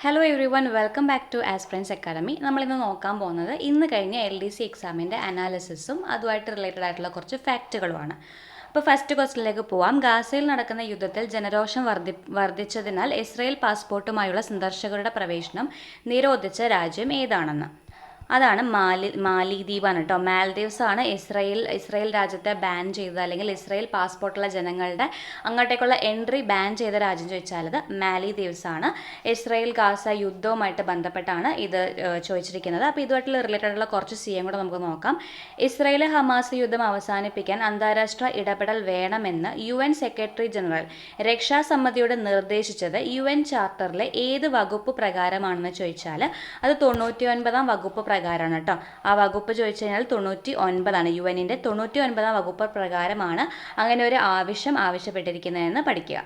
Hello everyone, welcome back to aspirants academy. നമ്മളിന്ന് നോക്കാൻ പോകുന്നത് ഇന്ന് കഴിഞ്ഞ LDC എക്സാമിൻ്റെ അനാലിസിസും അതുമായിട്ട് റിലേറ്റഡ് ആയിട്ടുള്ള കുറച്ച് ഫാക്റ്റുകളുമാണ്. അപ്പോൾ ഫസ്റ്റ് ക്വസ്റ്റ്യനിലേക്ക് പോവാം. ഗാസയിൽ നടക്കുന്ന യുദ്ധത്തിൽ ജനരോഷം വർദ്ധിച്ചതിനാൽ ഇസ്രായേൽ പാസ്പോർട്ടുമായുള്ള സന്ദർശകരുടെ പ്രവേശനം നിരോധിച്ച രാജ്യം ഏതാണെന്ന്. അതാണ് മാലിദ്വീപാണ് കേട്ടോ. മാൽദീവ്സ് ആണ് ഇസ്രായേൽ രാജ്യത്തെ ബാൻ ചെയ്തത്, അല്ലെങ്കിൽ ഇസ്രായേൽ പാസ്പോർട്ടുള്ള ജനങ്ങളുടെ അങ്ങോട്ടേക്കുള്ള എൻട്രി ബാൻ ചെയ്ത രാജ്യം ചോദിച്ചാൽ അത് മാലിദ്വീപ്സ് ആണ്. ഇസ്രായേൽ ഗാസ യുദ്ധവുമായിട്ട് ബന്ധപ്പെട്ടാണ് ഇത് ചോദിച്ചിരിക്കുന്നത്. അപ്പോൾ ഇതുമായിട്ടുള്ള റിലേറ്റഡ് ആയിട്ടുള്ള കുറച്ച് കൂടെ നമുക്ക് നോക്കാം. ഇസ്രായേൽ ഹമാസ് യുദ്ധം അവസാനിപ്പിക്കാൻ അന്താരാഷ്ട്ര ഇടപെടൽ വേണമെന്ന് UN സെക്രട്ടറി ജനറൽ രക്ഷാസമിതിയോട് നിർദ്ദേശിച്ചത് UN ചാർട്ടറിലെ ഏത് വകുപ്പ് പ്രകാരമാണെന്ന് ചോദിച്ചാൽ അത് 99-ാം വകുപ്പ് പ്രകാരമാണ് കേട്ടോ. ആ വകുപ്പ് ചോദിച്ചു കഴിഞ്ഞാൽ 99 UN-ന്റെ 99-ാം വകുപ്പ് പ്രകാരമാണ് അങ്ങനെ ഒരു ആവശ്യപ്പെട്ടിരിക്കുന്നതെന്ന് പഠിക്കുക.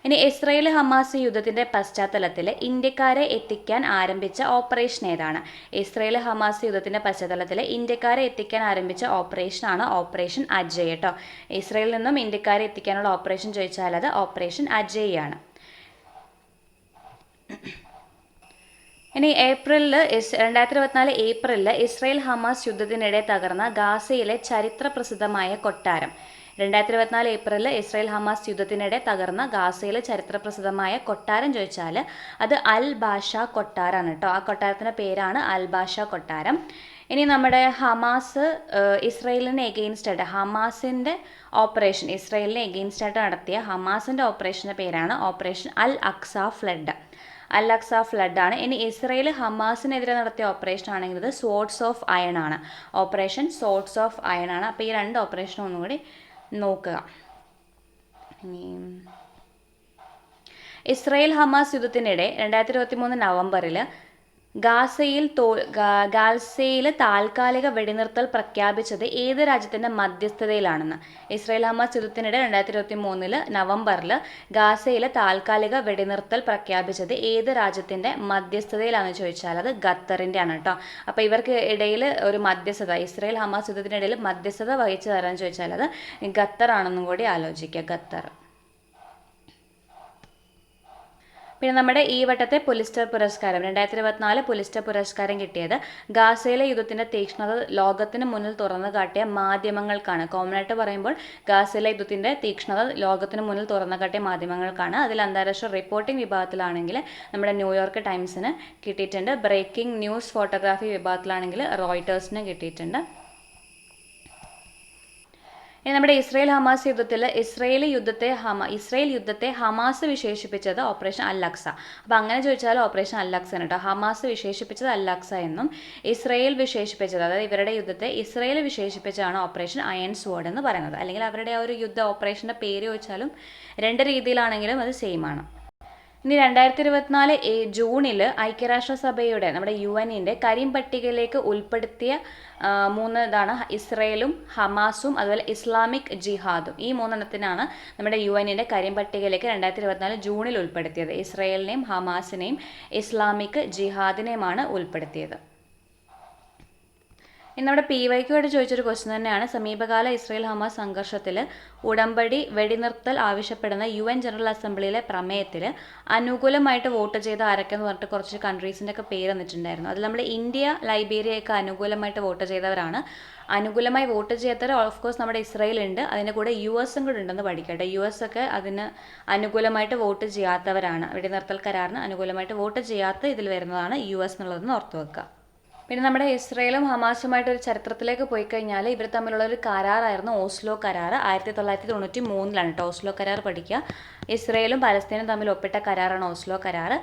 ഇനി ഇസ്രായേൽ ഹമാസ് യുദ്ധത്തിന്റെ പശ്ചാത്തലത്തിൽ ഇന്ത്യക്കാരെ എത്തിക്കാൻ ആരംഭിച്ച ഓപ്പറേഷൻ ഏതാണ്? ഇസ്രായേൽ ഹമാസ് യുദ്ധത്തിന്റെ പശ്ചാത്തലത്തിൽ ഇന്ത്യക്കാരെ എത്തിക്കാൻ ആരംഭിച്ച ഓപ്പറേഷനാണ് ഓപ്പറേഷൻ അജയ് കേട്ടോ. ഇസ്രായേലിൽ നിന്നും ഇന്ത്യക്കാരെ എത്തിക്കാനുള്ള ഓപ്പറേഷൻ ചോദിച്ചാൽ അത് ഓപ്പറേഷൻ അജയ് ആണ്. ഇനി 2024 ഏപ്രിലിൽ ഇസ്രായേൽ ഹമാസ് യുദ്ധത്തിനിടെ തകർന്ന ഗാസയിലെ ചരിത്ര പ്രസിദ്ധമായ കൊട്ടാരം. 2024 ഏപ്രിലിൽ ഇസ്രായേൽ ഹമാസ് യുദ്ധത്തിനിടെ തകർന്ന ഗാസയിലെ ചരിത്ര പ്രസിദ്ധമായ കൊട്ടാരം ചോദിച്ചാൽ അത് അൽ ബാഷ കൊട്ടാരമാണ് കേട്ടോ. ആ കൊട്ടാരത്തിൻ്റെ പേരാണ് അൽ ബാഷ കൊട്ടാരം. ഇനി നമ്മുടെ ഹമാസ് ഇസ്രായേലിന് എഗെയിൻസ്റ്റ് ആയിട്ട് ഹമാസിൻ്റെ ഓപ്പറേഷൻ, ഇസ്രായേലിന് എഗെയിൻസ്റ്റ് ആയിട്ട് നടത്തിയ ഹമാസിൻ്റെ ഓപ്പറേഷൻ്റെ പേരാണ് ഓപ്പറേഷൻ അൽ അക്സ ഫ്ലഡ്. അൽ അക്സ ഫ്ലഡ് ആണ്. ഇനി ഇസ്രായേൽ ഹമാസിനെതിരെ നടത്തിയ ഓപ്പറേഷൻ ആണെങ്കിൽ ഇത് സോർട്സ് ഓഫ് അയൺ ആണ്. ഓപ്പറേഷൻ സോർട്സ് ഓഫ് അയൺ ആണ്. അപ്പോൾ ഈ രണ്ട് ഓപ്പറേഷനും ഒന്നുകൂടി നോക്കുക. ഇനി ഇസ്രായേൽ ഹമാസ് യുദ്ധത്തിനിടെ 2023 നവംബറിൽ ഗാസയിൽ താൽക്കാലിക വെടിനിർത്തൽ പ്രഖ്യാപിച്ചത് ഏത് രാജ്യത്തിൻ്റെ മധ്യസ്ഥതയിലാണെന്ന്. ഇസ്രായേൽ ഹമാസ് യുദ്ധത്തിനിടെ 2023 നവംബറിൽ ഗാസയിൽ താൽക്കാലിക വെടിനിർത്തൽ പ്രഖ്യാപിച്ചത് ഏത് രാജ്യത്തിൻ്റെ മധ്യസ്ഥതയിലാണെന്ന് ചോദിച്ചാൽ അത് ഖത്തറിൻ്റെ ആണ് കേട്ടോ. അപ്പോൾ ഇവർക്ക് ഇടയിൽ ഒരു മധ്യസ്ഥത, ഇസ്രായേൽ ഹമാസ് യുദ്ധത്തിനിടയിൽ മധ്യസ്ഥത വഹിച്ചു തരാമെന്ന് ചോദിച്ചാൽ അത് ഖത്തർ ആണെന്നും കൂടി ആലോചിക്കുക. ഖത്തർ. പിന്നെ നമ്മുടെ ഈ വട്ടത്തെ പുലിസ്റ്റർ പുരസ്കാരം 2024 പുലിസ്റ്റർ പുരസ്കാരം കിട്ടിയത് ഗാസയിലെ യുദ്ധത്തിൻ്റെ തീക്ഷ്ണത ലോകത്തിന് മുന്നിൽ തുറന്നു കാട്ടിയ മാധ്യമങ്ങൾക്കാണ്. കോമൺ ആയിട്ട് പറയുമ്പോൾ ഗാസയിലെ യുദ്ധത്തിൻ്റെ തീക്ഷ്ണത ലോകത്തിന് മുന്നിൽ തുറന്നു കാട്ടിയ മാധ്യമങ്ങൾക്കാണ്. അതിൽ അന്താരാഷ്ട്ര റിപ്പോർട്ടിംഗ് വിഭാഗത്തിലാണെങ്കിൽ നമ്മുടെ ന്യൂയോർക്ക് ടൈംസിന് കിട്ടിയിട്ടുണ്ട്. ബ്രേക്കിംഗ് ന്യൂസ് ഫോട്ടോഗ്രാഫി വിഭാഗത്തിലാണെങ്കിൽ റോയിട്ടേഴ്സിന് കിട്ടിയിട്ടുണ്ട്. നമ്മുടെ ഇസ്രായേൽ ഹമാസ് യുദ്ധത്തിൽ ഇസ്രായേൽ യുദ്ധത്തെ ഹമാസ് വിശേഷിപ്പിച്ചത് ഓപ്പറേഷൻ അൽ അക്സ. അപ്പോൾ അങ്ങനെ ചോദിച്ചാൽ ഓപ്പറേഷൻ അൽ അക്സ കേട്ടോ. ഹമാസ് വിശേഷിപ്പിച്ചത് അൽ അക്സ എന്നും ഇസ്രായേൽ വിശേഷിപ്പിച്ചത്, അതായത് ഇവരുടെ യുദ്ധത്തെ ഇസ്രായേൽ വിശേഷിപ്പിച്ചാണ് ഓപ്പറേഷൻ അയൺ സ്വോർഡ് എന്ന് പറയുന്നത്. അല്ലെങ്കിൽ അവരുടെ ആ ഒരു യുദ്ധ ഓപ്പറേഷൻ്റെ പേര് ചോദിച്ചാലും രണ്ട് രീതിയിലാണെങ്കിലും അത് സെയിം ആണ്. ഇനി 2024 ജൂണിൽ ഐക്യരാഷ്ട്രസഭയുടെ നമ്മുടെ UN-ന്റെ കരിമ്പട്ടികയിലേക്ക് ഉൾപ്പെടുത്തിയ 3 ഇതാണ് ഇസ്രായേലും ഹമാസും അതുപോലെ ഇസ്ലാമിക് ജിഹാദും. ഈ 3 നമ്മുടെ UN-ന്റെ കരിമ്പട്ടികയിലേക്ക് 2024 ജൂണിൽ ഉൾപ്പെടുത്തിയത്. ഇസ്രായേലിനെയും ഹമാസിനെയും ഇസ്ലാമിക് ജിഹാദിനെയുമാണ് ഉൾപ്പെടുത്തിയത്. ഇന്ന് നമ്മുടെ PYQ ആയിട്ട് ചോദിച്ചൊരു ക്വസ്റ്റ്യൻ തന്നെയാണ്. സമീപകാല ഇസ്രായേൽ ഹമാസ് സംഘർഷത്തിൽ ഉടമ്പടി വെടിനിർത്തൽ ആവശ്യപ്പെടുന്ന UN ജനറൽ അസംബ്ലിയിലെ പ്രമേയത്തിൽ അനുകൂലമായിട്ട് വോട്ട് ചെയ്ത ആരൊക്കെയെന്ന് പറഞ്ഞിട്ട് കുറച്ച് കൺട്രീസിൻ്റെ ഒക്കെ പേര് വന്നിട്ടുണ്ടായിരുന്നു. അതിൽ നമ്മൾ ഇന്ത്യ, ലൈബീരിയയൊക്കെ അനുകൂലമായിട്ട് വോട്ട് ചെയ്തവരാണ്. അനുകൂലമായി വോട്ട് ചെയ്യാത്തവർ ഓഫ് കോഴ്സ് നമ്മുടെ ഇസ്രായേൽ ഉണ്ട്, അതിൻ്റെ കൂടെ US കൂടെ ഉണ്ടെന്ന് പഠിക്കട്ടെ. US ഒക്കെ അതിന് അനുകൂലമായിട്ട് വോട്ട് ചെയ്യാത്തവരാണ്. വെടിനിർത്തൽ കരാറിന് അനുകൂലമായിട്ട് വോട്ട് ചെയ്യാത്ത ഇതിൽ വരുന്നതാണ് US എന്നുള്ളതെന്ന് ഓർത്ത് വെക്കുക. പിന്നെ നമ്മുടെ ഇസ്രായേലും ഹമാസുമായിട്ട് ഒരു ചരിത്രത്തിലേക്ക് പോയി കഴിഞ്ഞാൽ ഇവർ തമ്മിലുള്ള ഒരു കരാറായിരുന്നു ഓസ്ലോ കരാർ. 1993 കേട്ടോ. ഓസ്ലോ കരാർ പഠിക്കുക. ഇസ്രായേലും പലസ്തീനും തമ്മിൽ ഒപ്പിട്ട കരാറാണ് ഓസ്ലോ കരാർ.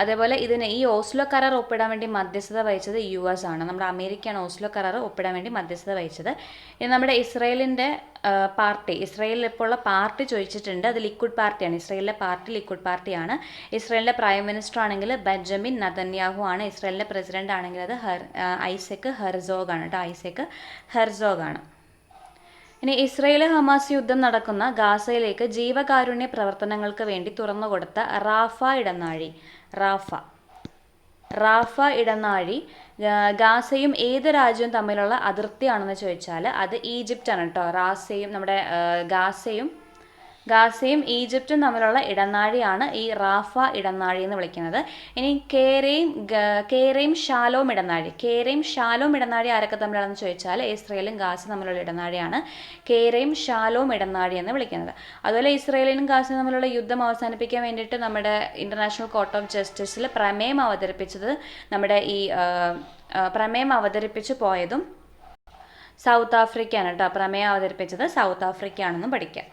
അതേപോലെ ഈ ഓസ്ലോ കരാർ ഒപ്പിടാൻ വേണ്ടി മധ്യസ്ഥത വഹിച്ചത് US ആണ്. നമ്മുടെ അമേരിക്കയാണ് ഓസ്ലോ കരാർ ഒപ്പിടാൻ വേണ്ടി മധ്യസ്ഥത വഹിച്ചത്. ഇനി നമ്മുടെ ഇസ്രായേലിൻ്റെ പാർട്ടി, ഇസ്രായേലിൽ ഇപ്പോൾ ഉള്ള പാർട്ടി ചോദിച്ചിട്ടുണ്ട്. അത് ലിക്വിഡ് പാർട്ടിയാണ്. ഇസ്രായേലിലെ പാർട്ടി ലിക്വിഡ് പാർട്ടിയാണ്. ഇസ്രായേലിൻ്റെ പ്രൈം മിനിസ്റ്റർ ആണെങ്കിൽ ബെഞ്ചമിൻ നെതന്യാഹു ആണ്. ഇസ്രായേലിൻ്റെ പ്രസിഡന്റ് ആണെങ്കിൽ അത് ഐസക് ഹെർസോഗ് ആണ് കേട്ടോ. ഐസക് ഹെർസോഗ് ആണ്. ഇനി ഇസ്രായേൽ ഹമാസ് യുദ്ധം നടക്കുന്ന ഗാസയിലേക്ക് ജീവകാരുണ്യ പ്രവർത്തനങ്ങൾക്ക് വേണ്ടി തുറന്നുകൊടുത്ത റാഫ ഇടനാഴി ഗാസയും ഏത് രാജ്യവും തമ്മിലുള്ള അതിർത്തിയാണെന്ന് ചോദിച്ചാൽ അത് ഈജിപ്റ്റാണ് കേട്ടോ. ഗാസയും ഗാസയും ഈജിപ്തും തമ്മിലുള്ള ഇടനാഴിയാണ് ഈ റാഫ ഇടനാഴി എന്ന് വിളിക്കുന്നത്. ഇനി കേരയും ഷാലോം ഇടനാഴി. കേരയും ഷാലോം ഇടനാഴി ആരൊക്കെ തമ്മിലാണെന്ന് ചോദിച്ചാൽ ഇസ്രയേലും ഗാസയും തമ്മിലുള്ള ഇടനാഴിയാണ് കേരയും ഷാലോം ഇടനാഴി എന്ന് വിളിക്കുന്നത്. അതുപോലെ ഇസ്രയേലിനും ഗാസയും തമ്മിലുള്ള യുദ്ധം അവസാനിപ്പിക്കാൻ വേണ്ടിയിട്ട് നമ്മുടെ ഇന്റർനാഷണൽ കോർട്ട് ഓഫ് ജസ്റ്റിസിൽ പ്രമേയം അവതരിപ്പിച്ചു പോയതും സൗത്ത് ആഫ്രിക്കയാണ് കേട്ടോ. പ്രമേയം അവതരിപ്പിച്ചത് സൗത്ത് ആഫ്രിക്ക ആണെന്നും പഠിക്കാം.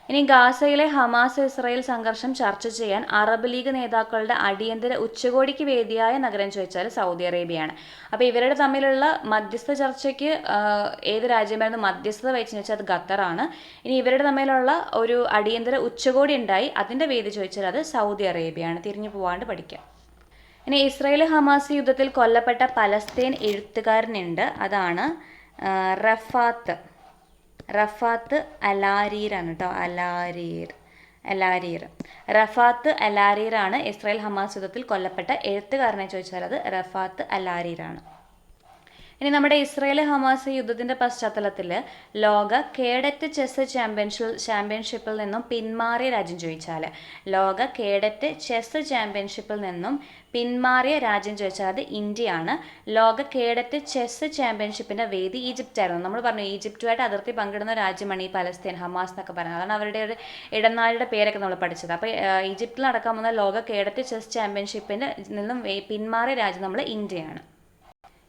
ഇനി ഗാസയിലെ ഹമാസ് ഇസ്രായേൽ സംഘർഷം ചർച്ച ചെയ്യാൻ അറബ് ലീഗ് നേതാക്കളുടെ അടിയന്തര ഉച്ചകോടിക്ക് വേദിയായ നഗരം ചോദിച്ചാൽ സൗദി അറേബ്യയാണ്. അപ്പോൾ ഇവരുടെ തമ്മിലുള്ള മധ്യസ്ഥ ചർച്ചയ്ക്ക് ഏത് രാജ്യമായിരുന്നു മധ്യസ്ഥത വഹിച്ചെന്ന് വെച്ചാൽ അത് ഖത്തറാണ്. ഇനി ഇവരുടെ തമ്മിലുള്ള ഒരു അടിയന്തര ഉച്ചകോടി ഉണ്ടായി, അതിൻ്റെ വേദി ചോദിച്ചാൽ അത് സൗദി അറേബ്യയാണ്. തിരിഞ്ഞു പോവാണ്ട് പഠിക്കാം. ഇനി ഇസ്രായേൽ ഹമാസ് യുദ്ധത്തിൽ കൊല്ലപ്പെട്ട പലസ്തീൻ എഴുത്തുകാരനുണ്ട്, അതാണ് റഫാത്ത് അലാരീറാണ് കേട്ടോ. റഫാത്ത് അലാരീറാണ് ഇസ്രായേൽ ഹമാസ് യുദ്ധത്തിൽ കൊല്ലപ്പെട്ട എഴുത്തുകാരനെ ചോദിച്ചാൽ അത് റഫാത്ത് അലാരീറാണ്. ഇനി നമ്മുടെ ഇസ്രായേൽ ഹമാസ് യുദ്ധത്തിൻ്റെ പശ്ചാത്തലത്തിൽ ലോക കേഡറ്റ് ചെസ് ചാമ്പ്യൻഷിപ്പിൽ നിന്നും പിന്മാറിയ രാജ്യം ചോദിച്ചാൽ അത് ഇന്ത്യയാണ്. ലോക കേഡറ്റ് ചെസ് ചാമ്പ്യൻഷിപ്പിൻ്റെ വേദി ഈജിപ്റ്റായിരുന്നു. നമ്മൾ പറഞ്ഞു ഈജിപ്റ്റുമായിട്ട് അതിർത്തി പങ്കിടുന്ന രാജ്യമാണ് ഈ പലസ്തീൻ, ഹമാസ് എന്നൊക്കെ പറയുന്നത്. അതാണ് അവരുടെ ഒരു ഇടനാഴിയുടെ പേരൊക്കെ നമ്മൾ പഠിച്ചത്. അപ്പോൾ ഈജിപ്തിൽ നടക്കാൻ പോകുന്ന ലോക കേഡറ്റ് ചെസ് ചാമ്പ്യൻഷിപ്പിന് നിന്നും പിന്മാറിയ രാജ്യം നമ്മൾ ഇന്ത്യയാണ്.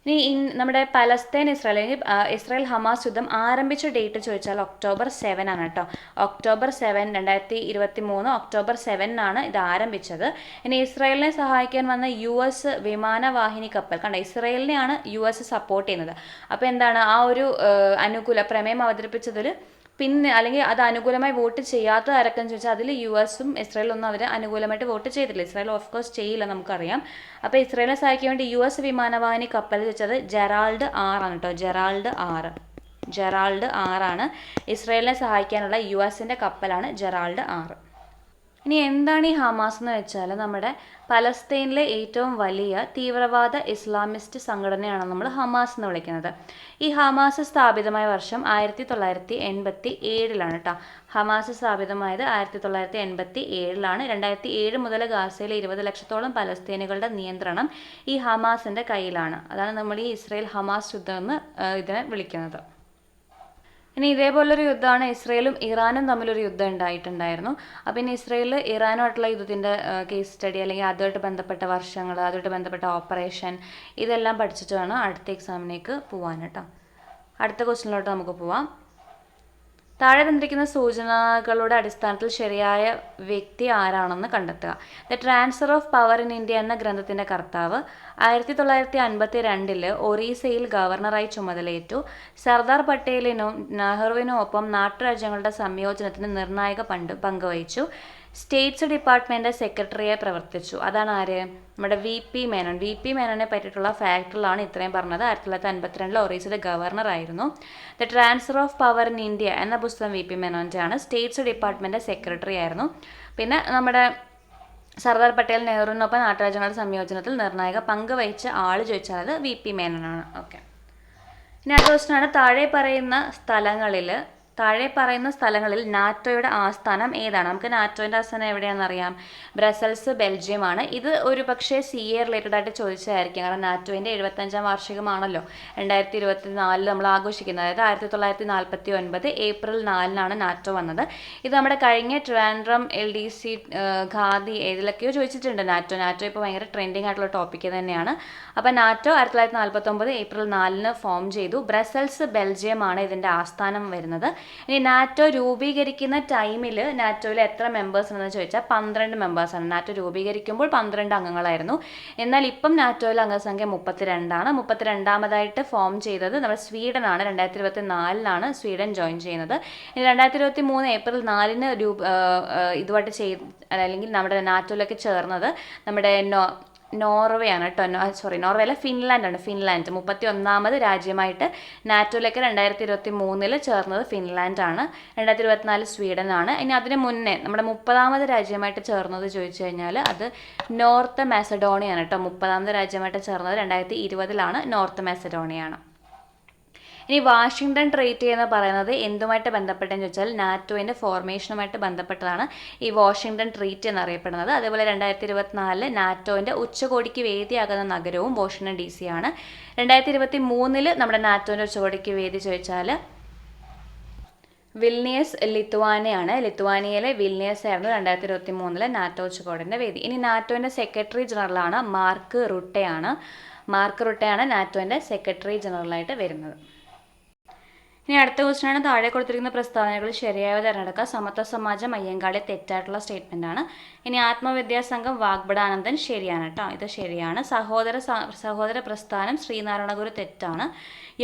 ഇനി നമ്മുടെ പലസ്തീൻ ഇസ്രായേൽ ഹമാസ് യുദ്ധം ആരംഭിച്ച ഡേറ്റ് ചോദിച്ചാൽ October 7 ആണ് കേട്ടോ. October 7, 2023 October 7 ഇത് ആരംഭിച്ചത്. ഇനി ഇസ്രായേലിനെ സഹായിക്കാൻ വന്ന US വിമാനവാഹിനി കപ്പൽ കണ്ട, ഇസ്രായേലിനെയാണ് US സപ്പോർട്ട് ചെയ്യുന്നത്. അപ്പോൾ എന്താണ് ആ ഒരു പ്രമേയം അവതരിപ്പിച്ചതിൽ അല്ലെങ്കിൽ അത് അനുകൂലമായി വോട്ട് ചെയ്യാത്ത ആരൊക്കെന്ന് ചോദിച്ചാൽ അതിൽ US ഇസ്രായേലൊന്നും അവർ അനുകൂലമായിട്ട് വോട്ട് ചെയ്തില്ല. ഇസ്രായേൽ ഓഫ് കോഴ്സ് ചെയ്യില്ല, നമുക്കറിയാം. അപ്പോൾ ഇസ്രായേലിനെ സഹായിക്കാൻ വേണ്ടി US വിമാനവാഹിനി കപ്പൽ ചോദിച്ചത് ജെറാൾഡ് R ആണ് കേട്ടോ. ജെറാൾഡ് R ആണ് ഇസ്രായേലിനെ സഹായിക്കാനുള്ള US കപ്പലാണ് ജെറാൾഡ് R. ഇനി എന്താണ് ഈ ഹമാസ് എന്ന് വെച്ചാൽ നമ്മുടെ പലസ്തീനിലെ ഏറ്റവും വലിയ തീവ്രവാദ ഇസ്ലാമിസ്റ്റ് സംഘടനയാണ് നമ്മൾ ഹമാസ് എന്ന് വിളിക്കുന്നത്. ഈ ഹമാസ് സ്ഥാപിതമായ വർഷം 1987 കേട്ടോ. ഹമാസ് സ്ഥാപിതമായത് 1987. 2007 മുതൽ ഗാസയിലെ 20 ലക്ഷത്തോളം പലസ്തീനികളുടെ നിയന്ത്രണം ഈ ഹമാസിൻ്റെ കയ്യിലാണ്. അതാണ് നമ്മൾ ഈ ഇസ്രായേൽ ഹമാസ് യുദ്ധം എന്ന് ഇതിനെ വിളിക്കുന്നത്. ഇനി ഇതേപോലൊരു യുദ്ധമാണ് ഇസ്രായേലും ഇറാനും തമ്മിലൊരു യുദ്ധം ഉണ്ടായിട്ടുണ്ടായിരുന്നു. അപ്പോൾ ഇനി ഇസ്രായേൽ ഇറാനുമായിട്ടുള്ള യുദ്ധത്തിൻ്റെ കേസ് സ്റ്റഡി അല്ലെങ്കിൽ അതുമായിട്ട് ബന്ധപ്പെട്ട വർഷങ്ങൾ, അതുമായിട്ട് ബന്ധപ്പെട്ട ഓപ്പറേഷൻ, ഇതെല്ലാം പഠിച്ചിട്ട് വേണം അടുത്ത എക്സാമിനേക്ക് പോകാൻ കേട്ടോ. അടുത്ത ക്വസ്റ്റ്യനിലോട്ട് നമുക്ക് പോവാം. താഴെ തന്നിരിക്കുന്ന സൂചനകളുടെ അടിസ്ഥാനത്തിൽ ശരിയായ വ്യക്തി ആരാണെന്ന് കണ്ടെത്തുക. The transfer of power in India എന്ന ഗ്രന്ഥത്തിൻ്റെ കർത്താവ് 1952 ഒറീസയിൽ ഗവർണറായി ചുമതലയേറ്റു. സർദാർ പട്ടേലിനും നെഹ്റുവിനും ഒപ്പം നാട്ടുരാജ്യങ്ങളുടെ സംയോജനത്തിന് നിർണായക പങ്ക് വഹിച്ചു. സ്റ്റേറ്റ്സ് ഡിപ്പാർട്ട്മെൻറ്റ് സെക്രട്ടറിയായി പ്രവർത്തിച്ചു. അതാണ് ആര്? നമ്മുടെ VP മേനോൻ. VP മേനോനെ പറ്റിയിട്ടുള്ള ഫാക്ടറിലാണ് ഇത്രയും പറഞ്ഞത്. 1952 ഒറീസയുടെ ഗവർണറായിരുന്നു. The transfer of power in India എന്ന പുസ്തകം VP മേനോൻ്റെ ആണ്. സ്റ്റേറ്റ്സ് ഡിപ്പാർട്ട്മെൻറ്റ് സെക്രട്ടറി ആയിരുന്നു. പിന്നെ നമ്മുടെ സർദാർ പട്ടേൽ നെഹ്റുവിനൊപ്പം നാട്ടുരാജ്യങ്ങളുടെ സംയോജനത്തിൽ നിർണായക പങ്ക് വഹിച്ച ആൾ ചോദിച്ചാൽ അത് VP മേനോനാണ്. ഓക്കെ. ഇനി അടുത്ത ക്വസ്റ്റ്യനാണ് താഴെ പറയുന്ന സ്ഥലങ്ങളിൽ നാറ്റോയുടെ ആസ്ഥാനം ഏതാണ്? നമുക്ക് നാറ്റോയുടെ ആസ്ഥാനം എവിടെയാണെന്ന് അറിയാം. ബ്രസൽസ്, ബെൽജിയമാണ്. ഇത് ഒരു പക്ഷേ CA റിലേറ്റഡ് ആയിട്ട് ചോദിച്ചതായിരിക്കും. കാരണം നാറ്റോയുടെ 75ാം വാർഷികമാണല്ലോ 2024 നമ്മൾ ആഘോഷിക്കുന്നത്. അതായത് 1949 ഏപ്രിൽ 4 നാറ്റോ വന്നത്. ഇത് നമ്മുടെ കഴിഞ്ഞ ട്രിവാൻഡ്രം LDC ഖാദി ഏതിലൊക്കെയോ ചോദിച്ചിട്ടുണ്ട്. നാറ്റോ ഇപ്പോൾ ഭയങ്കര ട്രെൻഡിങ് ആയിട്ടുള്ള ടോപ്പിക്ക് തന്നെയാണ്. അപ്പോൾ നാറ്റോ 1949 ഏപ്രിൽ 4 ഫോം ചെയ്തു. ബ്രസൽസ്, ബെൽജിയമാണ് ഇതിൻ്റെ ആസ്ഥാനം വരുന്നത്. ഇനി നാറ്റോ രൂപീകരിക്കുന്ന ടൈമിൽ നാറ്റോയിൽ എത്ര മെമ്പേഴ്സ് ഉണ്ടെന്ന് ചോദിച്ചാൽ 12 മെമ്പേഴ്സാണ്. നാറ്റോ രൂപീകരിക്കുമ്പോൾ 12 അംഗങ്ങളായിരുന്നു. എന്നാൽ ഇപ്പം നാറ്റോയിൽ അംഗസംഖ്യ 32 ആണ്. 32ാമതായിട്ട് ഫോം ചെയ്തത് നമ്മുടെ സ്വീഡനാണ്. 2024 സ്വീഡൻ ജോയിൻ ചെയ്യുന്നത്. ഇനി 2023 ഏപ്രിൽ 4 ഇതുമായിട്ട് അല്ലെങ്കിൽ നമ്മുടെ നാറ്റോയിലൊക്കെ ചേർന്നത് നമ്മുടെ നോർവേ ആണ് കേട്ടോ. നോർവേ അല്ല, ഫിൻലാൻഡാണ്. ഫിൻലാൻഡ് 31ാമത് രാജ്യമായിട്ട് നാറ്റോയിലേക്ക് 2023 ചേർന്നത് ഫിൻലാൻഡാണ്. 2024 സ്വീഡനാണ്. ഇനി അതിന് മുന്നേ നമ്മുടെ 30ാമത് രാജ്യമായിട്ട് ചേർന്നത് ചോദിച്ചു കഴിഞ്ഞാൽ അത് നോർത്ത് മാസഡോണിയാണ് കേട്ടോ. 30ാമത് രാജ്യമായിട്ട് ചേർന്നത് 2020 നോർത്ത് മാസഡോണിയാണ്. ഇനി വാഷിങ്ടൺ ട്രീറ്റി എന്ന് പറയുന്നത് എന്തുമായിട്ട് ബന്ധപ്പെട്ടെന്ന് ചോദിച്ചാൽ നാറ്റോയുടെ ഫോർമേഷനുമായിട്ട് ബന്ധപ്പെട്ടതാണ് ഈ വാഷിങ്ടൺ ട്രീറ്റി എന്നറിയപ്പെടുന്നത്. അതേപോലെ 2024 നാറ്റോയുടെ ഉച്ചകോടിക്ക് വേദിയാകുന്ന നഗരവും വാഷിങ്ടൺ DC ആണ്. 2023 നമ്മുടെ നാറ്റോയുടെ ഉച്ചകോടിക്ക് വേദി ചോദിച്ചാൽ വിൽനിയസ് ലിത്വാനിയാണ്. ലിത്വാനിയയിലെ വിൽനിയസ് ആയിരുന്നു 2023 നാറ്റോ ഉച്ചകോടിൻ്റെ വേദി. ഇനി നാറ്റോൻ്റെ സെക്രട്ടറി ജനറലാണ് മാർക്ക് റുട്ടെയാണ്. മാർക്ക് റുട്ടെയാണ് നാറ്റോൻ്റെ സെക്രട്ടറി ജനറലായിട്ട് വരുന്നത്. ഇനി അടുത്ത ക്വസ്റ്റ്യനാണ്, താഴെ കൊടുത്തിരിക്കുന്ന പ്രസ്താവനകൾ ശരിയായവ തിരഞ്ഞെടുക്കുക. സമത്വ സമാജം അയ്യങ്കാളി തെറ്റായിട്ടുള്ള സ്റ്റേറ്റ്മെൻ്റ് ആണ്. ഇനി ആത്മവിദ്യാസംഘം വാഗ്ബടാനന്ദൻ ശരിയാണ് കേട്ടോ, ഇത് ശരിയാണ്. സഹോദര പ്രസ്ഥാനം ശ്രീനാരായണ ഗുരു തെറ്റാണ്.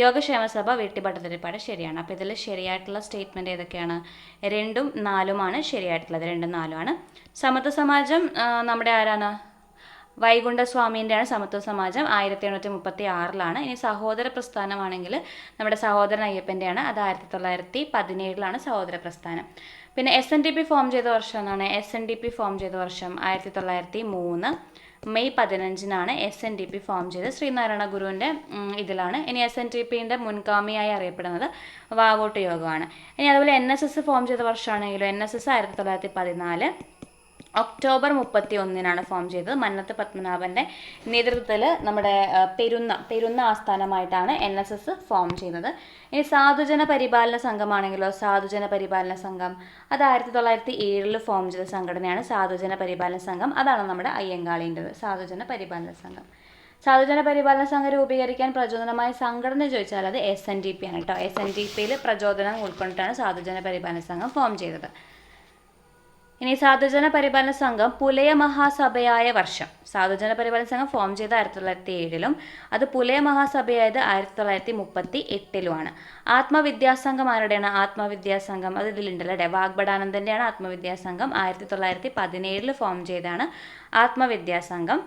യോഗക്ഷേമ സഭ വീട്ടി ഭട്ടതിരിപ്പാട് ശരിയാണ്. അപ്പോൾ ഇതിൽ ശരിയായിട്ടുള്ള സ്റ്റേറ്റ്മെൻറ്റ് ഏതൊക്കെയാണ്? 2ഉം 4ഉമാണ് ശരിയായിട്ടുള്ളത്. 2ഉം 4ഉമാണ്. സമത്വ സമാജം നമ്മുടെ ആരാണ്? വൈകുണ്ഠസ്വാമീൻ്റെയാണ് സമത്വ സമാജം. 1836 ഇനി സഹോദര പ്രസ്ഥാനമാണെങ്കിൽ നമ്മുടെ സഹോദരൻ അയ്യപ്പൻ്റെയാണ്. അത് 1917 സഹോദര പ്രസ്ഥാനം. പിന്നെ SNDP ഫോം ചെയ്ത വർഷം എന്നാണ്? SNDP ഫോം ചെയ്ത വർഷം 1903 മെയ് 15 SNDP ഫോം ചെയ്ത് ശ്രീനാരായണ ഗുരുവിൻ്റെ ഇതിലാണ്. ഇനി SNDPൻ്റെ മുൻഗാമിയായി അറിയപ്പെടുന്നത് വാവോട്ട് യോഗമാണ്. ഇനി അതുപോലെ NSS ഫോം ചെയ്ത വർഷമാണെങ്കിലും NSS 1914 ഒക്ടോബർ 31 ഫോം ചെയ്തത്. മന്നത്ത് പത്മനാഭൻ്റെ നേതൃത്വത്തിൽ നമ്മുടെ പെരുന്ന ആസ്ഥാനമായിട്ടാണ് NSS ഫോം ചെയ്യുന്നത്. ഇനി സാധുജന പരിപാലന സംഘമാണെങ്കിലോ സാധുജന പരിപാലന സംഘം അത് 1907 ഫോം ചെയ്ത സംഘടനയാണ് സാധുജന പരിപാലന സംഘം. അതാണ് നമ്മുടെ അയ്യങ്കാളിൻ്റെത് സാധുജന പരിപാലന സംഘം. സാധുജന പരിപാലന സംഘം രൂപീകരിക്കാൻ പ്രചോദനമായ സംഘടന ചോദിച്ചാൽ അത് SNDP ആണ് കേട്ടോ. SNDPയിൽ പ്രചോദനം ഉൾക്കൊണ്ടിട്ടാണ് സാധുജന പരിപാലന സംഘം ഫോം ചെയ്തത്. ഇനി സാധുജന പരിപാലന സംഘം പുലയ മഹാസഭയായ വർഷം. സാധുജന പരിപാലന സംഘം ഫോം ചെയ്ത് 1907 അത് പുലയ മഹാസഭയായത് 1938 ആത്മവിദ്യാസംഘം ആരുടെയാണ്? ആത്മവിദ്യാസംഘം അത് ഇതിലുണ്ടല്ലേ, വാഗ്ബടാനന്ദൻ്റെയാണ് ആത്മവിദ്യാസംഘം. 1917 ഫോം ചെയ്താണ് ആത്മവിദ്യാസംഘം.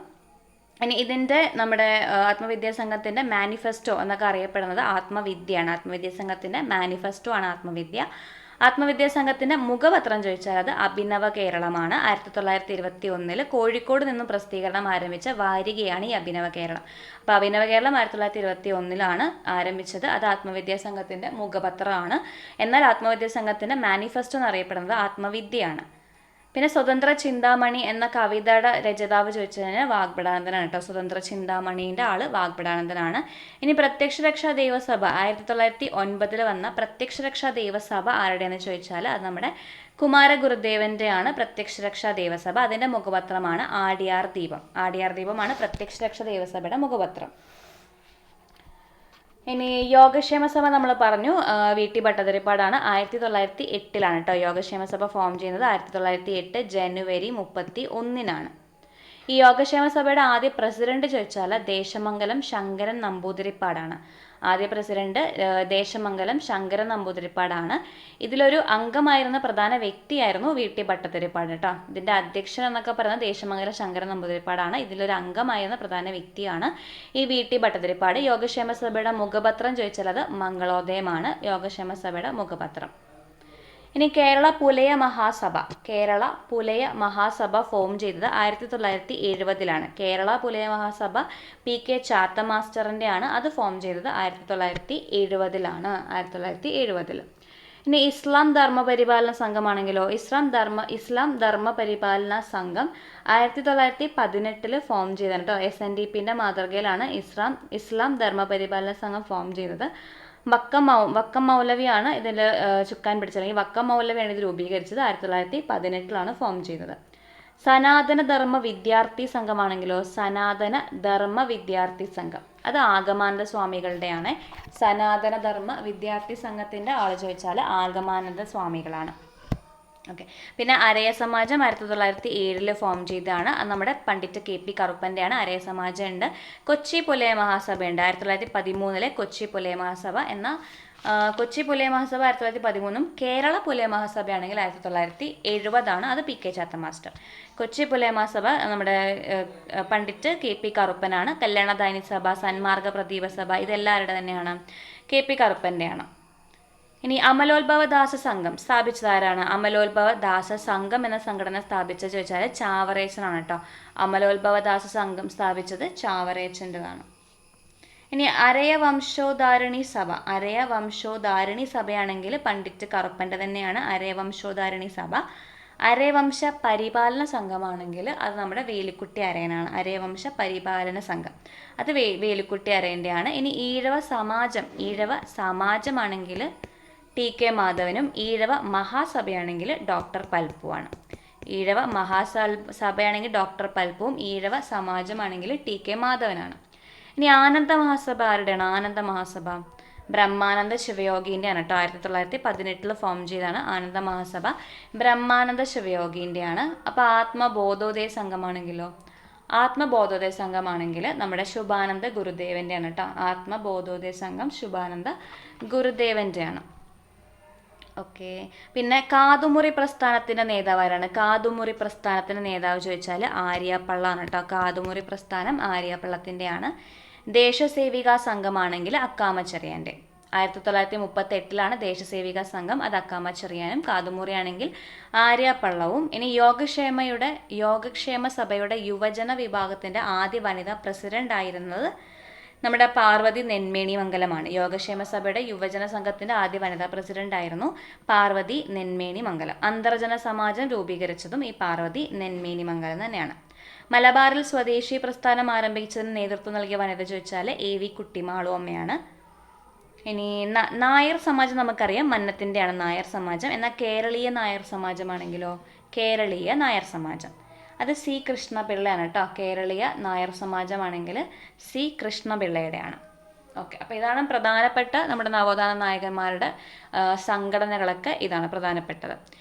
ഇനി ഇതിൻ്റെ നമ്മുടെ ആത്മവിദ്യാസംഘത്തിൻ്റെ മാനിഫെസ്റ്റോ എന്നൊക്കെ അറിയപ്പെടുന്നത് ആത്മവിദ്യയാണ്. ആത്മവിദ്യാസംഘത്തിൻ്റെ മാനിഫെസ്റ്റോ ആണ് ആത്മവിദ്യ. ആത്മവിദ്യാസംഘത്തിൻ്റെ മുഖപത്രം ചോദിച്ചാൽ അത് അഭിനവ കേരളമാണ്. 1921 കോഴിക്കോട് നിന്നും പ്രസിദ്ധീകരണം ആരംഭിച്ച വാരികയാണ് ഈ അഭിനവ കേരളം. അപ്പോൾ അഭിനവ കേരളം 1921 ആരംഭിച്ചത്. അത് ആത്മവിദ്യാസംഘത്തിൻ്റെ മുഖപത്രമാണ്. എന്നാൽ ആത്മവിദ്യാസംഘത്തിൻ്റെ മാനിഫെസ്റ്റോ എന്നറിയപ്പെടുന്നത് ആത്മവിദ്യയാണ്. പിന്നെ സ്വതന്ത്ര ചിന്താമണി എന്ന കവിതയുടെ രചയിതാവ് ചോദിച്ചതിന് വാഗ്ബടാനന്ദനാണ് കേട്ടോ. സ്വതന്ത്ര ചിന്താമണീൻ്റെ ആള് വാഗ്ബടാനന്ദനാണ്. ഇനി പ്രത്യക്ഷരക്ഷാ ദേവസഭ 1909 വന്ന പ്രത്യക്ഷരക്ഷാ ദേവസഭ ആരുടെയെന്ന് ചോദിച്ചാൽ അത് നമ്മുടെ കുമാരഗുരുദേവൻ്റെയാണ് പ്രത്യക്ഷരക്ഷാ ദേവസഭ. അതിൻ്റെ മുഖപത്രമാണ് ആടിയാർ ദീപം. ആടിയാർ ദീപമാണ് പ്രത്യക്ഷരക്ഷാ ദേവസഭയുടെ മുഖപത്രം. ഇനി യോഗക്ഷേമ സഭ നമ്മൾ പറഞ്ഞു വീട്ടി ഭട്ടതിരിപ്പാടാണ്. 1908 കേട്ടോ യോഗക്ഷേമ സഭ ഫോം ചെയ്യുന്നത്. 1908 ജനുവരി 31 ഈ യോഗക്ഷേമ സഭയുടെ ആദ്യ പ്രസിഡന്റ് ചോദിച്ചാൽ ദേശമംഗലം ശങ്കരൻ നമ്പൂതിരിപ്പാടാണ്. ആദ്യ പ്രസിഡന്റ് ദേശമംഗലം ശങ്കരൻ നമ്പൂതിരിപ്പാടാണ്. ഇതിലൊരു അംഗമായിരുന്ന പ്രധാന വ്യക്തിയായിരുന്നു വീട്ടി ഭട്ടതിരിപ്പാട് കേട്ടോ. ഇതിൻ്റെ അധ്യക്ഷൻ എന്നൊക്കെ പറയുന്നത് ദേശമംഗലം ശങ്കരൻ നമ്പൂതിരിപ്പാടാണ്. ഇതിലൊരു അംഗമായിരുന്ന പ്രധാന വ്യക്തിയാണ് ഈ വീട്ടി ഭട്ടതിരിപ്പാട്. യോഗക്ഷേമ സഭയുടെ മുഖപത്രം ചോദിച്ചാൽ അത് മംഗളോദയമാണ് യോഗക്ഷേമ സഭയുടെ മുഖപത്രം. ഇനി കേരള പുലയ മഹാസഭ ഫോം ചെയ്തത് 1970 കേരള പുലയ മഹാസഭ PK ചാത്ത മാസ്റ്ററിൻ്റെയാണ്. അത് ഫോം ചെയ്തത് 1970 1970. ഇനി ഇസ്ലാം ധർമ്മപരിപാലന സംഘമാണെങ്കിലോ ഇസ്ലാം ധർമ്മപരിപാലന സംഘം 1918 ഫോം ചെയ്തതാണ് കേട്ടോ. SNDPൻ്റെ മാതൃകയിലാണ് ഇസ്ലാം ധർമ്മപരിപാലന സംഘം ഫോം ചെയ്തത്. വക്കം മൗലവിയാണ് ഇതിൽ ചുക്കാൻ പിടിച്ചത്, അല്ലെങ്കിൽ വക്കം മൗലവിയാണ് ഇത് രൂപീകരിച്ചത്. 1918 ഫോം ചെയ്തത്. സനാതന ധർമ്മ വിദ്യാർത്ഥി സംഘമാണെങ്കിലോ സനാതന ധർമ്മ വിദ്യാർത്ഥി സംഘം അത് ആഗമാനന്ദ സ്വാമികളുടെയാണ്. സനാതന ധർമ്മ വിദ്യാർത്ഥി സംഘത്തിൻ്റെ ആൾ ചോദിച്ചാൽ ആഗമാനന്ദ സ്വാമികളാണ്. ഓക്കെ. പിന്നെ അരയ സമാജം 1907 ഫോം ചെയ്തതാണ്. അത് നമ്മുടെ പണ്ഡിറ്റ് KP കറുപ്പൻ്റെയാണ്. അരയ സമാജം ഉണ്ട്. കൊച്ചി പുലയ മഹാസഭയുണ്ട്. 1913 കൊച്ചി പുലയ മഹാസഭ കൊച്ചി പുലയ മഹാസഭ 1913 കേരള പുലയ മഹാസഭയാണെങ്കിൽ 1970 അത് PK ചാത്ത മാസ്റ്റർ. കൊച്ചി പുലയ മഹാസഭ നമ്മുടെ പണ്ഡിറ്റ് KP കറുപ്പനാണ്. കല്യാണദായിനി സഭ, സന്മാർഗ പ്രദീപ സഭ ഇതെല്ലാവരുടെ തന്നെയാണ്, KP കറുപ്പൻ്റെയാണ്. ഇനി അമലോത്ഭവ ദാസ സംഘം സ്ഥാപിച്ചതാരാണ്? അമലോത്ഭവ ദാസ സംഘം എന്ന സംഘടന സ്ഥാപിച്ചത് ചോദിച്ചാൽ ചാവറേച്ചനാണ് കേട്ടോ. അമലോത്ഭവ ദാസ സംഘം സ്ഥാപിച്ചത് ചാവറേച്ചൻ്റെതാണ്. ഇനി അരയ വംശോദ്ധാരണി സഭ. അരയ വംശോദ്ധാരണി സഭയാണെങ്കിൽ പണ്ഡിറ്റ് കറുപ്പൻ്റെ തന്നെയാണ് അരയ വംശോദ്ധാരണി സഭ. അരയവംശ പരിപാലന സംഘമാണെങ്കിൽ അത് നമ്മുടെ വേലുക്കുട്ടി അരയനാണ്. അരയവംശ പരിപാലന സംഘം അത് വേലുക്കുട്ടി അരയൻ്റെയാണ്. ഇനി ഈഴവ സമാജമാണെങ്കിൽ ടി.കെ. മാധവനും ഈഴവ മഹാസഭയാണെങ്കിൽ ഡോക്ടർ പൽപ്പുവാണ്. ഈഴവ മഹാസഭയാണെങ്കിൽ ഡോക്ടർ പൽപ്പുവും ഈഴവ സമാജമാണെങ്കിൽ ടി.കെ. മാധവനാണ്. ഇനി ആനന്ദ മഹാസഭ ആരുടെയാണ്? ആനന്ദ മഹാസഭ ബ്രഹ്മാനന്ദ ശിവയോഗിൻ്റെയാണ് കേട്ടോ. 1918 ഫോം ചെയ്താണ് ആനന്ദ മഹാസഭ. ബ്രഹ്മാനന്ദ ശിവയോഗിൻ്റെയാണ്. അപ്പോൾ ആത്മബോധോദയ സംഘമാണെങ്കിലോ? ആത്മബോധോദയ സംഘമാണെങ്കിൽ നമ്മുടെ ശുഭാനന്ദ ഗുരുദേവൻ്റെയാണ് കേട്ടോ. ആത്മബോധോദയ സംഘം ശുഭാനന്ദ ഗുരുദേവൻ്റെയാണ്. ഓക്കെ. പിന്നെ കാതുമുറി പ്രസ്ഥാനത്തിൻ്റെ നേതാവ് ആരാണ്? കാതുമുറി പ്രസ്ഥാനത്തിൻ്റെ നേതാവ് ചോദിച്ചാൽ ആര്യപ്പള്ളാണ് കേട്ടോ. കാതുമുറി പ്രസ്ഥാനം ആര്യപ്പള്ളത്തിൻ്റെയാണ്. ദേശസേവികാ സംഘമാണെങ്കിൽ അക്കാമച്ചെറിയാൻ്റെ. 1938 ദേശസേവിക സംഘം, അത് അക്കാമച്ചെറിയാനും. കാതുമുറിയാണെങ്കിൽ ആര്യപ്പള്ളവും. ഇനി യോഗക്ഷേമ സഭയുടെ യുവജന വിഭാഗത്തിൻ്റെ ആദ്യ വനിതാ പ്രസിഡന്റ് ആയിരുന്നത് നമ്മുടെ പാർവതി നെന്മേണി മംഗലമാണ്. യോഗക്ഷേമ സഭയുടെ യുവജന സംഘത്തിൻ്റെ ആദ്യ വനിതാ പ്രസിഡന്റ് ആയിരുന്നു പാർവതി നെന്മേണി മംഗലം. അന്തർജന സമാജം രൂപീകരിച്ചതും ഈ പാർവതി നെന്മേണി മംഗലം തന്നെയാണ്. മലബാറിൽ സ്വദേശി പ്രസ്ഥാനം ആരംഭിച്ചതിന് നേതൃത്വം നൽകിയ വനിത ചോദിച്ചാൽ A.V. കുട്ടിമാളു അമ്മയാണ്. ഇനി നായർ സമാജം നമുക്കറിയാം, മന്നത്തിൻ്റെയാണ് നായർ സമാജം. എന്നാൽ കേരളീയ നായർ സമാജമാണെങ്കിലോ? കേരളീയ നായർ സമാജം അത് C. കൃഷ്ണപിള്ളയാണ് കേട്ടോ. കേരളീയ നായർ സമാജമാണെങ്കിൽ C. കൃഷ്ണപിള്ളയുടെയാണ്. ഓക്കെ. അപ്പോൾ ഇതാണ് പ്രധാനപ്പെട്ട നമ്മുടെ നവോത്ഥാന നായകന്മാരുടെ സംഘടനകളൊക്കെ ഇതാണ് പ്രധാനപ്പെട്ടത്.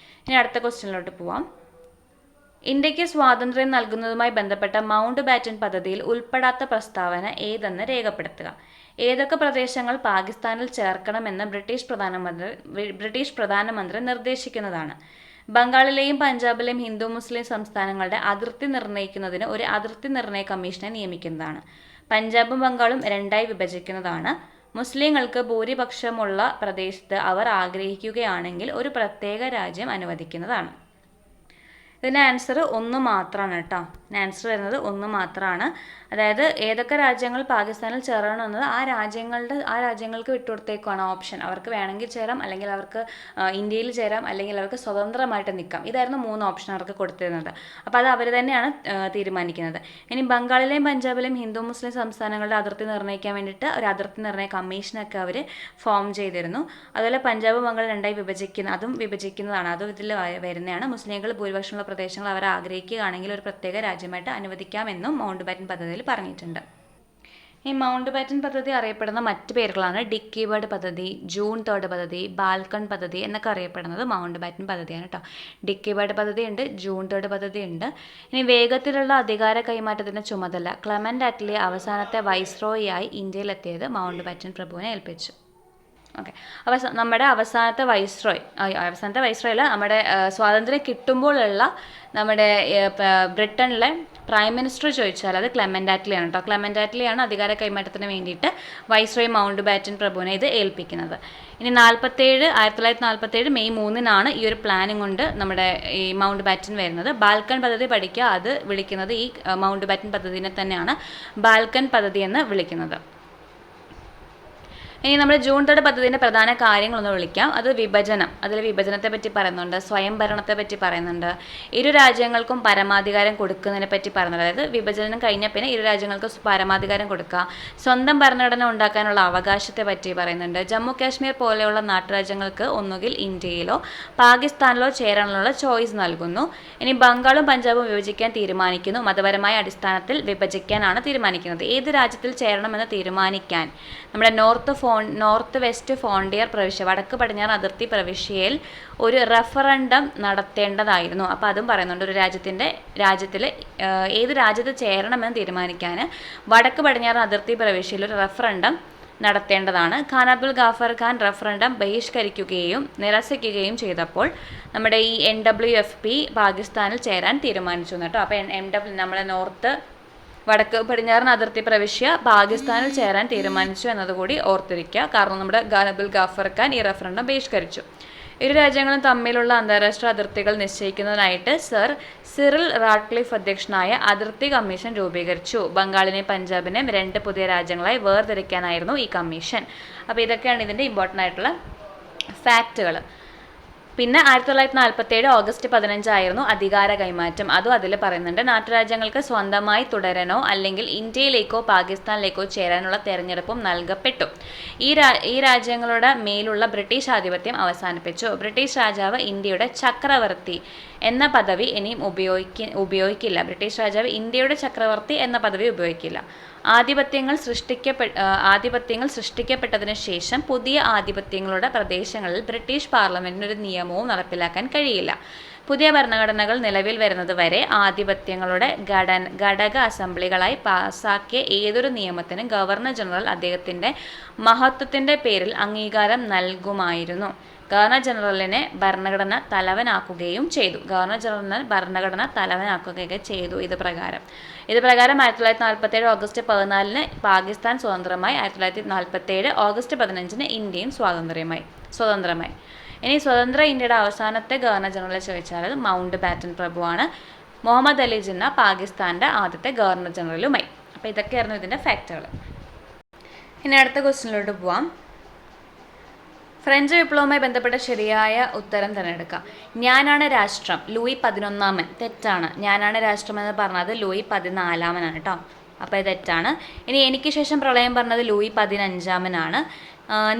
ഇനി അടുത്ത ക്വസ്റ്റ്യനിലോട്ട് പോവാം. ഇന്ത്യക്ക് സ്വാതന്ത്ര്യം നൽകുന്നതുമായി ബന്ധപ്പെട്ട മൗണ്ട് ബാറ്റൻ പദ്ധതിയിൽ ഉൾപ്പെടാത്ത പ്രസ്താവന ഏതെന്ന് രേഖപ്പെടുത്തുക. ഏതൊക്കെ പ്രദേശങ്ങൾ പാകിസ്ഥാനിൽ ചേർക്കണമെന്ന് ബ്രിട്ടീഷ് പ്രധാനമന്ത്രി നിർദ്ദേശിക്കുന്നതാണ്? ബംഗാളിലെയും പഞ്ചാബിലെയും ഹിന്ദു മുസ്ലിം സംസ്ഥാനങ്ങളുടെ അതിർത്തി നിർണ്ണയിക്കുന്നതിന് ഒരു അതിർത്തി നിർണ്ണയ കമ്മീഷനെ നിയമിക്കുന്നതാണ്. പഞ്ചാബും ബംഗാളും രണ്ടായി വിഭജിക്കുന്നതാണ്. മുസ്ലിങ്ങൾക്ക് ഭൂരിപക്ഷമുള്ള പ്രദേശത്ത് അവർ ആഗ്രഹിക്കുകയാണെങ്കിൽ ഒരു പ്രത്യേക രാജ്യം അനുവദിക്കുന്നതാണ്. ഇതിൻ്റെ ആൻസർ 1 മാത്രമാണ് കേട്ടോ. ആൻസർ വരുന്നത് 1 മാത്രമാണ്. അതായത് ഏതൊക്കെ രാജ്യങ്ങൾ പാകിസ്ഥാനിൽ ചേരണമെന്നത് ആ രാജ്യങ്ങൾക്ക് വിട്ടുകൊടുത്തേക്കാണ് ഓപ്ഷൻ. അവർക്ക് വേണമെങ്കിൽ ചേരാം, അല്ലെങ്കിൽ അവർക്ക് ഇന്ത്യയിൽ ചേരാം, അല്ലെങ്കിൽ അവർക്ക് സ്വതന്ത്രമായിട്ട് നിൽക്കാം. ഇതായിരുന്നു 3 ഓപ്ഷൻ അവർക്ക് കൊടുത്തിരുന്നത്. അപ്പോൾ അത് അവർ തന്നെയാണ് തീരുമാനിക്കുന്നത്. ഇനി ബംഗാളിലെയും പഞ്ചാബിലെയും ഹിന്ദു മുസ്ലിം സംസ്ഥാനങ്ങളുടെ അതിർത്തി നിർണ്ണയിക്കാൻ വേണ്ടിയിട്ട് ഒരു അതിർത്തി നിർണ്ണയ കമ്മീഷനൊക്കെ അവർ ഫോം ചെയ്തിരുന്നു. അതുപോലെ പഞ്ചാബ് ബംഗാൾ രണ്ടായി വിഭജിക്കുന്നതാണ്. അതും ഇതിൽ വരുന്നതാണ്. മുസ്ലിങ്ങൾ ഭൂരിപക്ഷമുള്ള പ്രദേശങ്ങൾ അവർ ആഗ്രഹിക്കുകയാണെങ്കിൽ ഒരു പ്രത്യേക രാജ്യമായിട്ട് അനുവദിക്കാമെന്നും മൗണ്ട് ബാറ്റൻ പദ്ധതിയിൽ പറഞ്ഞിട്ടുണ്ട്. ഈ മൗണ്ട് ബാറ്റൻ പദ്ധതി അറിയപ്പെടുന്ന മറ്റ് പേരുകളാണ് ഡിക്കി ബർഡ് പദ്ധതി, ജൂൺ 3 പദ്ധതി, ബാൽക്കൺ പദ്ധതി എന്നൊക്കെ അറിയപ്പെടുന്നത് മൗണ്ട് ബാറ്റൻ പദ്ധതിയാണ് കേട്ടോ. ഡിക്കി ബർഡ് പദ്ധതി ഉണ്ട്, ജൂൺ 3 പദ്ധതി ഉണ്ട്. ഇനി വേഗത്തിലുള്ള അധികാര കൈമാറ്റത്തിൻ്റെ ചുമതല ക്ലെമന്റ് അറ്റ്ലി അവസാനത്തെ വൈസ്രോയിയായി ഇന്ത്യയിലെത്തിയത് മൗണ്ട് ബാറ്റൻ പ്രഭുവിനെ ഏൽപ്പിച്ചു. ഓക്കെ. നമ്മുടെ അവസാനത്തെ വൈസ്രോയ് അല്ല, നമ്മുടെ സ്വാതന്ത്ര്യം കിട്ടുമ്പോഴുള്ള നമ്മുടെ ബ്രിട്ടനിലെ പ്രൈം മിനിസ്റ്റർ ചോദിച്ചാൽ അത് ക്ലെമന്റ് അറ്റ്ലിയാണ് കേട്ടോ. ക്ലെമന്റ് അറ്റ്ലിയാണ് അധികാര കൈമാറ്റത്തിന് വേണ്ടിയിട്ട് വൈസ്രോയ് മൗണ്ട് ബാറ്റൻ പ്രഭുവിനെ ഇത് ഏൽപ്പിക്കുന്നത്. ഇനി 1947 മെയ് 3 ഈ ഒരു പ്ലാനിങ് കൊണ്ട് നമ്മുടെ ഈ മൗണ്ട് ബാറ്റൻ വരുന്നത്. ബാൽക്കൺ പദ്ധതി പഠിക്കുക, അത് വിളിക്കുന്നത് ഈ മൗണ്ട് ബാറ്റൻ പദ്ധതിനെ തന്നെയാണ് ബാൽക്കൺ പദ്ധതി എന്ന് വിളിക്കുന്നത്. ഇനി നമ്മൾ ജൂൺ 3 പദ്ധതിൻ്റെ പ്രധാന കാര്യങ്ങളൊന്ന് വിളിക്കാം. അത് വിഭജനം. അതിൽ വിഭജനത്തെ പറ്റി പറയുന്നുണ്ട്, സ്വയംഭരണത്തെ പറ്റി പറയുന്നുണ്ട്, ഇരു രാജ്യങ്ങൾക്കും പരമാധികാരം കൊടുക്കുന്നതിനെ പറ്റി പറയുന്നുണ്ട്. അതായത് വിഭജനം കഴിഞ്ഞ പിന്നെ ഇരു രാജ്യങ്ങൾക്ക് പരമാധികാരം കൊടുക്കുക, സ്വന്തം ഭരണഘടന ഉണ്ടാക്കാനുള്ള അവകാശത്തെ പറ്റി പറയുന്നുണ്ട്. ജമ്മു കാശ്മീർ പോലെയുള്ള നാട്ടുരാജ്യങ്ങൾക്ക് ഒന്നുകിൽ ഇന്ത്യയിലോ പാകിസ്ഥാനിലോ ചേരാനുള്ള ചോയ്സ് നൽകുന്നു. ഇനി ബംഗാളും പഞ്ചാബും വിഭജിക്കാൻ തീരുമാനിക്കുന്നു. മതപരമായ അടിസ്ഥാനത്തിൽ വിഭജിക്കാനാണ് തീരുമാനിക്കുന്നത്. ഏത് രാജ്യത്തിൽ ചേരണമെന്ന് തീരുമാനിക്കാൻ നമ്മുടെ നോർത്ത് വെസ്റ്റ് ഫ്രോണ്ടിയർ പ്രവിശ്യ, വടക്ക് പടിഞ്ഞാറ് അതിർത്തി പ്രവിശ്യയിൽ ഒരു റഫറൻഡം നടത്തേണ്ടതായിരുന്നു. അപ്പോൾ അതും പറയുന്നുണ്ട്. ഒരു രാജ്യത്തിൽ ഏത് രാജ്യത്ത് ചേരണമെന്ന് തീരുമാനിക്കാൻ വടക്ക് പടിഞ്ഞാറ് അതിർത്തി പ്രവിശ്യയിൽ ഒരു റഫറൻഡം നടത്തേണ്ടതാണ്. ഖാൻ അബ്ദുൽ ഗാഫർ ഖാൻ റഫറൻഡം ബഹിഷ്കരിക്കുകയും നിരസിക്കുകയും ചെയ്തപ്പോൾ നമ്മുടെ ഈ NWFP പാകിസ്ഥാനിൽ ചേരാൻ തീരുമാനിച്ചു കേട്ടോ. അപ്പോൾ നമ്മുടെ വടക്ക് പടിഞ്ഞാറൻ അതിർത്തി പ്രവിശ്യ പാകിസ്ഥാനിൽ ചേരാൻ തീരുമാനിച്ചു എന്നതുകൂടി ഓർത്തിരിക്കുക. കാരണം നമ്മുടെ ഖാൻ അബ്ദുൽ ഗാഫർ ഖാൻ ഈ റഫറൻഡം ബഹിഷ്കരിച്ചു. ഇരു രാജ്യങ്ങളും തമ്മിലുള്ള അന്താരാഷ്ട്ര അതിർത്തികൾ നിശ്ചയിക്കുന്നതിനായിട്ട് സർ സിറിൽ റാഡ്ക്ലിഫ് അധ്യക്ഷനായ അതിർത്തി കമ്മീഷൻ രൂപീകരിച്ചു. ബംഗാളിനെയും പഞ്ചാബിനെയും 2 പുതിയ രാജ്യങ്ങളായി വേർതിരിക്കാനായിരുന്നു ഈ കമ്മീഷൻ. അപ്പോൾ ഇതൊക്കെയാണ് ഇതിൻ്റെ ഇമ്പോർട്ടൻ്റ് ആയിട്ടുള്ള ഫാക്റ്റുകൾ. പിന്നെ 1947 ഓഗസ്റ്റ് 15 അധികാര കൈമാറ്റം. അതും അതിൽ പറയുന്നുണ്ട്. നാട്ടുരാജ്യങ്ങൾക്ക് സ്വന്തമായി തുടരാനോ അല്ലെങ്കിൽ ഇന്ത്യയിലേക്കോ പാകിസ്ഥാനിലേക്കോ ചേരാനുള്ള തെരഞ്ഞെടുപ്പും നൽകപ്പെട്ടു. ഈ രാജ്യങ്ങളുടെ മേലുള്ള ബ്രിട്ടീഷ് ആധിപത്യം അവസാനിപ്പിച്ചു. ബ്രിട്ടീഷ് രാജാവ് ഇന്ത്യയുടെ ചക്രവർത്തി എന്ന പദവി ഇനിയും ഉപയോഗിക്കില്ല. ബ്രിട്ടീഷ് രാജാവ് ഇന്ത്യയുടെ ചക്രവർത്തി എന്ന പദവി ഉപയോഗിക്കില്ല. ആധിപത്യങ്ങൾ സൃഷ്ടിക്കപ്പെട്ടതിനു ശേഷം പുതിയ ആധിപത്യങ്ങളുടെ പ്രദേശങ്ങളിൽ ബ്രിട്ടീഷ് പാർലമെന്റിന് ഒരു നിയമവും നടപ്പിലാക്കാൻ കഴിയില്ല. പുതിയ ഭരണഘടനകൾ നിലവിൽ വരുന്നത് വരെ ആധിപത്യങ്ങളുടെ ഘടക അസംബ്ലികളായി പാസാക്കിയ ഏതൊരു നിയമത്തിനും ഗവർണർ ജനറൽ അദ്ദേഹത്തിൻ്റെ മഹത്വത്തിൻ്റെ പേരിൽ അംഗീകാരം നൽകുമായിരുന്നു. ഗവർണർ ജനറലിനെ ഭരണഘടന തലവനാക്കുകയും ചെയ്തു. ഇത് പ്രകാരം 1947 ഓഗസ്റ്റ് 14 പാകിസ്ഥാൻ സ്വതന്ത്രമായി. 1947 ഓഗസ്റ്റ് 15 ഇന്ത്യയും സ്വതന്ത്രമായി. ഇനി സ്വതന്ത്ര ഇന്ത്യയുടെ അവസാനത്തെ ഗവർണർ ജനറൽ ചോദിച്ചാൽ അത് മൗണ്ട് ബാറ്റൻ പ്രഭുവാണ്. മുഹമ്മദ് അലി ജിന്ന പാകിസ്ഥാൻ്റെ ആദ്യത്തെ ഗവർണർ ജനറലുമായി. അപ്പോൾ ഇതൊക്കെയായിരുന്നു ഇതിൻ്റെ ഫാക്റ്റുകൾ. ഇനി അടുത്ത ക്വസ്റ്റ്യനിലോട്ട് പോവാം. ഫ്രഞ്ച് വിപ്ലവവുമായി ബന്ധപ്പെട്ട ശരിയായ ഉത്തരം തിരഞ്ഞെടുക്കാം. ഞാനാണ് രാഷ്ട്രം, ലൂയി 11 തെറ്റാണ്. ഞാനാണ് രാഷ്ട്രം എന്ന് പറഞ്ഞത് ലൂയി 14 കേട്ടോ. അപ്പോൾ ഇത് തെറ്റാണ്. ഇനി എനിക്ക് ശേഷം പ്രളയം പറഞ്ഞത് ലൂയി 15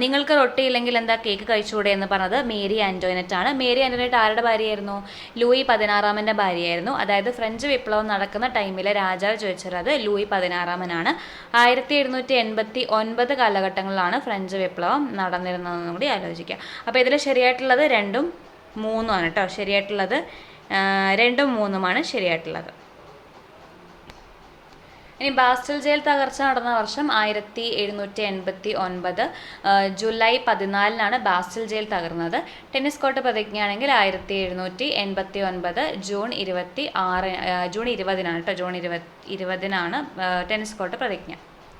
നിങ്ങൾക്ക് റൊട്ടിയില്ലെങ്കിൽ എന്താ കേക്ക് കഴിച്ചുകൂടെ എന്ന് പറഞ്ഞത് മേരി ആൻറ്റോയിനറ്റ് ആണ്. മേരി ആൻറ്റോയിനറ്റ് ആരുടെ ഭാര്യയായിരുന്നു? ലൂയി 16 ഭാര്യയായിരുന്നു. അതായത് ഫ്രഞ്ച് വിപ്ലവം നടക്കുന്ന ടൈമിലെ രാജാവ് ചോദിച്ചത് അത് ലൂയി 16 1789 കാലഘട്ടങ്ങളിലാണ് ഫ്രഞ്ച് വിപ്ലവം നടന്നിരുന്നതെന്നും കൂടി ആലോചിക്കുക. അപ്പോൾ ഇതിൽ ശരിയായിട്ടുള്ളത് 2ഉം 3ഉം ആണ് കേട്ടോ. ശരിയായിട്ടുള്ളത് 2ഉം 3ഉമാണ് ശരിയായിട്ടുള്ളത്. ഇനി ബാസ്റ്റൽ ജയിൽ തകർച്ച നടന്ന വർഷം 1789 ജൂലൈ 14 ബാസ്റ്റൽ ജയിൽ തകർന്നത്. ടെന്നീസ് കോർട്ട് പ്രതിജ്ഞയാണെങ്കിൽ 1789 ജൂൺ 20 കേട്ടോ. ജൂൺ 20 ടെന്നീസ് കോർട്ട് പ്രതിജ്ഞ.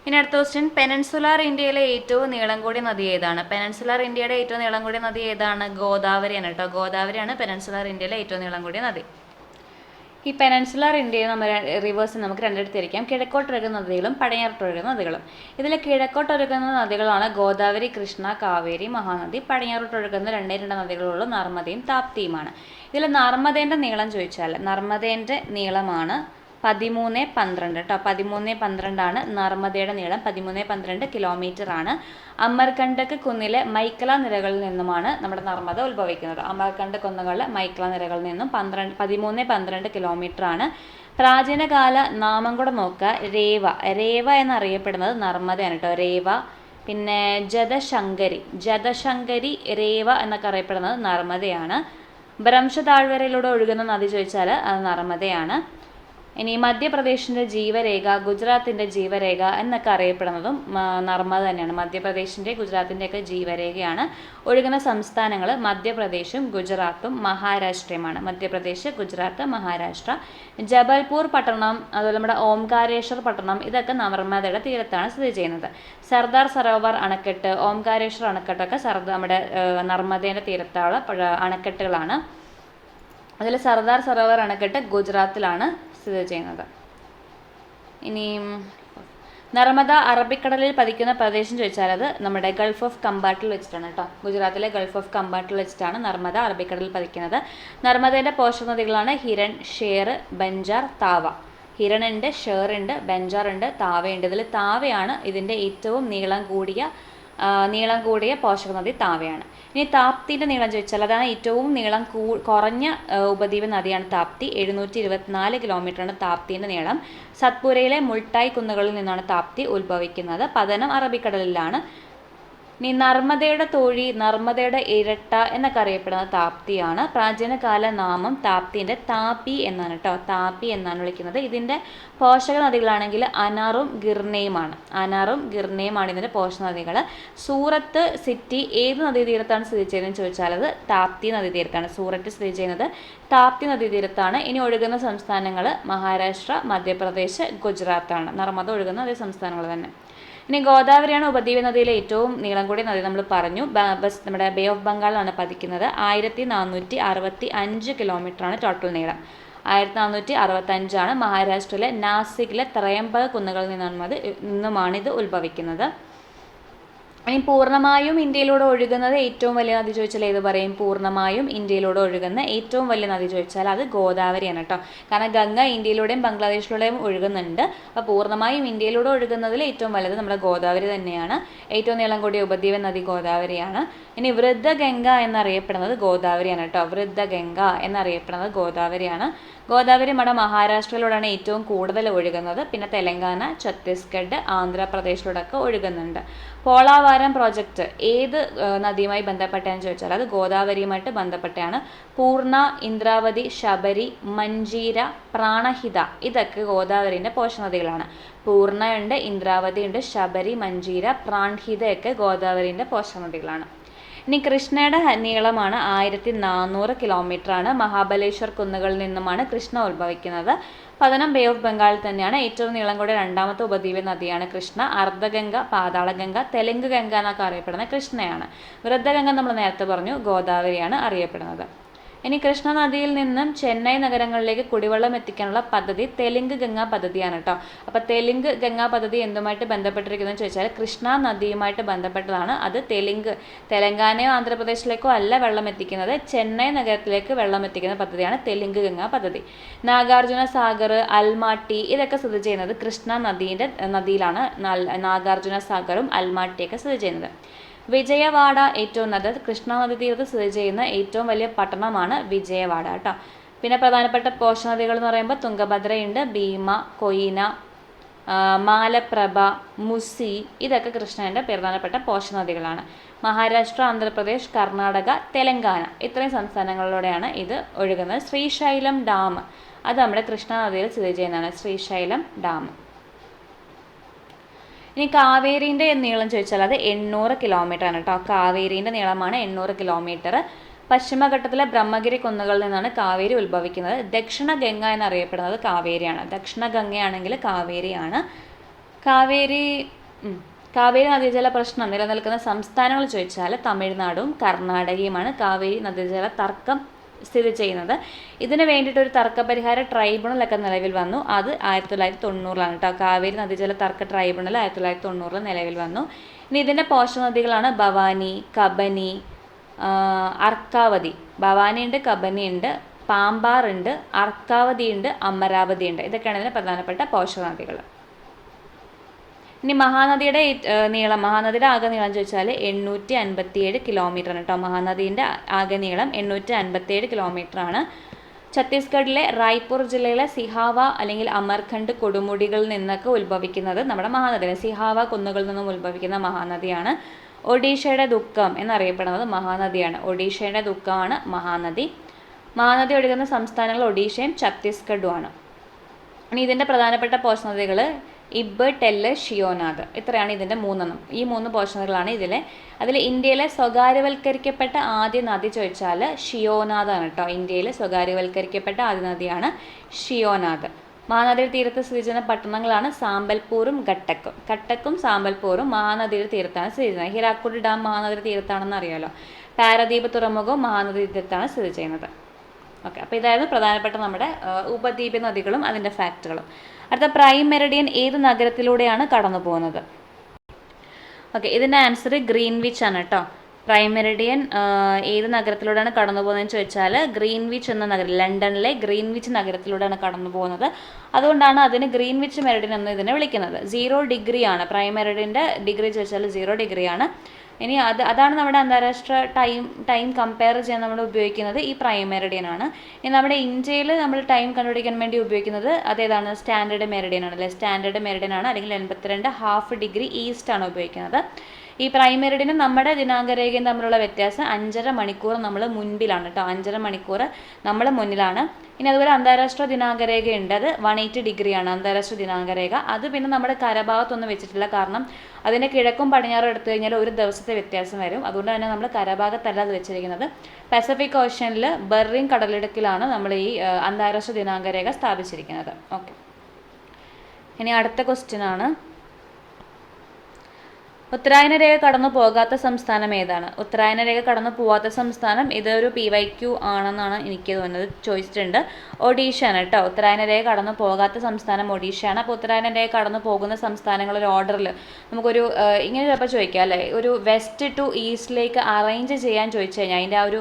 ഇനി അടുത്ത ക്വസ്റ്റ്യൻ, പെനിൻസുലാർ ഇന്ത്യയിലെ ഏറ്റവും നീളം കൂടിയ നദി ഏതാണ്? പെനിൻസുലാർ ഇന്ത്യയുടെ ഏറ്റവും നീളം കൂടിയ നദി ഏതാണ്? ഗോദാവരിയാണ് കേട്ടോ. ഗോദാവരിയാണ് പെനിൻസുലാർ ഇന്ത്യയിലെ ഏറ്റവും നീളം കൂടിയ നദി. ഈ പെനിൻസുലാർ ഇന്ത്യയിൽ റിവേഴ്സ് നമുക്ക് രണ്ടിടത്ത് തിരിക്കാം. കിഴക്കോട്ടൊഴുകുന്ന നദികളും പടിഞ്ഞാറോട്ടൊഴുകുന്ന നദികളും. ഇതിൽ കിഴക്കോട്ടൊഴുകുന്ന നദികളാണ് ഗോദാവരി, കൃഷ്ണ, കാവേരി, മഹാനദി. പടിഞ്ഞാറോട്ടൊഴുകുന്ന 2 നദികളുള്ള നർമ്മദയും താപ്തിയുമാണ്. ഇതിൽ നർമ്മദേൻ്റെ നീളം ചോദിച്ചാൽ നർമ്മദേൻ്റെ നീളമാണ് 13-12 കേട്ടോ. 13-12 നർമ്മദയുടെ നീളം. 13-12 കിലോമീറ്റർ ആണ്. അമർകണ്ടക് കുന്നിലെ മൈക്കല നിരകളിൽ നിന്നുമാണ് നമ്മുടെ നർമ്മദ ഉത്ഭവിക്കുന്നത്. അമർകണ്ടക് കുന്നുകളിലെ മൈക്കല നിരകളിൽ നിന്നും 13-12 കിലോമീറ്റർ ആണ്. പ്രാചീനകാല നാമം കൂടെ നോക്കുക. രേവ എന്നറിയപ്പെടുന്നത് നർമ്മദയാണ് കേട്ടോ. രേവ. പിന്നെ ജതശങ്കരി രേവ എന്നൊക്കെ അറിയപ്പെടുന്നത് നർമ്മദയാണ്. ഭ്രംശ താഴ്വരയിലൂടെ ഒഴുകുന്ന നദി ചോദിച്ചാൽ അത് നർമ്മദയാണ്. ഇനി മധ്യപ്രദേശിൻ്റെ ജീവരേഖ, ഗുജറാത്തിൻ്റെ ജീവരേഖ എന്നൊക്കെ അറിയപ്പെടുന്നതും നർമ്മദ തന്നെയാണ്. മധ്യപ്രദേശിൻ്റെ ഗുജറാത്തിൻ്റെയൊക്കെ ജീവരേഖയാണ്. ഒഴുകുന്ന സംസ്ഥാനങ്ങൾ മധ്യപ്രദേശും ഗുജറാത്തും മഹാരാഷ്ട്രയുമാണ്. മധ്യപ്രദേശ്, ഗുജറാത്ത്, മഹാരാഷ്ട്ര. ജബൽപൂർ പട്ടണം, അതുപോലെ നമ്മുടെ ഓംകാരേശ്വർ പട്ടണം, ഇതൊക്കെ നർമ്മദയുടെ തീരത്താണ് സ്ഥിതി ചെയ്യുന്നത്. സർദാർ സരോവർ അണക്കെട്ട്, ഓംകാരേശ്വർ അണക്കെട്ടൊക്കെ നമ്മുടെ നർമ്മദയുടെ തീരത്തുള്ള അണക്കെട്ടുകളാണ്. അതിൽ സർദാർ സരോവർ അണക്കെട്ട് ഗുജറാത്തിലാണ് സ്ഥിതി ചെയ്യുന്നത്. ഇനി നർമ്മദ അറബിക്കടലിൽ പതിക്കുന്ന പ്രദേശം ചോദിച്ചാൽ അത് നമ്മുടെ ഗൾഫ് ഓഫ് കമ്പാട്ടിൽ വെച്ചിട്ടാണ് കേട്ടോ. ഗുജറാത്തിലെ ഗൾഫ് ഓഫ് കമ്പാട്ടിൽ വെച്ചിട്ടാണ് നർമ്മദ അറബിക്കടലിൽ പതിക്കുന്നത്. നർമ്മദയുടെ പോഷക നദികളാണ് ഹിരൺ, ഷേർ, ബഞ്ചാർ, താവ. ഹിരണുണ്ട്, ഷേറുണ്ട്, ബഞ്ചാറുണ്ട്, താവയുണ്ട്. ഇതിൽ താവയാണ് ഇതിൻ്റെ ഏറ്റവും നീളം കൂടിയ പോഷക നദി താവയാണ്. ഇനി താപ്തിൻ്റെ നീളം ചോദിച്ചാൽ അതാണ് ഏറ്റവും നീളം കുറഞ്ഞ ഉപദ്വീപ നദിയാണ് താപ്തി. 724 കിലോമീറ്ററാണ് താപ്തിൻ്റെ നീളം. സത്പുരയിലെ മുൾട്ടായ് കുന്നുകളിൽ നിന്നാണ് താപ്തി ഉത്ഭവിക്കുന്നത്. പതനം അറബിക്കടലിലാണ്. ഇനി നർമ്മദയുടെ തോഴി, നർമ്മദയുടെ ഇരട്ട എന്നൊക്കെ അറിയപ്പെടുന്നത് താപ്തിയാണ്. പ്രാചീനകാല നാമം താപ്തിൻ്റെ താപി എന്നാണ് കേട്ടോ. താപി എന്നാണ് വിളിക്കുന്നത്. ഇതിൻ്റെ പോഷക നദികളാണെങ്കിൽ അനാറും ഗിർണയുമാണ് ഇതിൻ്റെ പോഷക നദികൾ. സൂറത്ത് സിറ്റി ഏത് നദീതീരത്താണ് സ്ഥിതി ചെയ്യുന്നതെന്ന് ചോദിച്ചാൽ അത് താപ്തി നദീതീരത്താണ്. സൂറത്ത് സ്ഥിതി ചെയ്യുന്നത് താപ്തി നദീതീരത്താണ്. ഇനി ഒഴുകുന്ന സംസ്ഥാനങ്ങൾ മഹാരാഷ്ട്ര, മധ്യപ്രദേശ്, ഗുജറാത്താണ്. നർമ്മദ ഒഴുകുന്ന അതേ സംസ്ഥാനങ്ങൾ തന്നെ. ഇനി ഗോദാവരിയാണ് ഉപദ്വീപ് നദിയിലെ ഏറ്റവും നീളം കൂടിയ നദി. നമ്മൾ പറഞ്ഞു നമ്മുടെ ബേ ഓഫ് ബംഗാളിലാണ് പതിക്കുന്നത്. 1465 കിലോമീറ്ററാണ് ടോട്ടൽ നീളം. 1465 മഹാരാഷ്ട്രയിലെ നാസിക്കിലെ ത്രയംബക കുന്നുകളിൽ നിന്നുമാണ് ഇത് ഉത്ഭവിക്കുന്നത്. ഇനി പൂർണ്ണമായും ഇന്ത്യയിലൂടെ ഒഴുകുന്നത് ഏറ്റവും വലിയ നദി ചോദിച്ചാൽ ഏത് പറയും? പൂർണ്ണമായും ഇന്ത്യയിലൂടെ ഒഴുകുന്ന ഏറ്റവും വലിയ നദി ചോദിച്ചാൽ അത് ഗോദാവരിയാണ് കേട്ടോ. കാരണം ഗംഗ ഇന്ത്യയിലൂടെയും ബംഗ്ലാദേശിലൂടെയും ഒഴുകുന്നുണ്ട്. അപ്പോൾ പൂർണ്ണമായും ഇന്ത്യയിലൂടെ ഒഴുകുന്നതിൽ ഏറ്റവും വലുത് നമ്മുടെ ഗോദാവരി തന്നെയാണ്. ഏറ്റവും നീളം കൂടിയ ഉപദ്വീപ നദി ഗോദാവരിയാണ്. ഇനി വൃദ്ധഗംഗ എന്നറിയപ്പെടുന്നത് ഗോദാവരിയാണ് കേട്ടോ. വൃദ്ധഗംഗ എന്നറിയപ്പെടുന്നത് ഗോദാവരിയാണ്. ഗോദാവരി നമ്മുടെ മഹാരാഷ്ട്രയിലൂടെയാണ് ഏറ്റവും കൂടുതൽ ഒഴുകുന്നത്. പിന്നെ തെലങ്കാന, ഛത്തീസ്ഗഡ്, ആന്ധ്രാപ്രദേശിലൂടെയൊക്കെ ഒഴുകുന്നുണ്ട്. പോളാവാരം പ്രോജക്റ്റ് ഏത് നദിയുമായി ബന്ധപ്പെട്ടതെന്ന് ചോദിച്ചാൽ അത് ഗോദാവരിയുമായിട്ട് ബന്ധപ്പെട്ടാണ്. പൂർണ്ണ, ഇന്ദ്രാവതി, ശബരി, മഞ്ജീര, പ്രാണഹിത ഇതൊക്കെ ഗോദാവരിൻ്റെ പോഷകനദികളാണ്. പൂർണ്ണയുണ്ട്, ഇന്ദ്രാവതി ഉണ്ട്, ശബരി, മഞ്ജീര, പ്രാൺഹിതയൊക്കെ ഗോദാവരിൻ്റെ പോഷകനദികളാണ്. ഇനി കൃഷ്ണയുടെ നീളമാണ് 1400 കിലോമീറ്ററാണ്. മഹാബലേശ്വർ കുന്നുകളിൽ നിന്നുമാണ് കൃഷ്ണ ഉത്ഭവിക്കുന്നത്. പതനം ബേ ഓഫ് ബംഗാളിൽ തന്നെയാണ്. ഏറ്റവും നീളം കൂടിയ രണ്ടാമത്തെ ഉപദ്വീപ നദിയാണ് കൃഷ്ണ. അർദ്ധഗംഗ, പാതാളഗംഗ, തെലുങ്ക് ഗംഗ എന്നൊക്കെ അറിയപ്പെടുന്നത് കൃഷ്ണയാണ്. വൃദ്ധഗംഗ നമ്മൾ നേരത്തെ പറഞ്ഞു ഗോദാവരിയാണ് അറിയപ്പെടുന്നത്. ഇനി കൃഷ്ണ നദിയിൽ നിന്നും ചെന്നൈ നഗരങ്ങളിലേക്ക് കുടിവെള്ളം എത്തിക്കാനുള്ള പദ്ധതി തെലുങ്ക് ഗംഗാ പദ്ധതിയാണ് കേട്ടോ. അപ്പോൾ തെലുങ്ക് ഗംഗാ പദ്ധതി എന്തുമായിട്ട് ബന്ധപ്പെട്ടിരിക്കുന്നത് ചോദിച്ചാൽ കൃഷ്ണ നദിയുമായിട്ട് ബന്ധപ്പെട്ടതാണ്. അത് തെലങ്കാനയോ ആന്ധ്രാപ്രദേശിലേക്കോ അല്ല വെള്ളം എത്തിക്കുന്നത്, ചെന്നൈ നഗരത്തിലേക്ക് വെള്ളം എത്തിക്കുന്ന പദ്ധതിയാണ് തെലുങ്ക് ഗംഗാ പദ്ധതി. നാഗാർജുന സാഗർ, അൽമാട്ടി ഇതൊക്കെ സ്ഥിതി ചെയ്യുന്നത് കൃഷ്ണ നദിയിലാണ്. നാഗാർജുന സാഗറും അൽമാട്ടിയൊക്കെ സ്ഥിതി ചെയ്യുന്നത്. വിജയവാഡ ഏറ്റവും നല്ലത് കൃഷ്ണ നദി തീരത്ത് സ്ഥിതി ചെയ്യുന്ന ഏറ്റവും വലിയ പട്ടണമാണ് വിജയവാഡ കേട്ടോ. പിന്നെ പ്രധാനപ്പെട്ട പോഷകനദികൾ എന്ന് പറയുമ്പോൾ തുംഗഭദ്രയുണ്ട്, ഭീമ, കൊയ്ന, മാലപ്രഭ, മുസി ഇതൊക്കെ കൃഷ്ണൻ്റെ പ്രധാനപ്പെട്ട പോഷകനദികളാണ്. മഹാരാഷ്ട്ര, ആന്ധ്രാപ്രദേശ്, കർണാടക, തെലങ്കാന ഇത്രയും സംസ്ഥാനങ്ങളിലൂടെയാണ് ഇത് ഒഴുകുന്നത്. ശ്രീശൈലം ഡാം അത് നമ്മുടെ കൃഷ്ണ നദിയിൽ സ്ഥിതി ചെയ്യുന്നതാണ്. ശ്രീശൈലം ഡാം. ഇനി കാവേരീൻ്റെ നീളം ചോദിച്ചാൽ അത് 800 കിലോമീറ്റർ ആണ് കേട്ടോ. കാവേരീൻ്റെ നീളമാണ് 800 കിലോമീറ്റർ. പശ്ചിമഘട്ടത്തിലെ ബ്രഹ്മഗിരി കുന്നുകളിൽ നിന്നാണ് കാവേരി ഉത്ഭവിക്കുന്നത്. ദക്ഷിണ ഗംഗ എന്നറിയപ്പെടുന്നത് കാവേരിയാണ്. ദക്ഷിണ ഗംഗയാണെങ്കിൽ കാവേരിയാണ്. കാവേരി നദീജല പ്രശ്നം നിലനിൽക്കുന്ന സംസ്ഥാനങ്ങൾ ചോദിച്ചാൽ തമിഴ്നാടും കർണാടകയുമാണ്. കാവേരി നദീജല തർക്കം സ്ഥിതി ചെയ്യുന്നത്. ഇതിന് വേണ്ടിയിട്ട് ഒരു തർക്കപരിഹാര ട്രൈബ്യൂണലൊക്കെ നിലവിൽ വന്നു. അത് 1990 കേട്ടോ. കാവേരി നദീജല തർക്ക ട്രൈബ്യൂണൽ 1990 നിലവിൽ വന്നു. ഇനി ഇതിൻ്റെ പോഷകനദികളാണ് ഭവാനി, കബനി, അർക്കാവതി. ഭവാനി ഉണ്ട്, കബനി ഉണ്ട്, പാമ്പാർ ഉണ്ട്, അർക്കാവതി ഉണ്ട്, അമരാവതി ഉണ്ട്. ഇതൊക്കെയാണ് ഇതിൻ്റെ പ്രധാനപ്പെട്ട പോഷകനദികൾ. ഇനി മഹാനദിയുടെ ആകെ നീളം ചോദിച്ചാൽ 857 കിലോമീറ്റർ ആണ് കേട്ടോ. മഹാനദീൻ്റെ ആകെ നീളം 857 കിലോമീറ്റർ ആണ്. ഛത്തീസ്ഗഡിലെ റായ്പൂർ ജില്ലയിലെ സിഹാവ അല്ലെങ്കിൽ അമർഖണ്ഡ് കൊടുമുടികളിൽ നിന്നൊക്കെ ഉത്ഭവിക്കുന്നത് നമ്മുടെ മഹാനദിയാണ്. സിഹാവ കുന്നുകളിൽ നിന്നും ഉത്ഭവിക്കുന്ന മഹാനദിയാണ്. ഒഡീഷയുടെ ദുഃഖം എന്നറിയപ്പെടുന്നത് മഹാനദിയാണ്. ഒഡീഷയുടെ ദുഃഖമാണ് മഹാനദി. മഹാനദി ഒഴുകുന്ന സംസ്ഥാനങ്ങൾ ഒഡീഷയും ഛത്തീസ്ഗഡുമാണ്. ഇനി ഇതിൻ്റെ പ്രധാനപ്പെട്ട പോഷകനദികൾ ഇബ്, ടെല്ല്, ഷിയോനാഥ് ഇത്രയാണ് ഇതിൻ്റെ 3 ഈ 3 പോഷകനദികളാണ് ഇതിലെ. അതിൽ ഇന്ത്യയിലെ സ്വകാര്യവൽക്കരിക്കപ്പെട്ട ആദ്യ നദി ചോദിച്ചാൽ ഷിയോനാഥാണ് കേട്ടോ. ഇന്ത്യയിൽ സ്വകാര്യവൽക്കരിക്കപ്പെട്ട ആദ്യ നദിയാണ് ഷിയോനാഥ്. മഹാനദിയുടെ തീരത്ത് സ്ഥിതി ചെയ്യുന്ന പട്ടണങ്ങളാണ് സാമ്പൽപൂറും ഘട്ടക്കും. ഘട്ടക്കും സാമ്പൽപൂറും മഹാനദിയുടെ തീരത്താണ് സ്ഥിതി ചെയ്യുന്നത്. ഹിരാക്കുഡ് ഡാം മഹാനദിയുടെ തീരത്താണെന്ന് അറിയാമല്ലോ. പാരദീപ് തുറമുഖവും മഹാനദി തീരത്താണ് സ്ഥിതി ചെയ്യുന്നത്. ഓക്കെ, അപ്പോൾ ഇതായിരുന്നു പ്രധാനപ്പെട്ട നമ്മുടെ ഉപദ്വീപ നദികളും അതിൻ്റെ ഫാക്റ്റുകളും. അടുത്ത പ്രൈം മെറിഡിയൻ ഏത് നഗരത്തിലൂടെയാണ് കടന്നു പോകുന്നത്? ഓക്കെ, ഇതിൻ്റെ ആൻസർ ഗ്രീൻവിച്ച് ആണ് കേട്ടോ. പ്രൈം മെറിഡിയൻ ഏത് നഗരത്തിലൂടെയാണ് കടന്നു പോകുന്നതെന്ന് ചോദിച്ചാൽ ഗ്രീൻവിച്ച് എന്ന നഗരം, ലണ്ടനിലെ ഗ്രീൻവിച്ച് നഗരത്തിലൂടെയാണ് കടന്നു പോകുന്നത്. അതുകൊണ്ടാണ് അതിന് ഗ്രീൻവിച്ച് മെറിഡിയൻ എന്ന് ഇതിനെ വിളിക്കുന്നത്. 0 ഡിഗ്രിയാണ് പ്രൈം മെറിഡിയൻ്റെ ഡിഗ്രി ചോദിച്ചാൽ 0 ഡിഗ്രിയാണ്. ഇനി അതാണ് നമ്മുടെ അന്താരാഷ്ട്ര ടൈം കമ്പയർ ചെയ്യാൻ നമ്മൾ ഉപയോഗിക്കുന്നത് ഈ പ്രൈം മെറിഡിയൻ ആണ്. ഇനി നമ്മുടെ ഇന്ത്യയിൽ നമ്മൾ ടൈം കണ്ടുപിടിക്കാൻ വേണ്ടി ഉപയോഗിക്കുന്നത് അതേതാണ്? സ്റ്റാൻഡേർഡ് മെറിഡിയൻ ആണ് അല്ലേ? സ്റ്റാൻഡേർഡ് മെറിഡിയൻ ആണ്, അല്ലെങ്കിൽ 82½ ഡിഗ്രി ഈസ്റ്റ് ആണ് ഉപയോഗിക്കുന്നത്. ഈ പ്രൈം മെറിഡിയനും നമ്മുടെ ദിനാങ്കരേഖയും തമ്മിലുള്ള വ്യത്യാസം 5½ മണിക്കൂർ നമ്മൾ മുൻപിലാണ് കേട്ടോ. 5½ മണിക്കൂർ നമ്മൾ മുന്നിലാണ്. ഇനി അതുപോലെ അന്താരാഷ്ട്ര ദിനാങ്കരേഖയുണ്ട്, അത് 180 ഡിഗ്രിയാണ് അന്താരാഷ്ട്ര ദിനാങ്കരേഖ. അത് പിന്നെ നമ്മുടെ കരഭാഗത്തൊന്നും വെച്ചിട്ടില്ല, കാരണം അതിൻ്റെ കിഴക്കും പടിഞ്ഞാറും എടുത്തു കഴിഞ്ഞാൽ ഒരു ദിവസത്തെ വ്യത്യാസം വരും. അതുകൊണ്ട് തന്നെ നമ്മൾ കരഭാഗത്തല്ല അത് വെച്ചിരിക്കുന്നത്. പസഫിക് ഓഷ്യനിൽ ബെറിങ് കടലിടുക്കിലാണ് നമ്മൾ ഈ അന്താരാഷ്ട്ര ദിനാങ്കരേഖ സ്ഥാപിച്ചിരിക്കുന്നത്. ഓക്കെ, ഇനി അടുത്ത ക്വസ്റ്റ്യൻ ആണ്. ഉത്തരായന രേഖ കടന്നു പോകാത്ത സംസ്ഥാനം ഏതാണ്? ഉത്തരായന രേഖ കടന്നു പോകാത്ത സംസ്ഥാനം ഇതൊരു PYQ ആണെന്നാണ് എനിക്ക് തോന്നുന്നത്. ചോദിച്ചിട്ടുണ്ട്. ഒഡീഷയാണ് കേട്ടോ. ഉത്തരായന രേഖ കടന്നു പോകാത്ത സംസ്ഥാനം ഒഡീഷയാണ്. അപ്പോൾ ഉത്തരായന രേഖ കടന്നു പോകുന്ന സംസ്ഥാനങ്ങളൊരു ഓർഡറിൽ നമുക്കൊരു ഇങ്ങനെ ചിലപ്പോൾ ചോദിക്കാം അല്ലേ, ഒരു വെസ്റ്റ് ടു ഈസ്റ്റിലേക്ക് അറേഞ്ച് ചെയ്യാൻ ചോദിച്ചു കഴിഞ്ഞാൽ അതിൻ്റെ ആ ഒരു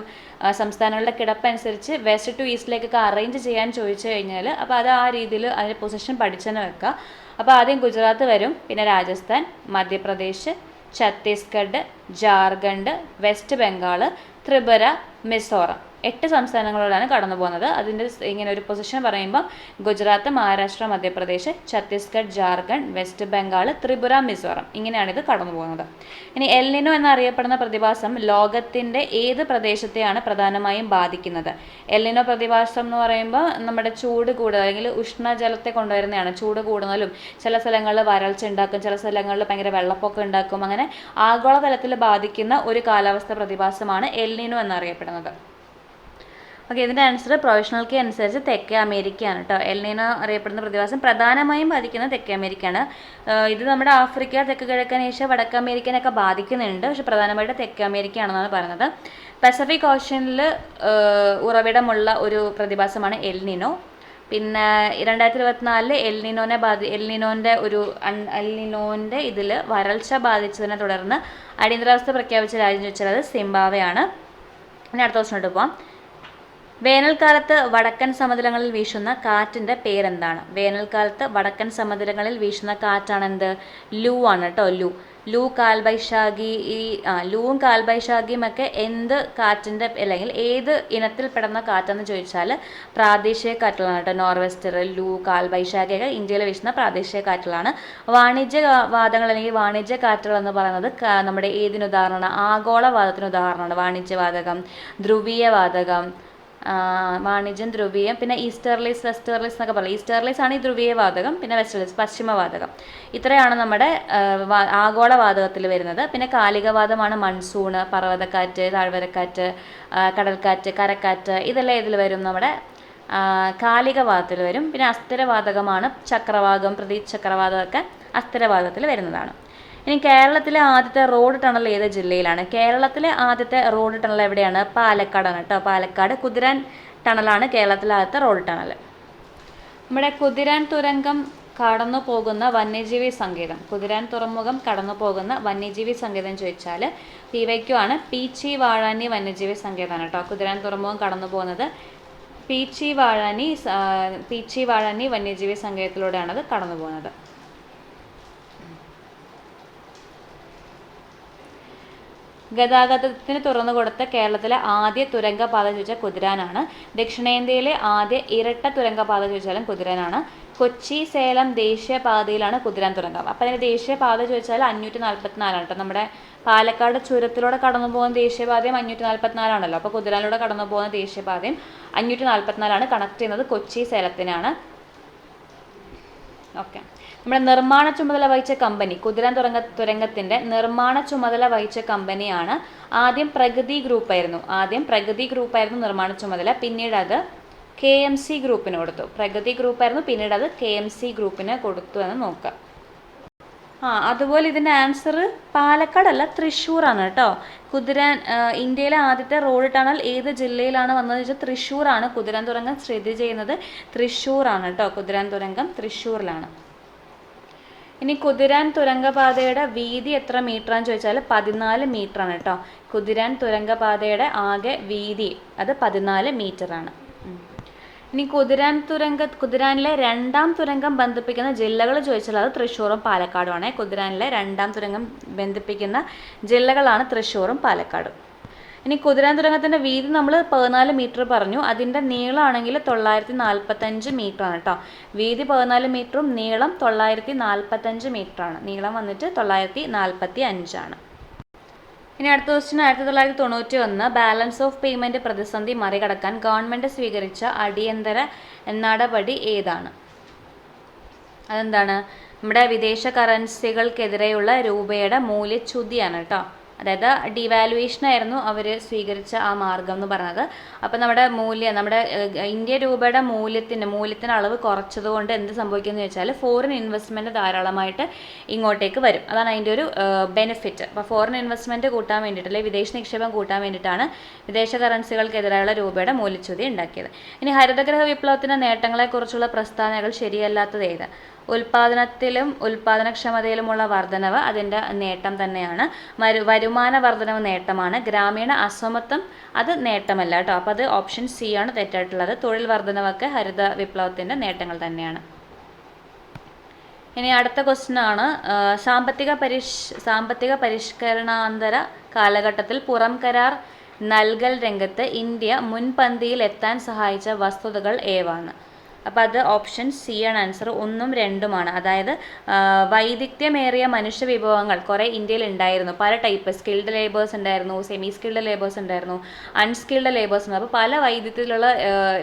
സംസ്ഥാനങ്ങളുടെ കിടപ്പനുസരിച്ച് വെസ്റ്റ് ടു ഈസ്റ്റിലേക്കൊക്കെ അറേഞ്ച് ചെയ്യാൻ ചോദിച്ചു കഴിഞ്ഞാൽ അപ്പോൾ അത് ആ രീതിയിൽ അതിൻ്റെ പൊസിഷൻ പഠിച്ചെന്ന് വെക്കുക. അപ്പോൾ ആദ്യം ഗുജറാത്ത് വരും, പിന്നെ രാജസ്ഥാൻ, മധ്യപ്രദേശ്, ഛത്തീസ്ഗഡ്, ജാർഖണ്ഡ്, വെസ്റ്റ് ബംഗാൾ, ത്രിപുര, മിസോറം 8 സംസ്ഥാനങ്ങളിലാണ് കടന്നു പോകുന്നത്. അതിൻ്റെ ഇങ്ങനെ ഒരു പൊസിഷൻ പറയുമ്പോൾ ഗുജറാത്ത്, മഹാരാഷ്ട്ര, മധ്യപ്രദേശ്, ഛത്തീസ്ഗഡ്, ജാർഖണ്ഡ്, വെസ്റ്റ് ബംഗാൾ, ത്രിപുര, മിസോറം ഇങ്ങനെയാണിത് കടന്നു പോകുന്നത്. ഇനി എൽ നിനോ എന്നറിയപ്പെടുന്ന പ്രതിഭാസം ലോകത്തിൻ്റെ ഏത് പ്രദേശത്തെയാണ് പ്രധാനമായും ബാധിക്കുന്നത്? എൽ നിനോ പ്രതിഭാസം എന്ന് പറയുമ്പോൾ നമ്മുടെ ചൂട് കൂടുതൽ അല്ലെങ്കിൽ ഉഷ്ണജലത്തെ കൊണ്ടുവരുന്നതാണ്. ചൂട് കൂടുതലും ചില സ്ഥലങ്ങളിൽ വരൾച്ച ഉണ്ടാക്കും, ചില സ്ഥലങ്ങളിൽ ഭയങ്കര വെള്ളപ്പൊക്കം ഉണ്ടാക്കും. അങ്ങനെ ആഗോളതലത്തിൽ ബാധിക്കുന്ന ഒരു കാലാവസ്ഥ പ്രതിഭാസമാണ് എൽ നിനോ എന്നറിയപ്പെടുന്നത്. ഓക്കെ, ഇതിൻ്റെ ആൻസർ പ്രൊഫഷണൽ കീ അനുസരിച്ച് തെക്കേ അമേരിക്കയാണ് കേട്ടോ. എൽ നിനോ അറിയപ്പെടുന്ന പ്രതിഭാസം പ്രധാനമായും ബാധിക്കുന്നത് തെക്കേ അമേരിക്കയാണ്. ഇത് നമ്മുടെ ആഫ്രിക്ക, തെക്ക് കിഴക്കൻ ഏഷ്യ, വടക്ക് അമേരിക്കനൊക്കെ ബാധിക്കുന്നുണ്ട്. പക്ഷെ പ്രധാനമായിട്ട് തെക്കേ അമേരിക്കയാണെന്നാണ് പറയുന്നത്. പസഫിക് ഓഷ്യനിൽ ഉറവിടമുള്ള ഒരു പ്രതിഭാസമാണ് എൽ നിനോ. പിന്നെ 2024 എൽ നിനോൻ്റെ ഇതിൽ വരൾച്ച ബാധിച്ചതിനെ തുടർന്ന് അടിയന്തരാവസ്ഥ പ്രഖ്യാപിച്ച രാജ്യം ചോദിച്ചാൽ അത് സിംബാബ്വെയാണ്. ഇനി അടുത്ത ക്വസ്റ്റ്യനോട്ട് പോവാം. വേനൽക്കാലത്ത് വടക്കൻ സമതലങ്ങളിൽ വീശുന്ന കാറ്റിൻ്റെ പേരെന്താണ്? വേനൽക്കാലത്ത് വടക്കൻ സമതലങ്ങളിൽ വീശുന്ന കാറ്റാണെന്ത്? ലൂ ആണ് കേട്ടോ. ലൂ കാൽബൈശാഖി. ലൂവും കാൽബൈശാഖിയും ഒക്കെ എന്ത് കാറ്റിൻ്റെ അല്ലെങ്കിൽ ഏത് ഇനത്തിൽപ്പെടുന്ന കാറ്റെന്ന് ചോദിച്ചാൽ പ്രാദേശിക കാറ്റുകളാണ് കേട്ടോ. നോർവെസ്റ്റർ, ലൂ, കാൽബൈശാഖിയൊക്കെ ഇന്ത്യയിൽ വീശുന്ന പ്രാദേശിക കാറ്റുകളാണ്. വാണിജ്യവാദങ്ങൾ അല്ലെങ്കിൽ വാണിജ്യ കാറ്റുകൾ എന്ന് പറയുന്നത് നമ്മുടെ ഏതിനുദാഹരണമാണ്? ആഗോളവാദത്തിന് ഉദാഹരണമാണ്. വാണിജ്യവാതകം, ധ്രുവീയ വാതകം, വാണിജ്യം, ധ്രുവീയം, പിന്നെ ഈസ്റ്റേർലീസ്, വെസ്റ്റേർലീസ് എന്നൊക്കെ പറയും. ഈസ്റ്റേർലീസ് ആണ് ഈ ധ്രുവീയ വാതകം, പിന്നെ വെസ്റ്റേർലീസ് പശ്ചിമവാതകം. ഇത്രയാണ് നമ്മുടെ ആഗോളവാതകത്തിൽ വരുന്നത്. പിന്നെ കാലികവാദമാണ് മൺസൂണ്, പർവ്വതക്കാറ്റ്, താഴ്വരക്കാറ്റ്, കടൽക്കാറ്റ്, കരക്കാറ്റ്. ഇതെല്ലാം ഇതിൽ വരും, നമ്മുടെ കാലികവാദത്തിൽ വരും. പിന്നെ അസ്ഥിരവാതകമാണ് ചക്രവാതം, ചക്രവാതമൊക്കെ അസ്ഥിരവാതത്തിൽ വരുന്നതാണ്. ഇനി കേരളത്തിലെ ആദ്യത്തെ റോഡ് ടണൽ ഏത് ജില്ലയിലാണ്? കേരളത്തിലെ ആദ്യത്തെ റോഡ് ടണൽ എവിടെയാണ്? പാലക്കാടാണ് കേട്ടോ. പാലക്കാട് കുതിരാൻ ടണലാണ് കേരളത്തിലെ ആദ്യത്തെ റോഡ് ടണൽ. നമ്മുടെ കുതിരാൻ തുരങ്കം കടന്നു പോകുന്ന വന്യജീവി സങ്കേതം, കുതിരാൻ തുറമുഖം കടന്നു പോകുന്ന വന്യജീവി സങ്കേതം ചോദിച്ചാൽ PYQ ആണ്. പീച്ചി വാഴാനി വന്യജീവി സങ്കേതമാണ് കേട്ടോ. കുതിരാൻ തുറമുഖം കടന്നു പോകുന്നത് പീച്ചി വാഴാനി വന്യജീവി സങ്കേതത്തിലൂടെയാണത് കടന്നു പോകുന്നത്. ഗതാഗതത്തിന് തുറന്നു കൊടുത്ത കേരളത്തിലെ ആദ്യ തുരങ്കപാത ചോദിച്ചാൽ കുതിരാനാണ്. ദക്ഷിണേന്ത്യയിലെ ആദ്യ ഇരട്ട തുരങ്കപാത ചോദിച്ചാലും കുതിരാനാണ്. കൊച്ചി സേലം ദേശീയപാതയിലാണ് കുതിരാൻ തുരങ്കം. അപ്പം അതിൻ്റെ ദേശീയപാത ചോദിച്ചാൽ 544 കേട്ടോ. നമ്മുടെ പാലക്കാട് ചുരത്തിലൂടെ കടന്നു പോകുന്ന ദേശീയപാതയും 544 അപ്പോൾ കുതിരാനിലൂടെ കടന്നു പോകുന്ന ദേശീയപാതയും 544 കണക്ട് ചെയ്യുന്നത് കൊച്ചി സേലത്തിനാണ്. ഓക്കെ, നമ്മുടെ നിർമ്മാണ ചുമതല വഹിച്ച കമ്പനി, കുതിരാൻ തുരങ്കത്തിൻ്റെ നിർമ്മാണ ചുമതല വഹിച്ച കമ്പനിയാണ്. ആദ്യം പ്രഗതി ഗ്രൂപ്പായിരുന്നു നിർമ്മാണ ചുമതല. പിന്നീട് അത് KMC ഗ്രൂപ്പിന് കൊടുത്തു. പ്രഗതി ഗ്രൂപ്പായിരുന്നു, പിന്നീട് അത് KMC ഗ്രൂപ്പിന് കൊടുത്തു എന്ന് നോക്കുക. അതുപോലെ ഇതിൻ്റെ ആൻസർ പാലക്കാടല്ല, തൃശ്ശൂറാണ് കേട്ടോ. ഇന്ത്യയിലെ ആദ്യത്തെ റോഡ് ടണൽ ഏത് ജില്ലയിലാണ് വന്നതെന്ന് വെച്ചാൽ തൃശ്ശൂറാണ്. കുതിരാൻ തുരങ്കം സ്ഥിതി ചെയ്യുന്നത് തൃശ്ശൂറാണ് കേട്ടോ. കുതിരാൻ തുരങ്കം തൃശ്ശൂരിലാണ്. ഇനി കുതിരാൻ തുരങ്കപാതയുടെ വീതി എത്ര മീറ്ററാന്ന് ചോദിച്ചാൽ 14 മീറ്ററാണ് കേട്ടോ. കുതിരാൻ തുരങ്കപാതയുടെ ആകെ വീതി അത് 14 മീറ്ററാണ്. ഇനി കുതിരാനിലെ രണ്ടാം തുരങ്കം ബന്ധിപ്പിക്കുന്ന ജില്ലകൾ ചോദിച്ചാൽ അത് തൃശ്ശൂറും പാലക്കാടുമാണ്. കുതിരാനിലെ രണ്ടാം തുരങ്കം ബന്ധിപ്പിക്കുന്ന ജില്ലകളാണ് തൃശ്ശൂറും പാലക്കാടും. ഇനി കുതിരാൻ തുരങ്കത്തിൻ്റെ വീതി നമ്മൾ 14 മീറ്റർ പറഞ്ഞു. അതിൻ്റെ നീളമാണെങ്കിൽ 945 മീറ്ററാണ് കേട്ടോ. വീതി 14 മീറ്ററും നീളം 945 മീറ്ററാണ്. നീളം വന്നിട്ട് 945 ആണ്. ഇനി അടുത്ത ക്വസ്റ്റ്യൻ, 1991 ബാലൻസ് ഓഫ് പേയ്മെൻറ്റ് പ്രതിസന്ധി മറികടക്കാൻ ഗവൺമെൻറ് സ്വീകരിച്ച അടിയന്തര നടപടി ഏതാണ്? അതെന്താണ്? നമ്മുടെ വിദേശ കറൻസികൾക്കെതിരെയുള്ള രൂപയുടെ മൂല്യച്യുതിയാണ് കേട്ടോ. അതായത് ഡിവാലുവേഷൻ ആയിരുന്നു അവർ സ്വീകരിച്ച ആ മാർഗം എന്ന് പറയുന്നത്. അപ്പം നമ്മുടെ ഇന്ത്യ രൂപയുടെ മൂല്യത്തിന് അളവ് കുറച്ചതുകൊണ്ട് എന്ത് സംഭവിക്കുമെന്ന് വെച്ചാൽ ഫോറിൻ ഇൻവെസ്റ്റ്മെൻറ്റ് ധാരാളമായിട്ട് ഇങ്ങോട്ടേക്ക് വരും. അതാണ് അതിൻ്റെ ഒരു ബെനിഫിറ്റ്. അപ്പോൾ ഫോറിൻ ഇൻവെസ്റ്റ്മെൻറ്റ് കൂട്ടാൻ വേണ്ടിയിട്ട്, അല്ലെങ്കിൽ വിദേശ നിക്ഷേപം കൂട്ടാൻ വേണ്ടിയിട്ടാണ് വിദേശ കറൻസികൾക്കെതിരായുള്ള രൂപയുടെ മൂല്യച്യുതി ഉണ്ടാക്കിയത്. ഇനി ഹരിതഗ്രഹ വിപ്ലവത്തിൻ്റെ നേട്ടങ്ങളെക്കുറിച്ചുള്ള പ്രസ്താവനകൾ ശരിയല്ലാത്തത് ഏത്? ഉൽപാദനത്തിലും ഉൽപാദനക്ഷമതയിലുമുള്ള വർധനവ് അതിൻ്റെ നേട്ടം തന്നെയാണ്. വരുമാന വർധനവ് നേട്ടമാണ്. ഗ്രാമീണ അസമത്വം അത് നേട്ടമല്ല കേട്ടോ. അപ്പോൾ അത് ഓപ്ഷൻ സി ആണ് തെറ്റായിട്ടുള്ളത്. തൊഴിൽ വർധനവൊക്കെ ഹരിത വിപ്ലവത്തിൻ്റെ നേട്ടങ്ങൾ തന്നെയാണ്. ഇനി അടുത്ത ക്വസ്റ്റ്യൻ ആണ്, സാമ്പത്തിക പരിഷ്കരണാന്തര കാലഘട്ടത്തിൽ പുറം കരാർ നൽകൽ രംഗത്ത് ഇന്ത്യ മുൻപന്തിയിൽ എത്താൻ സഹായിച്ച വസ്തുതകൾ ഏവാണ്? അപ്പോൾ അത് ഓപ്ഷൻ സി ആണ് ആൻസർ. 1ഉം 2ഉമാണ്. അതായത് വൈദഗ്ധ്യമേറിയ മനുഷ്യ വിഭവങ്ങൾ കുറേ ഇന്ത്യയിൽ ഉണ്ടായിരുന്നു. പല ടൈപ്പ് സ്കിൽഡ് ലേബേഴ്സ് ഉണ്ടായിരുന്നു, സെമി സ്കിൽഡ് ലേബേഴ്സ് ഉണ്ടായിരുന്നു, അൺസ്കിൽഡ് ലേബേഴ്സ് ഉണ്ട്. അപ്പോൾ പല വൈദഗ്ധ്യത്തിലുള്ള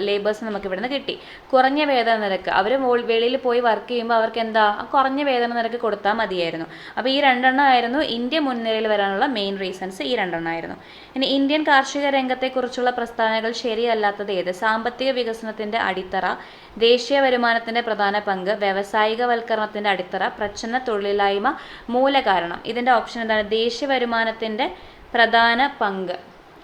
ലേബേഴ്സ് നമുക്ക് ഇവിടുന്ന് കിട്ടി. കുറഞ്ഞ വേതന നിരക്ക്, അവർ വെളിയിൽ പോയി വർക്ക് ചെയ്യുമ്പോൾ അവർക്ക് എന്താ കുറഞ്ഞ വേതന നിരക്ക് കൊടുത്താൽ മതിയായിരുന്നു. അപ്പോൾ ഈ 2 ആയിരുന്നു ഇന്ത്യ മുൻനിരയിൽ വരാനുള്ള മെയിൻ റീസൺസ്. ഈ 2 ആയിരുന്നു. ഇനി ഇന്ത്യൻ കാർഷിക രംഗത്തെക്കുറിച്ചുള്ള പ്രസ്താവനകൾ ശരിയല്ലാത്തത് ഏത്? സാമ്പത്തിക വികസനത്തിൻ്റെ അടിത്തറ, ദേശീയ വരുമാനത്തിൻ്റെ പ്രധാന പങ്ക്, വ്യാവസായികവൽക്കരണത്തിൻ്റെ അടിത്തറ, പ്രച്ഛന്ന തൊഴിലില്ലായ്മ മൂലകാരണം. ഇതിൻ്റെ ഓപ്ഷൻ എന്താണ്? ദേശീയ വരുമാനത്തിൻ്റെ പ്രധാന പങ്ക്.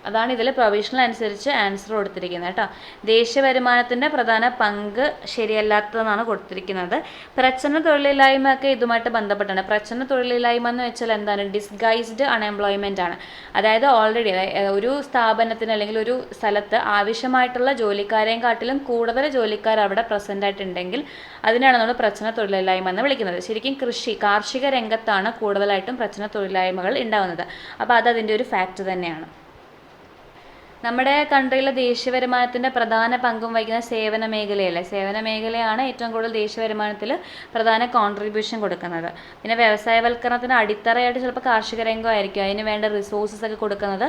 അതാണ് ഇതിൽ പ്രൊവിഷണൽ അനുസരിച്ച് ആൻസർ കൊടുത്തിരിക്കുന്നത് കേട്ടോ. ദേശീയ വരുമാനത്തിൻ്റെ പ്രധാന പങ്ക് ശരിയല്ലാത്തതെന്നാണ് കൊടുത്തിരിക്കുന്നത്. പ്രച്ഛന്ന തൊഴിലില്ലായ്മ ഒക്കെ ഇതുമായിട്ട് ബന്ധപ്പെട്ടാണ്. പ്രച്ഛന്ന തൊഴിലില്ലായ്മ എന്ന് വെച്ചാൽ എന്താണ്? ഡിസ്ഗൈസ്ഡ് അൺഎംപ്ലോയ്മെൻ്റ് ആണ്. അതായത് ഓൾറെഡി ഒരു സ്ഥാപനത്തിന് അല്ലെങ്കിൽ ഒരു സ്ഥലത്ത് ആവശ്യമായിട്ടുള്ള ജോലിക്കാരെയും കാട്ടിലും കൂടുതൽ ജോലിക്കാർ അവിടെ പ്രസൻ്റ് ആയിട്ടുണ്ടെങ്കിൽ അതിനാണ് നമ്മൾ പ്രച്ഛന്ന തൊഴിലില്ലായ്മ എന്ന് വിളിക്കുന്നത്. ശരിക്കും കാർഷിക രംഗത്താണ് കൂടുതലായിട്ടും പ്രച്ഛന്ന തൊഴിലില്ലായ്മകൾ ഉണ്ടാകുന്നത്. അപ്പോൾ അത് അതിൻ്റെ ഒരു ഫാക്റ്റ് തന്നെയാണ്. നമ്മുടെ കൺട്രിയിലെ ദേശീയ വരുമാനത്തിൻ്റെ പ്രധാന പങ്കും വഹിക്കുന്ന സേവന മേഖലയല്ലേ? സേവന മേഖലയാണ് ഏറ്റവും കൂടുതൽ ദേശീയ വരുമാനത്തിൽ പ്രധാന കോൺട്രിബ്യൂഷൻ കൊടുക്കുന്നത്. പിന്നെ വ്യവസായവൽക്കരണത്തിന് അടിത്തറയായിട്ട് ചിലപ്പോൾ കാർഷിക രംഗമായിരിക്കും. അതിന് വേണ്ട റിസോഴ്സസ് ഒക്കെ കൊടുക്കുന്നത്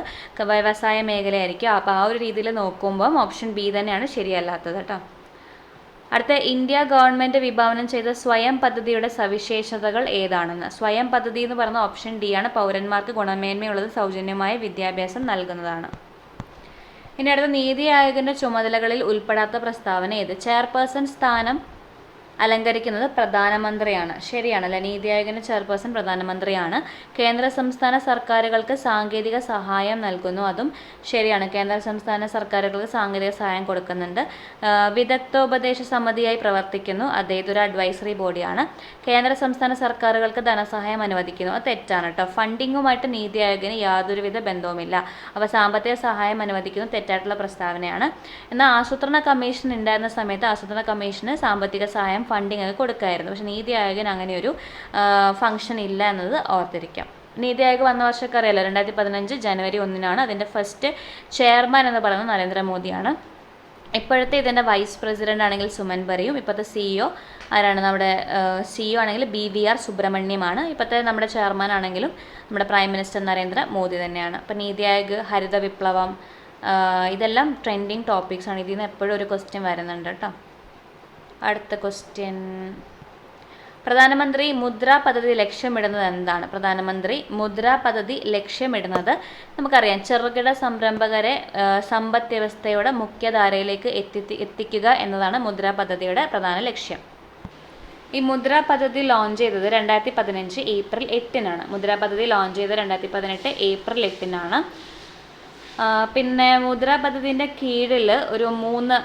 വ്യവസായ മേഖലയായിരിക്കും. അപ്പോൾ ആ ഒരു രീതിയിൽ നോക്കുമ്പം ഓപ്ഷൻ ബി തന്നെയാണ് ശരിയല്ലാത്തത് കേട്ടോ. അടുത്ത, ഇന്ത്യ ഗവൺമെൻറ് വിഭാവനം ചെയ്ത സ്വയം പദ്ധതിയുടെ സവിശേഷതകൾ ഏതാണെന്ന്? സ്വയം പദ്ധതി എന്ന് പറയുന്ന ഓപ്ഷൻ ഡി ആണ്. പൗരന്മാർക്ക് ഗുണമേന്മയുള്ളത് സൗജന്യമായ വിദ്യാഭ്യാസം നൽകുന്നതാണ്. ഇനി അടുത്ത, നീതി ആയോഗിൻ്റെ ചുമതലകളിൽ ഉൾപ്പെടാത്ത പ്രസ്താവന ഏത്? ചെയർപേഴ്സൺ സ്ഥാനം അലങ്കരിക്കുന്നത് പ്രധാനമന്ത്രിയാണ്. ശരിയാണല്ലേ? നീതി ആയോഗിൻ്റെ ചെയർപേഴ്സൺ പ്രധാനമന്ത്രിയാണ്. കേന്ദ്ര സംസ്ഥാന സർക്കാരുകൾക്ക് സാങ്കേതിക സഹായം നൽകുന്നു. അതും ശരിയാണ്. കേന്ദ്ര സംസ്ഥാന സർക്കാരുകൾക്ക് സാങ്കേതിക സഹായം കൊടുക്കുന്നുണ്ട്. വിദഗ്ധോപദേശ സമിതിയായി പ്രവർത്തിക്കുന്നു. ഇതൊരു അഡ്വൈസറി ബോഡിയാണ്. കേന്ദ്ര സംസ്ഥാന സർക്കാരുകൾക്ക് ധനസഹായം അനുവദിക്കുന്നു. അത് തെറ്റാണ് കേട്ടോ. ഫണ്ടിങ്ങുമായിട്ട് നീതി ആയോഗിന് യാതൊരുവിധ ബന്ധവുമില്ല. അപ്പോൾ സാമ്പത്തിക സഹായം അനുവദിക്കുന്നു തെറ്റായിട്ടുള്ള പ്രസ്താവനയാണ്. എന്നാൽ ആസൂത്രണ കമ്മീഷൻ ഉണ്ടായിരുന്ന സമയത്ത് ആസൂത്രണ കമ്മീഷന് സാമ്പത്തിക സഹായം ഫണ്ടിങ് ഒക്കെ കൊടുക്കായിരുന്നു. പക്ഷേ നീതി ആയോഗിന് അങ്ങനെയൊരു ഫംഗ്ഷൻ ഇല്ല എന്നത് ഓർത്തിരിക്കാം. നീതി ആയോഗ് വന്ന വർഷമൊക്കെ അറിയാലോ, 2015 ജനുവരി 1 അതിൻ്റെ ഫസ്റ്റ് ചെയർമാൻ എന്ന് പറയുന്നത് നരേന്ദ്രമോദിയാണ്. ഇപ്പോഴത്തെ ഇതിൻ്റെ വൈസ് പ്രസിഡന്റ് ആണെങ്കിൽ സുമൻ ബറിയും. ഇപ്പോഴത്തെ CEO ആരാണ്? നമ്മുടെ CEO ആണെങ്കിൽ BVR സുബ്രഹ്മണ്യമാണ്. ഇപ്പോഴത്തെ നമ്മുടെ ചെയർമാൻ ആണെങ്കിലും നമ്മുടെ പ്രൈം മിനിസ്റ്റർ നരേന്ദ്ര മോദി തന്നെയാണ്. അപ്പോൾ നീതി ആയോഗ്, ഹരിത വിപ്ലവം, ഇതെല്ലാം ട്രെൻഡിങ് ടോപ്പിക്സ് ആണ്. ഇതിൽ നിന്ന് എപ്പോഴും ഒരു ക്വസ്റ്റ്യൻ വരുന്നുണ്ട് കേട്ടോ. അടുത്ത ക്വസ്റ്റ്യൻ, പ്രധാനമന്ത്രി മുദ്ര പദ്ധതി ലക്ഷ്യമിടുന്നത് എന്താണ്? പ്രധാനമന്ത്രി മുദ്ര പദ്ധതി ലക്ഷ്യമിടുന്നത് നമുക്കറിയാം, ചെറുകിട സംരംഭകരെ സമ്പദ് വ്യവസ്ഥയുടെ മുഖ്യധാരയിലേക്ക് എത്തിക്കുക എന്നതാണ് മുദ്ര പദ്ധതിയുടെ പ്രധാന ലക്ഷ്യം. ഈ മുദ്ര പദ്ധതി ലോഞ്ച് ചെയ്തത് 2015 ഏപ്രിൽ 8 മുദ്ര പദ്ധതി ലോഞ്ച് ചെയ്തത് 2018 ഏപ്രിൽ 8 പിന്നെ മുദ്ര പദ്ധതിൻ്റെ കീഴിൽ ഒരു 3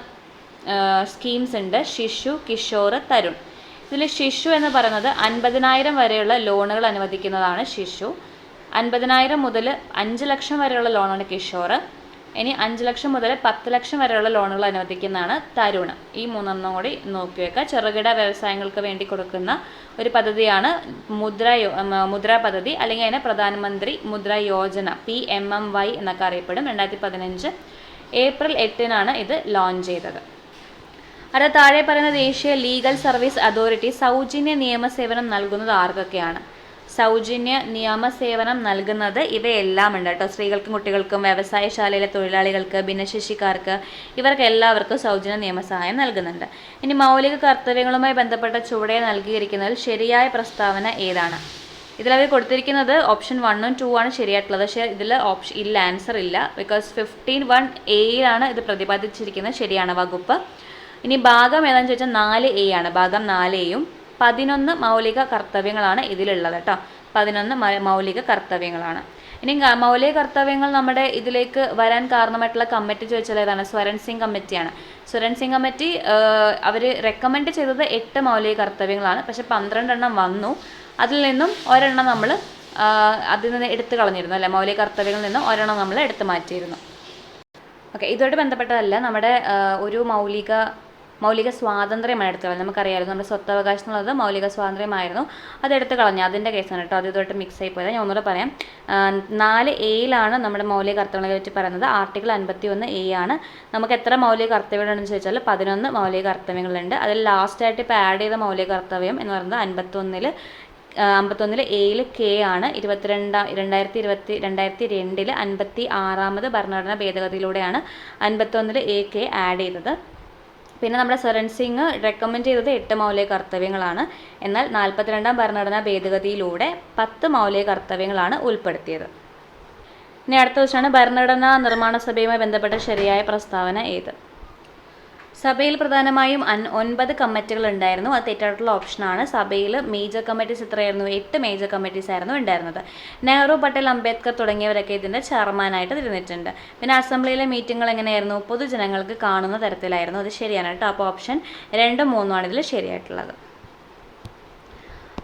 സ്കീംസ് ഉണ്ട്: ശിശു, കിഷോർ, തരുൺ. ഇതിൽ ശിശു എന്ന് പറയുന്നത് 50,000 വരെയുള്ള ലോണുകൾ അനുവദിക്കുന്നതാണ് ശിശു. 50,000 മുതൽ 5 ലക്ഷം വരെയുള്ള ലോണാണ് കിഷോർ. ഇനി 5 ലക്ഷം മുതൽ 10 ലക്ഷം വരെയുള്ള ലോണുകൾ അനുവദിക്കുന്നതാണ് തരുൺ. ഈ 3 കൂടി നോക്കി വെക്കുക. ചെറുകിട വ്യവസായങ്ങൾക്ക് വേണ്ടി കൊടുക്കുന്ന ഒരു പദ്ധതിയാണ് മുദ്ര പദ്ധതി, അല്ലെങ്കിൽ അതിനെ പ്രധാനമന്ത്രി മുദ്ര യോജന, PMMY എന്നൊക്കെ അറിയപ്പെടും. 2015 ഏപ്രിൽ 8 ഇത് ലോഞ്ച് ചെയ്തത്. അത് താഴെ പറയുന്ന ദേശീയ ലീഗൽ സർവീസ് അതോറിറ്റി സൗജന്യ നിയമസേവനം നൽകുന്നത് ആർക്കൊക്കെയാണ്? സൗജന്യ നിയമസേവനം നൽകുന്നത് ഇവയെല്ലാം ഉണ്ട് കേട്ടോ. സ്ത്രീകൾക്കും കുട്ടികൾക്കും, വ്യവസായശാലയിലെ തൊഴിലാളികൾക്ക്, ഭിന്നശേഷിക്കാർക്ക്, ഇവർക്ക് എല്ലാവർക്കും സൗജന്യ നിയമസഹായം നൽകുന്നുണ്ട്. ഇനി മൗലിക കർത്തവ്യങ്ങളുമായി ബന്ധപ്പെട്ട ചുവടെ നൽകിയിരിക്കുന്നതിൽ ശരിയായ പ്രസ്താവന ഏതാണ്? ഇതിലവർ കൊടുത്തിരിക്കുന്നത് ഓപ്ഷൻ 1ഉം 2 ആണ് ശരിയായിട്ടുള്ളത്. പക്ഷേ ഇതിൽ ഓപ്ഷൻ ഇല്ല, ആൻസർ ഇല്ല. ബിക്കോസ് 15(1)(a)യിലാണ് ഇത് പ്രതിപാദിച്ചിരിക്കുന്നത്, ശരിയാണ് വകുപ്പ്. ഇനി ഭാഗം ഏതാണെന്ന് ചോദിച്ചാൽ 4A ആണ്. ഭാഗം 4Aയും 11 മൗലിക കർത്തവ്യങ്ങളാണ് ഇതിലുള്ളത് കേട്ടോ. 11 മൗലിക കർത്തവ്യങ്ങളാണ്. ഇനി മൗലിക കർത്തവ്യങ്ങൾ നമ്മുടെ ഇതിലേക്ക് വരാൻ കാരണമായിട്ടുള്ള കമ്മിറ്റി ചോദിച്ചാൽ ഏതാണ്? സ്വരൺ സിംഗ് കമ്മിറ്റിയാണ്. സ്വരൺ സിംഗ് കമ്മിറ്റി അവർ റെക്കമെൻഡ് ചെയ്തത് 8 മൗലിക കർത്തവ്യങ്ങളാണ്. പക്ഷെ 12 എണ്ണം വന്നു. അതിൽ നിന്നും ഒരെണ്ണം നമ്മൾ അതിൽ നിന്ന് എടുത്തു കളഞ്ഞിരുന്നു അല്ലേ? മൗലിക കർത്തവ്യങ്ങളിൽ നിന്ന് ഒരെണ്ണം നമ്മൾ എടുത്തു മാറ്റിയിരുന്നു. ഓക്കെ, ഇതുമായിട്ട് ബന്ധപ്പെട്ടതല്ല. നമ്മുടെ ഒരു മൗലിക സ്വാതന്ത്ര്യമാണ് എടുത്തു കളഞ്ഞത്. നമുക്കറിയാമായിരുന്നു നമ്മുടെ സ്വത്തവകാശം എന്നുള്ളത് മൗലിക സ്വാതന്ത്ര്യമായിരുന്നു, അത് എടുത്തു കളഞ്ഞു. അതിൻ്റെ കേസാണ് കേട്ടോ. അത് ഇതുമായിട്ട് മിക്സ് ആയി പോയത്. ഞാൻ ഒന്നുകൂടെ പറയാം. 4Aയിലാണ് നമ്മുടെ മൗലിക കർത്തവ്യങ്ങളെ പറ്റി പറയുന്നത്. ആർട്ടിക്കിൾ 51A ആണ്. നമുക്ക് എത്ര മൗലിക കർത്തവ്യങ്ങളുണ്ടെന്ന് ചോദിച്ചാൽ 11 മൗലിക കർത്തവ്യങ്ങളുണ്ട്. അതിൽ ലാസ്റ്റായിട്ട് ഇപ്പോൾ ആഡ് ചെയ്ത മൗലിക കർത്തവ്യം എന്ന് പറയുന്നത് 51 എയിൽ കെ ആണ്. 2002 56ാമത് ഭരണഘടനാ ഭേദഗതിയിലൂടെയാണ് 51A കെ ആഡ് ചെയ്തത്. പിന്നെ നമ്മുടെ സ്വരൺ സിംഗ് റെക്കമെൻഡ് ചെയ്തത് 8 മൗലിക കർത്തവ്യങ്ങളാണ്. എന്നാൽ 42ാം ഭരണഘടനാ ഭേദഗതിയിലൂടെ 10 മൗലിക കർത്തവ്യങ്ങളാണ് ഉൾപ്പെടുത്തിയത്. ഇനി അടുത്ത ദിവസമാണ് ഭരണഘടനാ നിർമ്മാണ സഭയുമായി ബന്ധപ്പെട്ട ശരിയായ പ്രസ്താവന ഏത്? സഭയിൽ പ്രധാനമായും 9 കമ്മിറ്റികൾ ഉണ്ടായിരുന്നു. അത് തെറ്റായിട്ടുള്ള ഓപ്ഷനാണ്. സഭയിൽ മേജർ കമ്മിറ്റീസ് എത്രയായിരുന്നു? 8 മേജർ കമ്മിറ്റീസ് ആയിരുന്നു ഉണ്ടായിരുന്നത്. നെഹ്റു, പട്ടേൽ, അംബേദ്കർ തുടങ്ങിയവരൊക്കെ ഇതിൻ്റെ ചെയർമാനായിട്ട് ഇരുന്നിട്ടുണ്ട്. പിന്നെ അസംബ്ലിയിലെ മീറ്റിങ്ങുകൾ എങ്ങനെയായിരുന്നു? പൊതുജനങ്ങൾക്ക് കാണുന്ന തരത്തിലായിരുന്നു. അത് ശരിയാണ് കേട്ടോ. അപ്പോൾ ഓപ്ഷൻ 2ഉം 3ഉം ആണ് ഇതിൽ ശരിയായിട്ടുള്ളത്.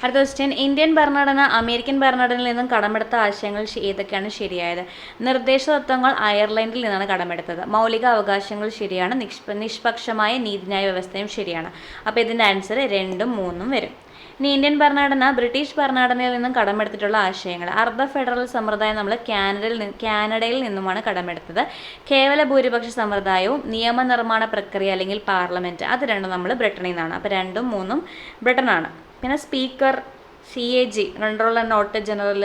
അടുത്ത ക്വസ്റ്റ്യൻ, ഇന്ത്യൻ ഭരണഘടന അമേരിക്കൻ ഭരണഘടനയിൽ നിന്നും കടമെടുത്ത ആശയങ്ങൾ ഏതൊക്കെയാണ് ശരിയായത്? നിർദ്ദേശ തത്വങ്ങൾ അയർലൻഡിൽ നിന്നാണ് കടമെടുത്തത്. മൗലിക അവകാശങ്ങൾ ശരിയാണ്. നിഷ്പക്ഷമായ നീതിന്യായ വ്യവസ്ഥയും ശരിയാണ്. അപ്പോൾ ഇതിൻ്റെ ആൻസർ 2ഉം 3ഉം വരും. ഇനി ഇന്ത്യൻ ഭരണഘടന ബ്രിട്ടീഷ് ഭരണഘടനയിൽ നിന്നും കടമെടുത്തിട്ടുള്ള ആശയങ്ങൾ. അർദ്ധ ഫെഡറൽ സമ്പ്രദായം നമ്മൾ കാനഡയിൽ നിന്നുമാണ് കടമെടുത്തത്. കേവല ഭൂരിപക്ഷ സമ്പ്രദായവും നിയമനിർമ്മാണ പ്രക്രിയ അല്ലെങ്കിൽ പാർലമെൻറ്റ്, അത് രണ്ടും നമ്മൾ ബ്രിട്ടനിൽ നിന്നാണ്. അപ്പോൾ 2ഉം 3ഉം ബ്രിട്ടനാണ്. പിന്നെ speaker, CAG control and auditor general,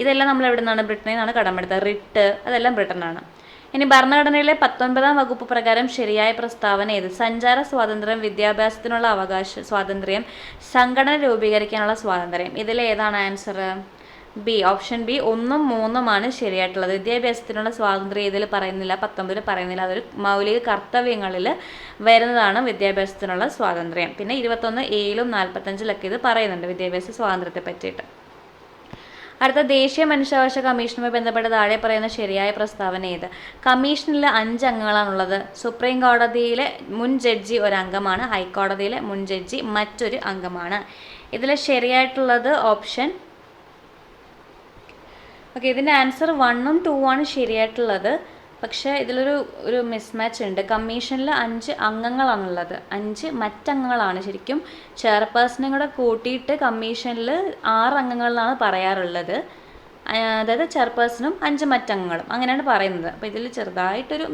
ഇതെല്ലാം നമ്മൾ എവിടെ നിന്നാണ്? ബ്രിട്ടനിൽ നിന്നാണ് കടമെടുത്തത്. റിട്ട്, അതെല്ലാം ബ്രിട്ടനാണ്. ഇനി ഭരണഘടനയിലെ 19ാം വകുപ്പ് പ്രകാരം ശരിയായ പ്രസ്താവന ഏത്? സഞ്ചാര സ്വാതന്ത്ര്യം, വിദ്യാഭ്യാസത്തിനുള്ള സ്വാതന്ത്ര്യം, സംഘടന രൂപീകരിക്കാനുള്ള സ്വാതന്ത്ര്യം. ഇതിലേതാണ് ആൻസർ? ബി, ഓപ്ഷൻ ബി 1ഉം 3ഉമാണ് ശരിയായിട്ടുള്ളത്. വിദ്യാഭ്യാസത്തിനുള്ള സ്വാതന്ത്ര്യം ഇതിൽ പറയുന്നില്ല, 19 പറയുന്നില്ല. അതൊരു മൗലിക കർത്തവ്യങ്ങളിൽ വരുന്നതാണ് വിദ്യാഭ്യാസത്തിനുള്ള സ്വാതന്ത്ര്യം. പിന്നെ 21Aയിലും 45ലൊക്കെ ഇത് പറയുന്നുണ്ട് വിദ്യാഭ്യാസ സ്വാതന്ത്ര്യത്തെ പറ്റിയിട്ട്. അടുത്ത, ദേശീയ മനുഷ്യാവകാശ കമ്മീഷനുമായി ബന്ധപ്പെട്ട് താഴെ പറയുന്ന ശരിയായ പ്രസ്താവന ഏത്? കമ്മീഷനിൽ 5 അംഗങ്ങളാണുള്ളത്. സുപ്രീം കോടതിയിലെ മുൻ ജഡ്ജി ഒരു അംഗമാണ്. ഹൈക്കോടതിയിലെ മുൻ ജഡ്ജി മറ്റൊരു അംഗമാണ്. ഇതിൽ ശരിയായിട്ടുള്ളത് ഓപ്ഷൻ ഓക്കെ. ഇതിൻ്റെ ആൻസർ 1ഉം 2ഉമാണ് ശരിയായിട്ടുള്ളത്. പക്ഷേ ഇതിലൊരു മിസ്മാച്ച് ഉണ്ട്. കമ്മീഷനിൽ 5 അംഗങ്ങളാണുള്ളത്, 5 മറ്റംഗങ്ങളാണ്. ശരിക്കും ചെയർപേഴ്സണും കൂടെ കൂട്ടിയിട്ട് കമ്മീഷനിൽ 6 അംഗങ്ങളെന്നാണ് പറയാറുള്ളത്. അതായത് ചെയർപേഴ്സണും 5 മറ്റംഗങ്ങളും അങ്ങനെയാണ് പറയുന്നത്. അപ്പോൾ ഇതിൽ ചെറുതായിട്ടൊരു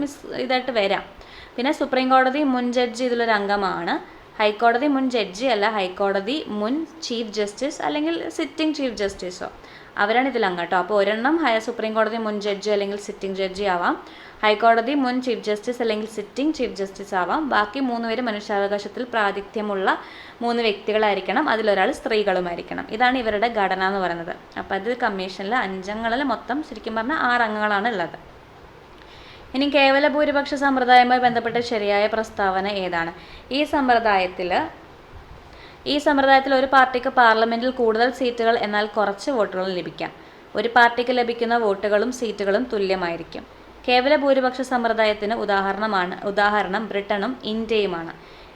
ഇതായിട്ട് വരാം. പിന്നെ സുപ്രീം കോടതി മുൻ ജഡ്ജി ഇതിലൊരു അംഗമാണ്. ഹൈക്കോടതി മുൻ ജഡ്ജി അല്ല, ഹൈക്കോടതി മുൻ ചീഫ് ജസ്റ്റിസ് അല്ലെങ്കിൽ സിറ്റിംഗ് ചീഫ് ജസ്റ്റിസോ അവരാണ് ഇതിലംഗം കേട്ടോ. അപ്പോൾ ഒരെണ്ണം സുപ്രീം കോടതി മുൻ ജഡ്ജി അല്ലെങ്കിൽ സിറ്റിംഗ് ജഡ്ജി ആവാം. ഹൈക്കോടതി മുൻ ചീഫ് ജസ്റ്റിസ് അല്ലെങ്കിൽ സിറ്റിംഗ് ചീഫ് ജസ്റ്റിസ് ആവാം. ബാക്കി 3 പേര് മനുഷ്യാവകാശത്തിൽ പ്രാതിനിധ്യമുള്ള 3 വ്യക്തികളായിരിക്കണം. അതിലൊരാൾ സ്ത്രീകളുമായിരിക്കണം. ഇതാണ് ഇവരുടെ ഘടന എന്ന് പറയുന്നത്. അപ്പോൾ അത് കമ്മീഷനിൽ 5 അംഗങ്ങളിൽ മൊത്തം ശരിക്കും പറഞ്ഞാൽ 6 അംഗങ്ങളാണ് ഉള്ളത്. ഇനി കേവല ഭൂരിപക്ഷ സമ്പ്രദായവുമായി ബന്ധപ്പെട്ട ശരിയായ പ്രസ്താവന ഏതാണ്? ഈ സമ്പ്രദായത്തിൽ ഒരു പാർട്ടിക്ക് പാർലമെൻറ്റിൽ കൂടുതൽ സീറ്റുകൾ എന്നാൽ കുറച്ച് വോട്ടുകൾ ലഭിക്കാം. ഒരു പാർട്ടിക്ക് ലഭിക്കുന്ന വോട്ടുകളും സീറ്റുകളും തുല്യമായിരിക്കും. കേവല ഭൂരിപക്ഷ സമ്പ്രദായത്തിന് ഉദാഹരണം ബ്രിട്ടനും ഇന്ത്യയുമാണ്.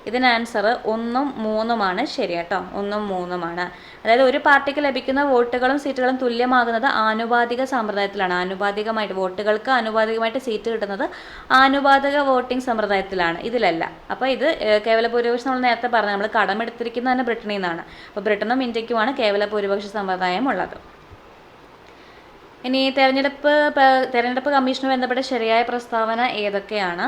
ഇതിന് ആൻസർ 1ഉം 3ഉമാണ് ശരി കേട്ടോ. 1ഉം 3ഉമാണ്. അതായത് ഒരു പാർട്ടിക്ക് ലഭിക്കുന്ന വോട്ടുകളും സീറ്റുകളും തുല്യമാകുന്നത് ആനുപാതിക സമ്പ്രദായത്തിലാണ്. വോട്ടുകൾക്ക് ആനുപാതികമായിട്ട് സീറ്റ് കിട്ടുന്നത് ആനുപാതിക വോട്ടിംഗ് സമ്പ്രദായത്തിലാണ്, ഇതിലല്ല. അപ്പോൾ ഇത് കേവല ഭൂരിപക്ഷം നമ്മൾ നേരത്തെ പറഞ്ഞു, നമ്മൾ കടമെടുത്തിരിക്കുന്നത് തന്നെ ബ്രിട്ടനിൽ നിന്നാണ്. അപ്പോൾ ബ്രിട്ടനും ഇന്ത്യക്കുമാണ് കേവല ഭൂരിപക്ഷ സമ്പ്രദായം ഉള്ളത്. ഇനി തെരഞ്ഞെടുപ്പ് കമ്മീഷനുമായി ബന്ധപ്പെട്ട ശരിയായ പ്രസ്താവന ഏതൊക്കെയാണ്?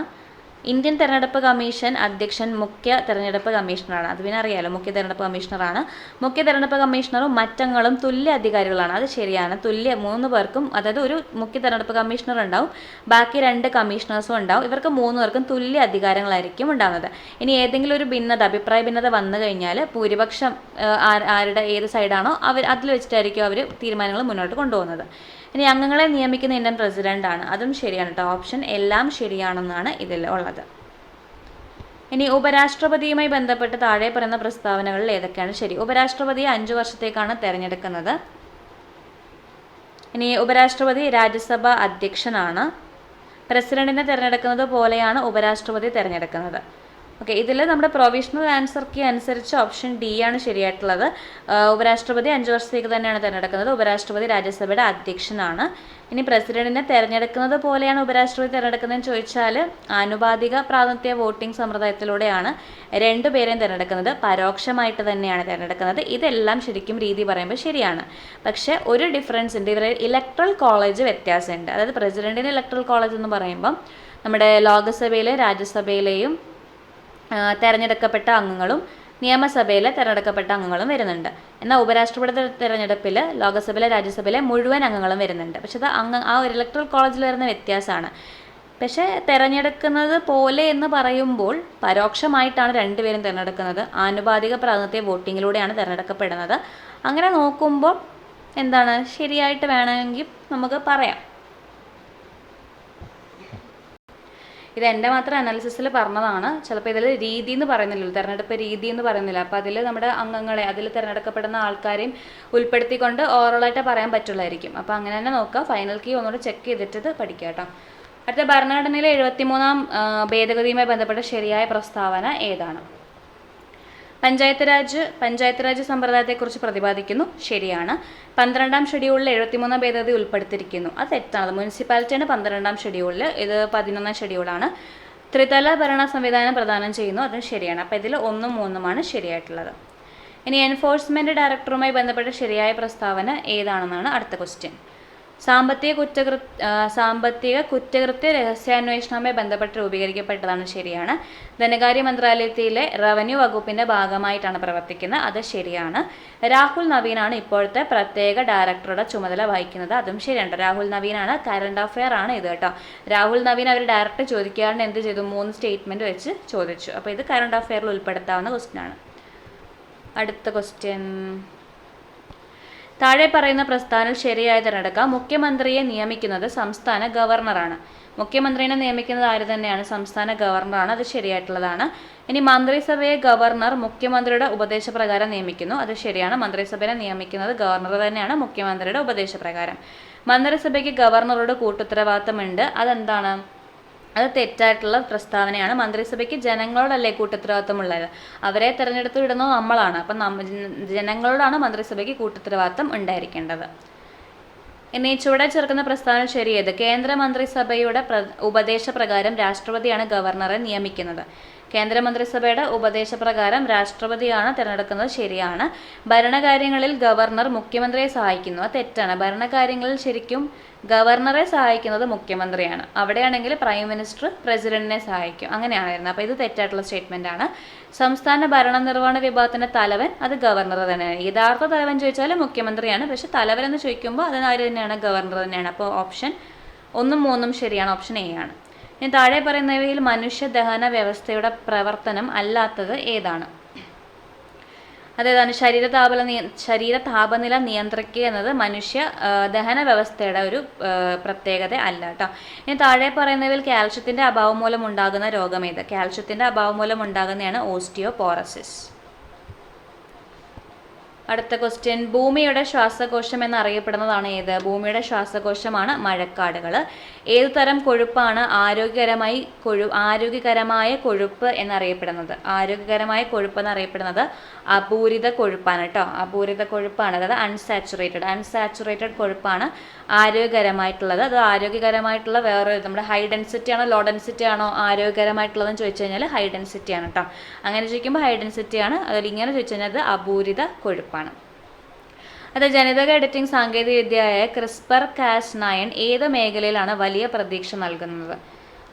ഇന്ത്യൻ തെരഞ്ഞെടുപ്പ് കമ്മീഷൻ അധ്യക്ഷൻ മുഖ്യ തെരഞ്ഞെടുപ്പ് കമ്മീഷണറാണ്. അത് പിന്നെ അറിയാലോ, മുഖ്യ തെരഞ്ഞെടുപ്പ് കമ്മീഷണറാണ്. മുഖ്യ തെരഞ്ഞെടുപ്പ് കമ്മീഷണറും മറ്റംഗങ്ങളും തുല്യ അധികാരികളാണ്. അത് ശരിയാണ്. 3 പേർക്കും, അതായത് ഒരു മുഖ്യ തെരഞ്ഞെടുപ്പ് കമ്മീഷണർ ഉണ്ടാവും, ബാക്കി 2 കമ്മീഷണേഴ്സും ഉണ്ടാവും. ഇവർക്ക് 3 പേർക്കും തുല്യ അധികാരങ്ങളായിരിക്കും ഉണ്ടാകുന്നത്. ഇനി ഏതെങ്കിലും ഒരു അഭിപ്രായ ഭിന്നത വന്നു കഴിഞ്ഞാൽ ഭൂരിപക്ഷം ആരുടെ ഏത് സൈഡാണോ അതിൽ വെച്ചിട്ടായിരിക്കും അവർ തീരുമാനങ്ങൾ മുന്നോട്ട് കൊണ്ടുപോകുന്നത്. ഇനി അംഗങ്ങളെ നിയമിക്കുന്ന ഇന്ത്യൻ പ്രസിഡന്റാണ്. അതും ശരിയാണ് കേട്ടോ. ഓപ്ഷൻ എല്ലാം ശരിയാണെന്നാണ് ഇതിൽ ഉള്ളത്. ഇനി ഉപരാഷ്ട്രപതിയുമായി ബന്ധപ്പെട്ട് താഴെ പറയുന്ന പ്രസ്താവനകളിൽ ഏതൊക്കെയാണ് ശരി? ഉപരാഷ്ട്രപതിയെ 5 വർഷത്തേക്കാണ് തിരഞ്ഞെടുക്കുന്നത്. ഇനി ഉപരാഷ്ട്രപതി രാജ്യസഭ അധ്യക്ഷനാണ്. പ്രസിഡന്റിനെ തിരഞ്ഞെടുക്കുന്നത് പോലെയാണ് ഉപരാഷ്ട്രപതി തിരഞ്ഞെടുക്കുന്നത്. ഓക്കെ, ഇതിൽ നമ്മുടെ പ്രൊവിഷണൽ ആൻസർ കീ അനുസരിച്ച് ഓപ്ഷൻ ഡി ആണ് ശരിയായിട്ടുള്ളത്. ഉപരാഷ്ട്രപതി 5 വർഷത്തേക്ക് തന്നെയാണ് തിരഞ്ഞെടുക്കുന്നത്. ഉപരാഷ്ട്രപതി രാജ്യസഭയുടെ അധ്യക്ഷനാണ്. ഇനി പ്രസിഡന്റിനെ തിരഞ്ഞെടുക്കുന്നത് പോലെയാണ് ഉപരാഷ്ട്രപതി തിരഞ്ഞെടുക്കുന്നതെന്ന് ചോദിച്ചാൽ ആനുപാതിക പ്രാതിനിധ്യ വോട്ടിംഗ് സമ്പ്രദായത്തിലൂടെയാണ് 2 പേരെയും തിരഞ്ഞെടുക്കുന്നത്. പരോക്ഷമായിട്ട് തന്നെയാണ് തിരഞ്ഞെടുക്കുന്നത്. ഇതെല്ലാം ശരിക്കും രീതി പറയുമ്പോൾ ശരിയാണ്. പക്ഷേ ഒരു ഡിഫറൻസ് ഉണ്ട്. ഇവരുടെ ഇലക്ട്രൽ കോളേജ് വ്യത്യാസമുണ്ട്. അതായത് പ്രസിഡന്റിന് ഇലക്ട്രൽ കോളേജ് എന്ന് പറയുമ്പം നമ്മുടെ ലോകസഭയിലെ രാജ്യസഭയിലെയും തിരഞ്ഞെടുക്കപ്പെട്ട അംഗങ്ങളും നിയമസഭയിലെ തിരഞ്ഞെടുക്കപ്പെട്ട അംഗങ്ങളും വരുന്നുണ്ട്. എന്നാൽ ഉപരാഷ്ട്രപതി തിരഞ്ഞെടുപ്പിൽ ലോകസഭയിലെ രാജ്യസഭയിലെ മുഴുവൻ അംഗങ്ങളും വരുന്നുണ്ട്. പക്ഷെ അത് ആ ഒരു ഇലക്ട്രൽ കോളേജിൽ വരുന്ന വ്യത്യാസമാണ്. പക്ഷേ തിരഞ്ഞെടുക്കുന്നത് പോലെ എന്ന് പറയുമ്പോൾ പരോക്ഷമായിട്ടാണ് 2 പേരും തിരഞ്ഞെടുക്കുന്നത്. ആനുപാതിക പ്രാതിനിധ്യ വോട്ടിങ്ങിലൂടെയാണ് തിരഞ്ഞെടുക്കപ്പെടുന്നത്. അങ്ങനെ നോക്കുമ്പോൾ എന്താണ് ശരിയായിട്ട് വേണമെങ്കിൽ നമുക്ക് പറയാം. ഇത് എൻ്റെ മാത്രം അനാലിസിസിൽ പറഞ്ഞതാണ്. ചിലപ്പോൾ ഇതിൽ രീതി എന്ന് പറയുന്നില്ലല്ലോ, തിരഞ്ഞെടുപ്പ് രീതി എന്ന് പറയുന്നില്ല. അപ്പോൾ അതിൽ നമ്മുടെ അംഗങ്ങളെ, അതിൽ തിരഞ്ഞെടുക്കപ്പെടുന്ന ആൾക്കാരെയും ഉൾപ്പെടുത്തിക്കൊണ്ട് ഓറലായിട്ട് പറയാൻ പറ്റുള്ളായിരിക്കും. അപ്പോൾ അങ്ങനെ തന്നെ നോക്കുക. ഫൈനൽ കീ ഒന്നുകൂടെ ചെക്ക് ചെയ്തിട്ട് പഠിക്കുക കേട്ടോ. അടുത്ത ഭരണഘടനയിലെ 73ാം ഭേദഗതിയുമായി ബന്ധപ്പെട്ട ശരിയായ പ്രസ്താവന ഏതാണ്? പഞ്ചായത്ത് രാജ് സമ്പ്രദായത്തെക്കുറിച്ച് പ്രതിപാദിക്കുന്നു. ശരിയാണ്. 12ാം ഷെഡ്യൂളിൽ 73ാം ഭേദഗതി ഉൾപ്പെടുത്തിയിരിക്കുന്നു. അത് തെറ്റാണ്. മുനിസിപ്പാലിറ്റിയാണ് 12ാം ഷെഡ്യൂളിൽ, ഇത് 11ാം ഷെഡ്യൂളാണ്. ത്രിതല ഭരണ സംവിധാനം പ്രദാനം ചെയ്യുന്നു. അതും ശരിയാണ്. അപ്പോൾ ഇതിൽ 1ഉം 3ഉമാണ് ശരിയായിട്ടുള്ളത്. ഇനി എൻഫോഴ്സ്മെൻറ്റ് ഡയറക്ടറുമായി ബന്ധപ്പെട്ട ശരിയായ പ്രസ്താവന ഏതാണെന്നാണ് അടുത്ത ക്വസ്റ്റ്യൻ. സാമ്പത്തിക കുറ്റകൃത്യ രഹസ്യാന്വേഷണവുമായി ബന്ധപ്പെട്ട് രൂപീകരിക്കപ്പെട്ടതാണ്. ശരിയാണ്. ധനകാര്യ മന്ത്രാലയത്തിലെ റവന്യൂ വകുപ്പിൻ്റെ ഭാഗമായിട്ടാണ് പ്രവർത്തിക്കുന്നത്. അത് ശരിയാണ്. രാഹുൽ നവീനാണ് ഇപ്പോഴത്തെ പ്രത്യേക ഡയറക്ടറുടെ ചുമതല വഹിക്കുന്നത്. അതും ശരിയാണ്. രാഹുൽ നവീനാണ്. കറണ്ട് അഫെയർ ആണ് ഇത് കേട്ടോ. രാഹുൽ നവീൻ അവർ ഡയറക്റ്റ് ചോദിക്കാണ്ട് എന്ത് ചെയ്തു? 3 സ്റ്റേറ്റ്മെൻറ്റ് വെച്ച് ചോദിച്ചു. അപ്പോൾ ഇത് കറണ്ട് അഫെയറിൽ ഉൾപ്പെടുത്താവുന്ന ക്വസ്റ്റ്യനാണ്. അടുത്ത ക്വസ്റ്റ്യൻ. താഴെ പറയുന്ന പ്രസ്താവനയിൽ ശരിയായി തിരഞ്ഞെടുക്കാം. മുഖ്യമന്ത്രിയെ നിയമിക്കുന്നത് സംസ്ഥാന ഗവർണറാണ്. മുഖ്യമന്ത്രിയെ നിയമിക്കുന്നത് ആര് തന്നെയാണ്? സംസ്ഥാന ഗവർണറാണ്. അത് ശരിയായിട്ടുള്ളതാണ്. ഇനി മന്ത്രിസഭയെ ഗവർണർ മുഖ്യമന്ത്രിയുടെ ഉപദേശപ്രകാരം നിയമിക്കുന്നു. അത് ശരിയാണ്. മന്ത്രിസഭയെ നിയമിക്കുന്നത് ഗവർണർ തന്നെയാണ് മുഖ്യമന്ത്രിയുടെ ഉപദേശപ്രകാരം. മന്ത്രിസഭയ്ക്ക് ഗവർണറുടെ കൂട്ടുത്തരവാദിത്തമുണ്ട്. അതെന്താണ്? അത് തെറ്റായിട്ടുള്ള പ്രസ്താവനയാണ്. മന്ത്രിസഭയ്ക്ക് ജനങ്ങളോടല്ലേ കൂട്ടുത്തരവാദിത്തമുള്ളത്? അവരെ തിരഞ്ഞെടുത്ത് വിടുന്നത് നമ്മളാണ്. അപ്പം ജനങ്ങളോടാണ് മന്ത്രിസഭയ്ക്ക് കൂട്ടുത്തരവാദിത്തം ഉണ്ടായിരിക്കേണ്ടത്. ഇനി ചുവടെ ചേർക്കുന്ന പ്രസ്താവന ശരിയേത്? കേന്ദ്ര മന്ത്രിസഭയുടെ ഉപദേശപ്രകാരം രാഷ്ട്രപതിയാണ് ഗവർണറെ നിയമിക്കുന്നത്. കേന്ദ്രമന്ത്രിസഭയുടെ ഉപദേശപ്രകാരം രാഷ്ട്രപതിയാണ് തിരഞ്ഞെടുക്കുന്നത്. ശരിയാണ്. ഭരണകാര്യങ്ങളിൽ ഗവർണർ മുഖ്യമന്ത്രിയെ സഹായിക്കുന്നു. അത് തെറ്റാണ്. ഭരണകാര്യങ്ങളിൽ ശരിക്കും ഗവർണറെ സഹായിക്കുന്നത് മുഖ്യമന്ത്രിയാണ്. അവിടെയാണെങ്കിൽ പ്രൈം മിനിസ്റ്റർ പ്രസിഡന്റിനെ സഹായിക്കും. അങ്ങനെയാണ് വരുന്നത്. അപ്പോൾ ഇത് തെറ്റായിട്ടുള്ള സ്റ്റേറ്റ്മെൻ്റ് ആണ്. സംസ്ഥാന ഭരണനിർവഹണ വിഭാഗത്തിൻ്റെ തലവൻ അത് ഗവർണർ തന്നെയാണ്. യഥാർത്ഥ തലവൻ ചോദിച്ചാൽ മുഖ്യമന്ത്രിയാണ്. പക്ഷെ തലവൻ എന്ന് ചോദിക്കുമ്പോൾ അത് ആര് തന്നെയാണ്? ഗവർണർ തന്നെയാണ്. അപ്പോൾ ഓപ്ഷൻ 1ഉം 3ഉം ശരിയാണ്. ഓപ്ഷൻ എ ആണ്. ഇനി താഴെ പറയുന്നവയിൽ മനുഷ്യ ദഹന വ്യവസ്ഥയുടെ പ്രവർത്തനം അല്ലാത്തത് ഏതാണ്? അതേതാണ്? ശരീര താപനില നിയന്ത്രിക്കുക എന്നത് മനുഷ്യ ദഹന വ്യവസ്ഥയുടെ ഒരു പ്രത്യേകത അല്ല കേട്ടോ. ഇനി താഴെ പറയുന്നവയിൽ കാൽഷ്യത്തിൻ്റെ അഭാവം മൂലം ഉണ്ടാകുന്ന രോഗം ഏത്? കാൽഷ്യത്തിൻ്റെ അഭാവം മൂലം ഉണ്ടാകുന്നതാണ് ഓസ്റ്റിയോപോറോസിസ്. അടുത്ത ക്വസ്റ്റ്യൻ. ഭൂമിയുടെ ശ്വാസകോശം എന്നറിയപ്പെടുന്നതാണ് ഏത്? ഭൂമിയുടെ ശ്വാസകോശമാണ് മഴക്കാടുകൾ. ഏതു തരം കൊഴുപ്പാണ് ആരോഗ്യകരമായ കൊഴുപ്പ് എന്നറിയപ്പെടുന്നത്? ആരോഗ്യകരമായ കൊഴുപ്പ് എന്നറിയപ്പെടുന്നത് അപൂരിത കൊഴുപ്പാണ് കേട്ടോ. അപൂരിത കൊഴുപ്പാണ്. അതായത് അൺസാച്ചുറേറ്റഡ് കൊഴുപ്പാണ് ആരോഗ്യകരമായിട്ടുള്ളത്. അത് ആരോഗ്യകരമായിട്ടുള്ള വേറെ നമ്മുടെ ഹൈ ഡെൻസിറ്റി ആണോ ലോ ഡെൻസിറ്റി ആണോ ആരോഗ്യകരമായിട്ടുള്ളതെന്ന് ചോദിച്ചു കഴിഞ്ഞാൽ ഹൈ ഡെൻസിറ്റി ആണ് കേട്ടോ. അങ്ങനെ ചോദിക്കുമ്പോൾ ഹൈ ഡെൻസിറ്റി ആണ്. അതിൽ ഇങ്ങനെ ചോദിച്ചു കഴിഞ്ഞാൽ അത് അപൂരിത കൊഴുപ്പാണ്. അത് ജനിതക എഡിറ്റിംഗ് സാങ്കേതികവിദ്യയായ CRISPR-Cas9 ഏത് മേഖലയിലാണ് വലിയ പ്രതീക്ഷ നൽകുന്നത്?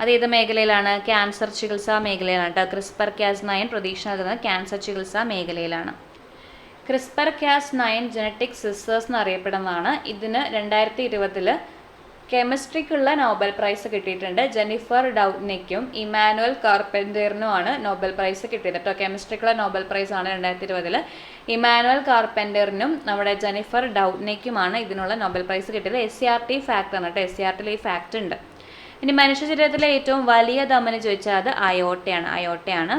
അത് ഏത് മേഖലയിലാണ്? ക്യാൻസർ ചികിത്സാ മേഖലയിലാണ് കേട്ടോ. CRISPR-Cas9 പ്രതീക്ഷ നൽകുന്നത് ക്യാൻസർ ചികിത്സാ മേഖലയിലാണ്. CRISPR-Cas9 genetic sisters എന്നറിയപ്പെടുന്നതാണ്. ഇതിന് 2020 കെമിസ്ട്രിക്കുള്ള നോബൽ പ്രൈസ് കിട്ടിയിട്ടുണ്ട്. ജെന്നിഫർ ഡൗട്ട്നിക്കും ഇമാനുവൽ കാർപെൻറ്ററിനുമാണ് നോബൽ പ്രൈസ് കിട്ടിയത് കേട്ടോ. കെമിസ്ട്രിക്കുള്ള നോബൽ പ്രൈസ് ആണ് 2020. ഇമാനുവൽ കാർപെൻറ്ററിനും നമ്മുടെ ജെന്നിഫർ ഡൗട്ട്നിക്കുമാണ് ഇതിനുള്ള നോബൽ പ്രൈസ് കിട്ടിയത്. SCRT ഫാക്ട് ആണ് കേട്ടോ. SCRTയിൽ ഈ ഫാക്ട് ഉണ്ട്. ഇനി മനുഷ്യ ശരീരത്തിലെ ഏറ്റവും വലിയ ധമനി ചോദിച്ചാൽ അത് അയോർട്ടയാണ്.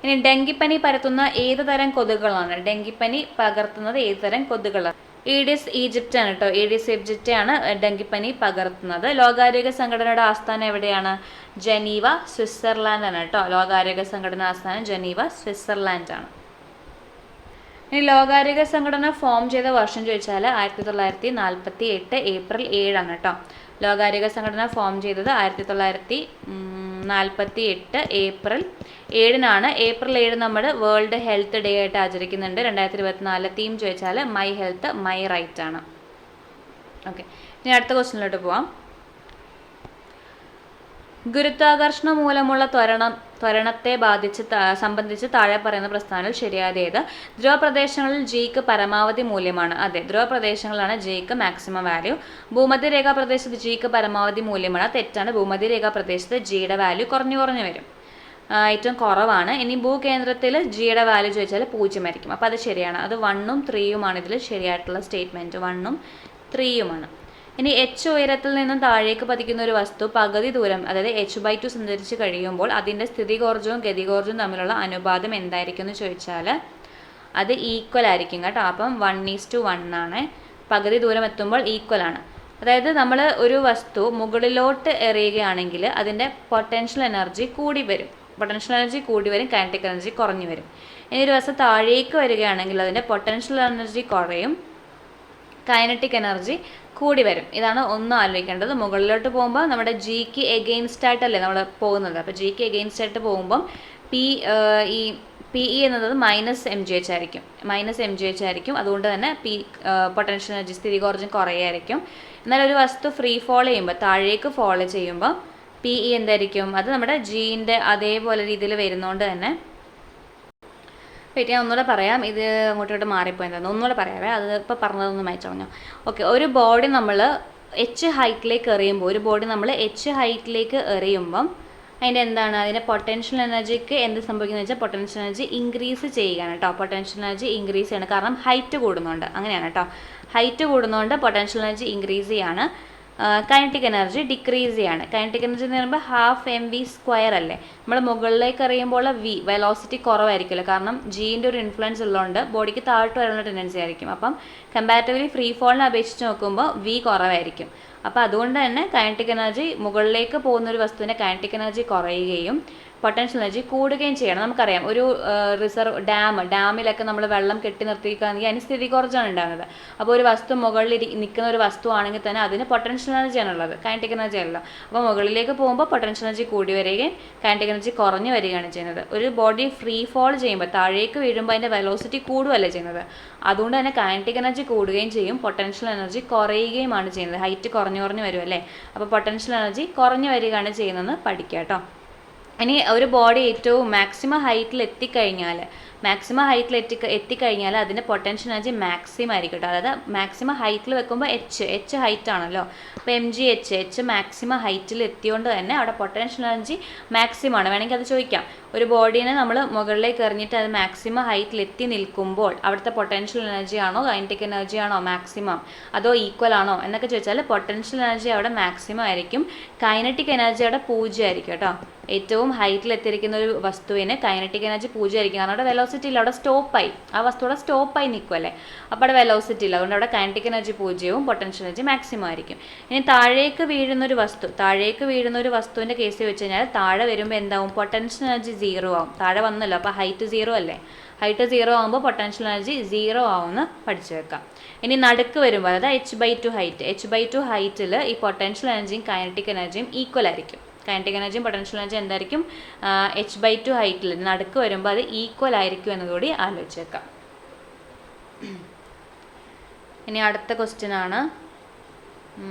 ഇനി ഡെങ്കിപ്പനി പരത്തുന്ന ഏത് തരം കൊതുകുകളാണ്? ഡെങ്കിപ്പനി പകർത്തുന്നത് ഏത് തരം കൊതുകുകളാണ്? ഈഡിസ് ഈജിപ്റ്റ് ആണ് കേട്ടോ. ഈഡിസ് ഈജിപ്റ്റ് ആണ് ഡെങ്കിപ്പനി പകർത്തുന്നത്. ലോകാരോഗ്യ സംഘടനയുടെ ആസ്ഥാനം എവിടെയാണ്? ജനീവ, സ്വിറ്റ്സർലാൻഡ് ആണ് കേട്ടോ. ലോകാരോഗ്യ സംഘടന ആസ്ഥാനം ജനീവ, സ്വിറ്റ്സർലാൻഡ് ആണ്. ഇനി ലോകാരോഗ്യ സംഘടന ഫോം ചെയ്ത വർഷം ചോദിച്ചാൽ 1948 ഏപ്രിൽ 7 ആണ് കേട്ടോ. ലോകാരോഗ്യ സംഘടന ഫോം ചെയ്തത് 1948 ഏപ്രിൽ 7 ഏപ്രിൽ 7 നമ്മൾ വേൾഡ് ഹെൽത്ത് ഡേ ആയിട്ട് ആചരിക്കുന്നുണ്ട്. 2024 തീം ചോദിച്ചാൽ മൈ ഹെൽത്ത് മൈ റൈറ്റ് ആണ്. ഓക്കെ, ഇനി അടുത്ത ക്വസ്റ്റ്യനിലോട്ട് പോവാം. ഗുരുത്വാകർഷണം മൂലമുള്ള ത്വരണത്തെ സംബന്ധിച്ച് താഴെ പറയുന്ന പ്രസ്താവനയിൽ ശരിയായത് ഏത്? ധ്രുവപ്രദേശങ്ങളിൽ ജിക്ക് പരമാവധി മൂല്യമാണ്. അതെ, ധ്രുവപ്രദേശങ്ങളാണ് ജിക്ക് മാക്സിമം വാല്യൂ. ഭൂമധ്യരേഖാ പ്രദേശത്ത് ജിക്ക് പരമാവധി മൂല്യമാണ്. തെറ്റാണ്. ഭൂമധ്യരേഖാ പ്രദേശത്ത് ജിയുടെ വാല്യൂ കുറഞ്ഞു വരും. ഏറ്റവും കുറവാണ്. ഇനി ഭൂകേന്ദ്രത്തിൽ ജിയുടെ വാല്യൂ ചോദിച്ചാൽ 0 ആയിരിക്കും. അപ്പോൾ അത് ശരിയാണ്. അത് 1ഉം 3യുമാണ് ഇതിൽ ശരിയായിട്ടുള്ള സ്റ്റേറ്റ്മെൻറ്റ്. 1ഉം 3യുമാണ്. ഇനി h ഉയരത്തിൽ നിന്നും താഴേക്ക് പതിക്കുന്ന ഒരു വസ്തു പകുതി ദൂരം, അതായത് h/2 സഞ്ചരിച്ച് കഴിയുമ്പോൾ അതിൻ്റെ സ്ഥിതികോർജ്ജവും ഗതികോർജ്ജവും തമ്മിലുള്ള അനുപാതം എന്തായിരിക്കും എന്ന് ചോദിച്ചാൽ അത് ഈക്വൽ ആയിരിക്കും കേട്ടോ. അപ്പം 1:1 ആണ്. പകുതി ദൂരം എത്തുമ്പോൾ ഈക്വൽ ആണ്. അതായത് നമ്മൾ ഒരു വസ്തു മുകളിലോട്ട് എറിയുകയാണെങ്കിൽ അതിൻ്റെ പൊട്ടൻഷ്യൽ എനർജി കൂടി വരും. കൈനറ്റിക് എനർജി കുറഞ്ഞു വരും. ഇനി ഒരു വസ്തു താഴേക്ക് വരികയാണെങ്കിൽ അതിൻ്റെ പൊട്ടൻഷ്യൽ എനർജി കുറയും, കൈനറ്റിക് എനർജി കൂടി വരും. ഇതാണ് ഒന്ന് ആലോചിക്കേണ്ടത്. മുകളിലോട്ട് പോകുമ്പോൾ നമ്മുടെ ജിക്ക് എഗെയിൻസ്റ്റ് ആയിട്ടല്ലേ നമ്മൾ പോകുന്നത്. അപ്പോൾ ജിക്ക് എഗെയിൻസ്റ്റ് ആയിട്ട് പോകുമ്പം PE എന്നത് -mgh ആയിരിക്കും. അതുകൊണ്ട് തന്നെ പൊട്ടൻഷ്യൽ എനർജി സ്ഥിതികോർജ്ജം കുറയായിരിക്കും. എന്നാൽ ഒരു വസ്തു ഫ്രീ ഫോൾ ചെയ്യുമ്പോൾ, താഴേക്ക് ഫോൾ ചെയ്യുമ്പോൾ PE എന്തായിരിക്കും? അത് നമ്മുടെ ജീൻ്റെ അതേപോലെ രീതിയിൽ വരുന്നതുകൊണ്ട് തന്നെ ഞാൻ ഒന്നുകൂടെ പറയാം. ഇത് അങ്ങോട്ടോട്ട് മാറിപ്പോയെന്ന് ഒന്നുകൂടെ പറയാവേ. അത് ഇപ്പോൾ പറഞ്ഞതൊന്നും വായിച്ചോളഞ്ഞോ. ഓക്കെ, ഒരു ബോഡി നമ്മൾ h ഹൈറ്റിലേക്ക് എറിയുമ്പം അതിൻ്റെ എന്താണ്? അതിൻ്റെ പൊട്ടൻഷ്യൽ എനർജിക്ക് എന്ത് സംഭവിക്കുന്നത് വെച്ചാൽ പൊട്ടൻഷ്യൽ എനർജി ഇൻക്രീസ് ചെയ്യുകയാണ് കേട്ടോ. പൊട്ടൻഷ്യൽ എനർജി ഇൻക്രീസ് ചെയ്യണം. കാരണം ഹൈറ്റ് കൂടുന്നുണ്ട്. അങ്ങനെയാണ് കേട്ടോ. ഹൈറ്റ് കൂടുന്നതുകൊണ്ട് പൊട്ടൻഷ്യൽ എനർജി ഇൻക്രീസ് ചെയ്യാണ്. കൈനറ്റിക് എനർജി ഡിക്രീസ് ചെയ്യാണ്. കൈനറ്റിക് എനർജി എന്ന് പറയുമ്പോൾ 12mv² അല്ലേ. നമ്മൾ മുകളിലേക്ക് എറിയുമ്പോൾ വെലോസിറ്റി കുറവായിരിക്കുമല്ലോ. കാരണം ജീൻ്റെ ഒരു ഇൻഫ്ലുവൻസ് ഉള്ളതുകൊണ്ട് ബോഡിക്ക് താഴോട്ട് വരാനുള്ള ടെൻഡൻസി ആയിരിക്കും. അപ്പം കമ്പാരിറ്റീവ്ലി ഫ്രീ ഫോളിനെ അപേക്ഷിച്ച് നോക്കുമ്പോൾ v കുറവായിരിക്കും. അപ്പോൾ അതുകൊണ്ട് തന്നെ കൈനറ്റിക് എനർജി മുകളിലേക്ക് പോകുന്ന ഒരു വസ്തുവിൻ്റെ കൈനറ്റിക് എനർജി കുറയുകയും പൊട്ടൻഷ്യൽ എനർജി കൂടുകയും ചെയ്യണം. നമുക്കറിയാം ഒരു ഡാമിലൊക്കെ നമ്മൾ വെള്ളം കെട്ടി നിർത്തിക്കുകയാണെങ്കിൽ അതിന് സ്ഥിതികോർജ്ജമാണ് ഉണ്ടാകുന്നത്. അപ്പോൾ ഒരു വസ്തു മുകളിൽ നിൽക്കുന്ന ഒരു വസ്തു ആണെങ്കിൽ തന്നെ അതിന് പൊട്ടൻഷ്യൽ എനർജിയാണ് ഉള്ളത്, കൈനറ്റിക് എനർജി അല്ല. അപ്പോൾ മുകളിലേക്ക് പോകുമ്പോൾ പൊട്ടൻഷ്യൽ എനർജി കൂടി വരികയും കൈനറ്റിക് എനർജി കുറഞ്ഞു വരികയാണ് ചെയ്യുന്നത്. ഒരു ബോഡി ഫ്രീ ഫോൾ ചെയ്യുമ്പോൾ, താഴേക്ക് വീഴുമ്പോൾ അതിൻ്റെ വെലോസിറ്റി കൂടുകയല്ലേ ചെയ്യുന്നത്. അതുകൊണ്ട് തന്നെ കൈനറ്റിക് എനർജി കൂടുകയും ചെയ്യും, പൊട്ടൻഷ്യൽ എനർജി കുറയുകയുമാണ് ചെയ്യുന്നത്. ഹൈറ്റ് കുറഞ്ഞു വരും അല്ലേ. അപ്പോൾ പൊട്ടൻഷ്യൽ എനർജി കുറഞ്ഞു വരികയാണ് ചെയ്യുന്നതെന്ന് പഠിക്കുക കേട്ടോ. ഇനി ഒരു ബോഡി ഏറ്റവും മാക്സിമം ഹൈറ്റിൽ എത്തിക്കഴിഞ്ഞാൽ അതിൻ്റെ പൊട്ടൻഷ്യൽ എനർജി മാക്സിമം ആയിരിക്കും കേട്ടോ. അതായത് മാക്സിമം ഹൈറ്റിൽ വെക്കുമ്പോൾ h ഹൈറ്റ് ആണല്ലോ. അപ്പോൾ mgh മാക്സിമം ഹൈറ്റിൽ എത്തിയോണ്ട് തന്നെ അവിടെ പൊട്ടൻഷ്യൽ എനർജി മാക്സിമം ആണ്. വേണമെങ്കിൽ അത് ചോദിക്കാം. ഒരു ബോഡീനെ നമ്മൾ മുകളിലേക്ക് എറിഞ്ഞിട്ട് അത് മാക്സിമം ഹൈറ്റിൽ എത്തി നിൽക്കുമ്പോൾ അവിടുത്തെ പൊട്ടൻഷ്യൽ എനർജി ആണോ കൈനറ്റിക് എനർജി ആണോ മാക്സിമം, അതോ ഈക്വൽ ആണോ എന്നൊക്കെ ചോദിച്ചാൽ പൊട്ടൻഷ്യൽ എനർജി അവിടെ മാക്സിമം ആയിരിക്കും, കൈനറ്റിക് എനർജി അവിടെ 0 ആയിരിക്കും കേട്ടോ. ഏറ്റവും ഹൈറ്റിൽ എത്തിയിരിക്കുന്ന ഒരു വസ്തുവിന് കൈനറ്റിക് എനർജി 0 ആയിരിക്കും. കാരണം അവിടെ വെലോസിറ്റി ഇല്ല, അവിടെ സ്റ്റോപ്പായി, ആ വസ്തു അവിടെ സ്റ്റോപ്പായി നിൽക്കുമല്ലേ. അപ്പോൾ അവിടെ വെലോസിറ്റി ഇല്ല, അതുകൊണ്ട് അവിടെ കൈനറ്റിക് എനർജി 0വും പൊട്ടൻഷ്യൽ എനർജി മാക്സിമം ആയിരിക്കും. ഇനി താഴേക്ക് വീഴുന്ന ഒരു വസ്തുവിൻ്റെ കേസ് വെച്ച് കഴിഞ്ഞാൽ താഴെ വരുമ്പോൾ എന്താവും? പൊട്ടൻഷ്യൽ എനർജി 0 ആവും. താഴെ വന്നല്ലോ, അപ്പോൾ ഹൈറ്റ് 0 അല്ലേ. ഹൈറ്റ് 0 ആകുമ്പോൾ പൊട്ടൻഷ്യൽ എനർജി 0 ആവുമെന്ന് പഠിച്ചു വെക്കാം. ഇനി നടുക്ക് വരുമ്പോൾ അതായത് h/2 ഹൈറ്റിൽ ഈ പൊട്ടൻഷ്യൽ എനർജിയും കൈനറ്റിക് എനർജിയും ഈക്വൽ ആയിരിക്കും. കൈനറ്റിക് എനർജിയും പൊട്ടൻഷ്യൽ എനർജി എന്തായിരിക്കും? h/2 ഹൈറ്റിൽ നടുക്ക് വരുമ്പോൾ അത് ഈക്വൽ ആയിരിക്കും എന്നുകൂടി ആലോചിച്ച് വെക്കാം. ഇനി അടുത്ത ക്വസ്റ്റ്യൻ ആണ്,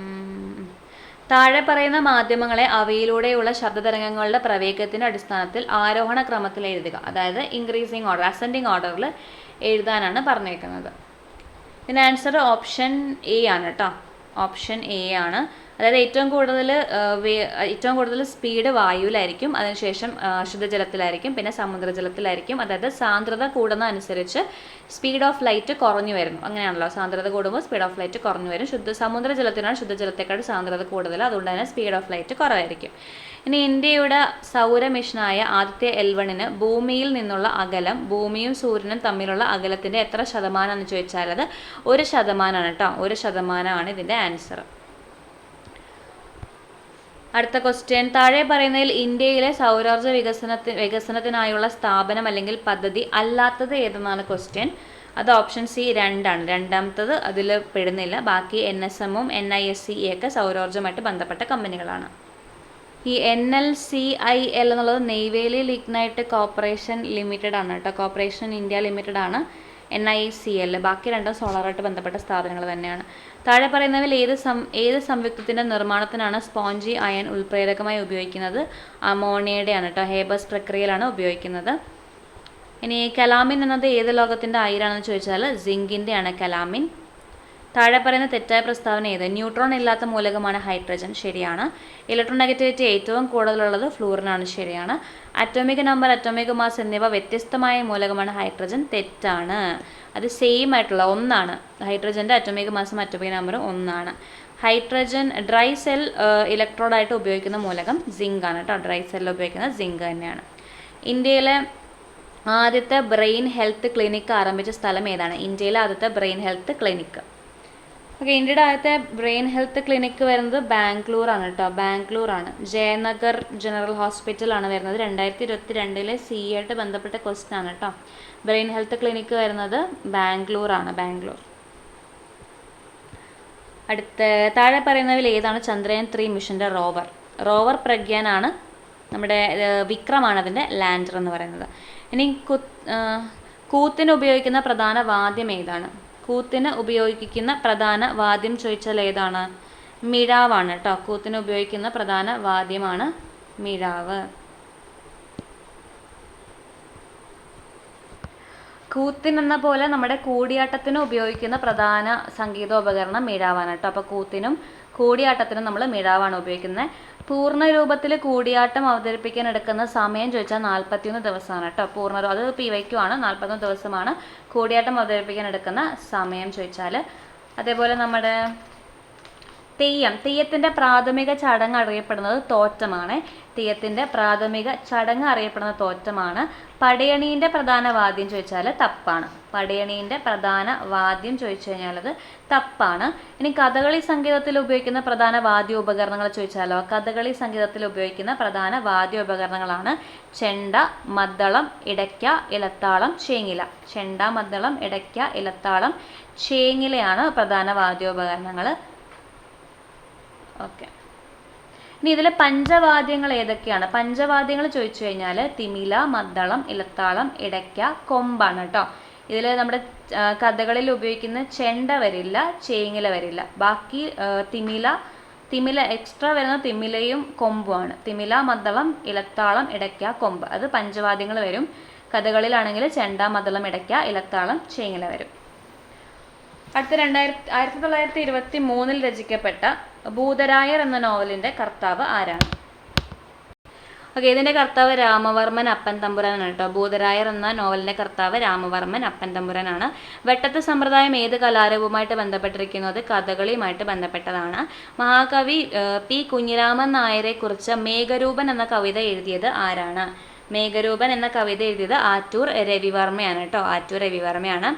താഴെ പറയുന്ന മാധ്യമങ്ങളെ അവയിലൂടെയുള്ള ശബ്ദതരംഗങ്ങളുടെ പ്രവേഗത്തിന്റെ അടിസ്ഥാനത്തിൽ ആരോഹണ ക്രമത്തിൽ എഴുതുക. അതായത് ഇൻക്രീസിങ് ഓർഡർ, അസെൻഡിങ് ഓർഡറിൽ എഴുതാനാണ് പറഞ്ഞേക്കുന്നത്. ഇതിന് ആൻസർ ഓപ്ഷൻ എ ആണ് കേട്ടോ. ഓപ്ഷൻ എ ആണ്. അതായത് ഏറ്റവും കൂടുതൽ സ്പീഡ് വായുവിലായിരിക്കും, അതിനുശേഷം ശുദ്ധജലത്തിലായിരിക്കും, പിന്നെ സമുദ്രജലത്തിലായിരിക്കും. അതായത് സാന്ദ്രത കൂടുന്ന അനുസരിച്ച് സ്പീഡ് ഓഫ് ലൈറ്റ് കുറഞ്ഞു വരുന്നു. അങ്ങനെയാണല്ലോ, സാന്ദ്രത കൂടുമ്പോൾ സ്പീഡ് ഓഫ് ലൈറ്റ് കുറഞ്ഞു വരും. സമുദ്രജലത്തിനാണ് ശുദ്ധജലത്തെക്കാൾ സാന്ദ്രത കൂടുതൽ, അതുകൊണ്ട് തന്നെ സ്പീഡ് ഓഫ് ലൈറ്റ് കുറവായിരിക്കും. ഇനി ഇന്ത്യയുടെ സൗരമിഷനായ ആദിത്യ L1 ഭൂമിയിൽ നിന്നുള്ള അകലം, ഭൂമിയും സൂര്യനും തമ്മിലുള്ള അകലത്തിൻ്റെ എത്ര ശതമാനം എന്ന് ചോദിച്ചാൽ അത് 1% കേട്ടോ. 1% ഇതിൻ്റെ ആൻസർ. അടുത്ത ക്വസ്റ്റ്യൻ, താഴെ പറയുന്നതിൽ ഇന്ത്യയിലെ സൗരോർജ്ജ വികസനത്തിനായുള്ള സ്ഥാപനം അല്ലെങ്കിൽ പദ്ധതി അല്ലാത്തത് ഏതെന്നാണ് ക്വസ്റ്റ്യൻ. അത് ഓപ്ഷൻ സി 2 ആണ്. രണ്ടാമത്തത് അതിൽ പെടുന്നില്ല. ബാക്കി NSM-ഉം NISCE ഒക്കെ സൗരോർജ്ജമായിട്ട് ബന്ധപ്പെട്ട കമ്പനികളാണ്. ഈ NLCIL എന്നുള്ളത് നെയ്വേലി ലിഗ്നൈറ്റ് കോർപ്പറേഷൻ ലിമിറ്റഡ് ആണ് കേട്ടോ. കോർപ്പറേഷൻ ഇന്ത്യ ലിമിറ്റഡ് ആണ് NICL. ബാക്കി രണ്ടും സോളാറായിട്ട് ബന്ധപ്പെട്ട സ്ഥാപനങ്ങൾ തന്നെയാണ്. താഴെ പറയുന്നവയിൽ ഏത് സംയുക്തത്തിൻ്റെ നിർമ്മാണത്തിനാണ് സ്പോഞ്ചി അയൺ ഉൽപ്രേരകമായി ഉപയോഗിക്കുന്നത്? അമോണിയയുടെയാണ് കേട്ടോ. ഹേബസ് പ്രക്രിയയിലാണ് ഉപയോഗിക്കുന്നത്. ഇനി കലാമിൻ എന്നത് ഏത് ലോകത്തിൻ്റെ അയിരാണെന്ന് ചോദിച്ചാൽ സിങ്കിൻ്റെയാണ് കലാമിൻ. താഴെ പറയുന്ന തെറ്റായ പ്രസ്താവന ഏത്? ന്യൂട്രോൺ ഇല്ലാത്ത മൂലകമാണ് ഹൈഡ്രജൻ. ശരിയാണ്. ഇലക്ട്രോനെഗറ്റിവിറ്റി ഏറ്റവും കൂടുതലുള്ളത് ഫ്ലൂറിനാണ്. ശരിയാണ്. അറ്റോമിക് നമ്പർ, അറ്റോമിക് മാസ് എന്നിവ വ്യത്യസ്തമായ മൂലകമാണ് ഹൈഡ്രജൻ. തെറ്റാണ്. അത് സെയിം ആയിട്ടുള്ള ഒന്നാണ്. ഹൈഡ്രജൻ്റെ അറ്റോമിക് മാസും അറ്റോമിക് നമ്പറും ഒന്നാണ്. ഹൈഡ്രജൻ ഡ്രൈ സെൽ ഇലക്ട്രോഡായിട്ട് ഉപയോഗിക്കുന്ന മൂലകം സിങ്ക് ആണ് കേട്ടോ. ഡ്രൈ സെല്ലിൽ ഉപയോഗിക്കുന്ന സിങ്ക് തന്നെയാണ്. ഇന്ത്യയിലെ ആദ്യത്തെ ബ്രെയിൻ ഹെൽത്ത് ക്ലിനിക്ക് ആരംഭിച്ച സ്ഥലം ഏതാണ്? ഇന്ത്യയിലെ ആദ്യത്തെ ബ്രെയിൻ ഹെൽത്ത് ക്ലിനിക്ക്. ഓക്കെ, ഇന്ത്യയുടെ ആദ്യത്തെ ബ്രെയിൻ ഹെൽത്ത് ക്ലിനിക്ക് വരുന്നത് ബാംഗ്ലൂരാണ് കേട്ടോ. ബാംഗ്ലൂരാണ്. ജയനഗർ ജനറൽ ഹോസ്പിറ്റലാണ് വരുന്നത്. 2022 CA ആയിട്ട് ബന്ധപ്പെട്ട ക്വസ്റ്റ്യൻ ആണ് കേട്ടോ. ബ്രെയിൻ ഹെൽത്ത് ക്ലിനിക്ക് വരുന്നത് ബാംഗ്ലൂരാണ്. ബാംഗ്ലൂർ. അടുത്ത താഴെ പറയുന്നതിൽ ഏതാണ് ചന്ദ്രയാൻ 3 മിഷൻ്റെ റോവർ? റോവർ പ്രഗ്യാനാണ്. നമ്മുടെ വിക്രമാണ് അതിൻ്റെ ലാൻഡർ എന്ന് പറയുന്നത്. ഇനി കൂത്തിന് ഉപയോഗിക്കുന്ന പ്രധാന വാദ്യം ഏതാണ്? കൂത്തിന് ഉപയോഗിക്കുന്ന പ്രധാന വാദ്യം ചോദിച്ചാൽ ഏതാണ്? മിഴാവാണ് കേട്ടോ. കൂത്തിന് ഉപയോഗിക്കുന്ന പ്രധാന വാദ്യമാണ് മിഴാവ്. കൂത്തിനെന്ന പോലെ നമ്മുടെ കൂടിയാട്ടത്തിന് ഉപയോഗിക്കുന്ന പ്രധാന സംഗീതോപകരണം മിഴാവാണ് കേട്ടോ. അപ്പോൾ കൂത്തിനും കൂടിയാട്ടത്തിനും നമ്മൾ മിഴാവാണ് ഉപയോഗിക്കുന്നത്. പൂർണ്ണ രൂപത്തിൽ കൂടിയാട്ടം അവതരിപ്പിക്കാൻ എടുക്കുന്ന സമയം ചോദിച്ചാൽ 41 ദിവസമാണ് കേട്ടോ. അത് PYQ ആണ്. 41 ദിവസമാണ് കൂടിയാട്ടം അവതരിപ്പിക്കാൻ എടുക്കുന്ന സമയം ചോദിച്ചാൽ. അതേപോലെ നമ്മുടെ തെയ്യത്തിൻ്റെ പ്രാഥമിക ചടങ്ങ് അറിയപ്പെടുന്നത് തോറ്റമാണ്. തെയ്യത്തിൻ്റെ പ്രാഥമിക ചടങ്ങ് അറിയപ്പെടുന്ന തോറ്റമാണ്. പടയണീൻ്റെ പ്രധാന വാദ്യം ചോദിച്ചാൽ തപ്പാണ്. പടയണീൻ്റെ പ്രധാന വാദ്യം ചോദിച്ചു കഴിഞ്ഞാൽ അത് തപ്പാണ്. ഇനി കഥകളി സംഗീതത്തിൽ ഉപയോഗിക്കുന്ന പ്രധാന വാദ്യോപകരണങ്ങൾ ചോദിച്ചാലോ? കഥകളി സംഗീതത്തിൽ ഉപയോഗിക്കുന്ന പ്രധാന വാദ്യോപകരണങ്ങളാണ് ചെണ്ട, മദ്ദളം, ഇടയ്ക്ക, ഇലത്താളം, ചേങ്ങില. ചെണ്ട, മദ്ദളം, ഇടയ്ക്ക, ഇലത്താളം, ചേങ്ങിലയാണ് പ്രധാന വാദ്യോപകരണങ്ങൾ. ഓക്കെ, ഇനി ഇതിൽ പഞ്ചവാദ്യങ്ങൾ ഏതൊക്കെയാണ്? പഞ്ചവാദ്യങ്ങൾ ചോദിച്ചു കഴിഞ്ഞാൽ തിമില, മദ്ദളം, ഇലത്താളം, ഇടയ്ക്ക, കൊമ്പാണ് കേട്ടോ. ഇതിൽ നമ്മുടെ കഥകളിൽ ഉപയോഗിക്കുന്ന ചെണ്ട വരില്ല, ചേങ്ങില വരില്ല. ബാക്കി തിമില എക്സ്ട്രാ വരുന്ന തിമിലയും കൊമ്പുമാണ്. തിമില, മദ്ദളം, ഇലത്താളം, ഇടയ്ക്ക, കൊമ്പ്. അത് പഞ്ചവാദ്യങ്ങൾ വരും. കഥകളിലാണെങ്കിൽ ചെണ്ട, മദ്ദളം, ഇടയ്ക്ക, ഇലത്താളം, ചേങ്ങില വരും. അടുത്ത 1923 രചിക്കപ്പെട്ട ഭൂതരായർ എന്ന നോവലിൻ്റെ കർത്താവ് ആരാണ്? ഓക്കെ, ഇതിൻ്റെ കർത്താവ് രാമവർമ്മൻ അപ്പൻ തമ്പുരാനാണ് കേട്ടോ. ഭൂതരായർ എന്ന നോവലിൻ്റെ കർത്താവ് രാമവർമ്മൻ അപ്പൻ തമ്പുരാനാണ്. വെട്ടത്ത് സമ്പ്രദായം ഏത് കലാരൂപവുമായിട്ട് ബന്ധപ്പെട്ടിരിക്കുന്നത്? കഥകളിയുമായിട്ട് ബന്ധപ്പെട്ടതാണ്. മഹാകവി P. കുഞ്ഞിരാമൻ നായരെ കുറിച്ച് മേഘരൂപൻ എന്ന കവിത എഴുതിയത് ആരാണ്? മേഘരൂപൻ എന്ന കവിത എഴുതിയത് ആറ്റൂർ രവിവർമ്മയാണ് കേട്ടോ. ആറ്റൂർ രവിവർമ്മയാണ്.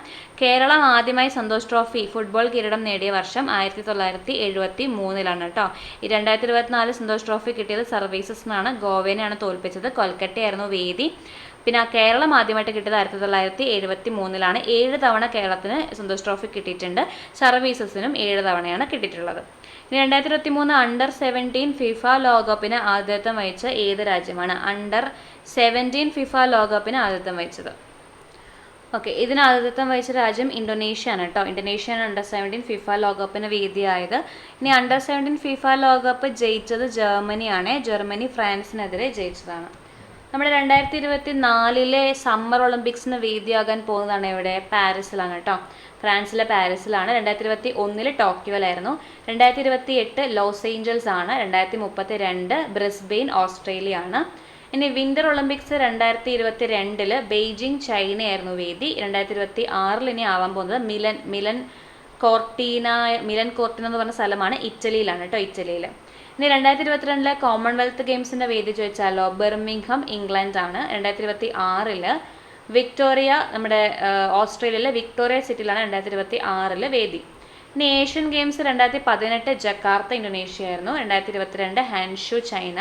കേരളം ആദ്യമായി സന്തോഷ് ട്രോഫി ഫുട്ബോൾ കിരീടം നേടിയ വർഷം 1973 കേട്ടോ. ഈ 2024 സന്തോഷ് ട്രോഫി കിട്ടിയത് സർവീസസിനാണ്. ഗോവനെയാണ് തോൽപ്പിച്ചത്. കൊൽക്കട്ടയായിരുന്നു വേദി. പിന്നെ കേരളം ആദ്യമായിട്ട് കിട്ടിയത് 1973 7 തവണ കേരളത്തിന് സന്തോഷ് ട്രോഫി കിട്ടിയിട്ടുണ്ട്. സർവീസസിനും 7 തവണയാണ് കിട്ടിയിട്ടുള്ളത്. 2023 അണ്ടർ 17 ഫിഫ ലോകകപ്പിന് ആതിഥ്യം വഹിച്ച ഏത് രാജ്യമാണ്? അണ്ടർ 17 ഫിഫ ലോകകപ്പിന് ആതിഥ്യം വഹിച്ചത്. ഓക്കെ, ഇതിന് ആതിഥ്യം വഹിച്ച രാജ്യം ഇന്തോനേഷ്യ ആണ് കേട്ടോ. ഇന്തോനേഷ്യയാണ് അണ്ടർ-17 ഫിഫ ലോകകപ്പിന് വേദിയായത്. ഇനി അണ്ടർ-17 ഫിഫ ലോകകപ്പ് ജയിച്ചത് ജർമ്മനിയാണ്. ജർമ്മനി ഫ്രാൻസിനെതിരെ ജയിച്ചതാണ്. നമ്മുടെ 2024 സമ്മർ ഒളിമ്പിക്സിന് വേദിയാകാൻ പോകുന്നതാണ് എവിടെ? പാരീസിലാണ് കേട്ടോ. ഫ്രാൻസിലെ പാരീസിലാണ്. 2021 ടോക്കിയോയിലായിരുന്നു. 2028 ലോസ് ഏഞ്ചൽസ് ആണ്. 2032 ബ്രിസ്ബെയിൻ ഓസ്ട്രേലിയ ആണ്. ഇനി വിന്റർ ഒളിമ്പിക്സ് 2022 ബെയ്ജിങ് ചൈനയായിരുന്നു വേദി. 2026 ഇനി ആവാൻ പോകുന്നത് മിലൻ കോർട്ടീന എന്ന് പറഞ്ഞ സ്ഥലമാണ്, ഇറ്റലിയിലാണ് കേട്ടോ, ഇറ്റലിയിൽ. ഇനി 2022 കോമൺവെൽത്ത് ഗെയിംസിന്റെ വേദി ചോദിച്ചാലോ? ബർമിംഗ്ഹാം ഇംഗ്ലണ്ട് ആണ്. 2026 വിക്ടോറിയ, നമ്മുടെ ഓസ്ട്രേലിയയിലെ വിക്ടോറിയ സിറ്റിയിലാണ് 2026 വേദി. ഇനി ഏഷ്യൻ ഗെയിംസ് 2018 ജക്കാർത്ത ഇന്തോനേഷ്യ ആയിരുന്നു. 2022 ഹാൻഷു ചൈന.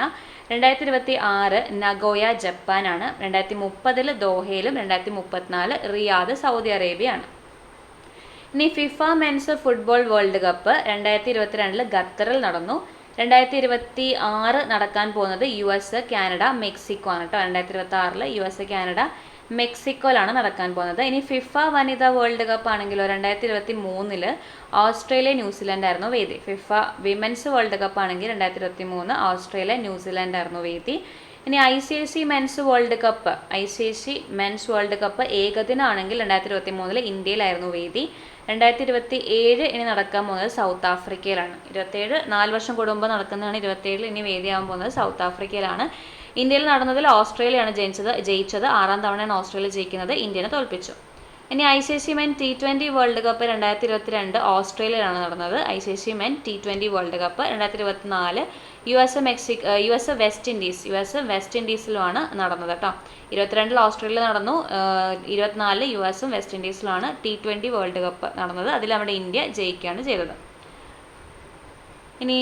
2026 നഗോയ ജപ്പാനാണ്. 2030 ദോഹയിലും 2034 റിയാദ് സൗദി അറേബ്യ ആണ്. ഇനി FIFA men's football world cup 2022 ഖത്തറിൽ നടന്നു. 2026 നടക്കാൻ പോകുന്നത് US, കാനഡ, മെക്സിക്കോ ആണ് കേട്ടോ. 2026 US, കാനഡ, മെക്സിക്കോയിലാണ് നടക്കാൻ പോകുന്നത്. ഇനി ഫിഫ വനിതാ വേൾഡ് കപ്പ് ആണെങ്കിലോ 2023 ഓസ്ട്രേലിയ ന്യൂസിലാൻഡ് ആയിരുന്നു വേദി. ഫിഫ വിമൻസ് വേൾഡ് കപ്പ് ആണെങ്കിൽ 2023 ഓസ്ട്രേലിയ ന്യൂസിലാൻഡ് ആയിരുന്നു വേദി. ഇനി ICC മെൻസ് വേൾഡ് കപ്പ് ഏകദിനാണെങ്കിൽ 2023 ഇന്ത്യയിലായിരുന്നു വേദി. 2027 ഇനി നടക്കാൻ പോകുന്നത് സൗത്ത് ആഫ്രിക്കയിലാണ്. 27 4 വർഷം കൂടുമ്പോൾ നടക്കുന്നതാണ്. 27 ഇനി വേദിയാകാൻ പോകുന്നത് സൗത്ത് ആഫ്രിക്കയിലാണ്. ഇന്ത്യയിൽ നടന്നതിൽ ഓസ്ട്രേലിയയാണ് ജയിച്ചത്. 6ാം തവണയാണ് ഓസ്ട്രേലിയ ജയിക്കുന്നത്. ഇന്ത്യനെ തോൽപ്പിച്ചു. ഇനി ICC men T20 world cup 2022 ഓസ്ട്രേലിയയിലാണ് നടന്നത്. ICC men T20 world cup 2024 US west ഇൻഡീസിലുമാണ് നടന്നത് കേട്ടോ. 22 ഓസ്ട്രേലിയ നടന്നു. 24 US വെസ്റ്റ് ഇൻഡീസിലുമാണ് T20 വേൾഡ് കപ്പ് നടന്നത്. അതിൽ നമ്മുടെ ഇന്ത്യ ജയിക്കുകയാണ് ചെയ്തത്. ഇനി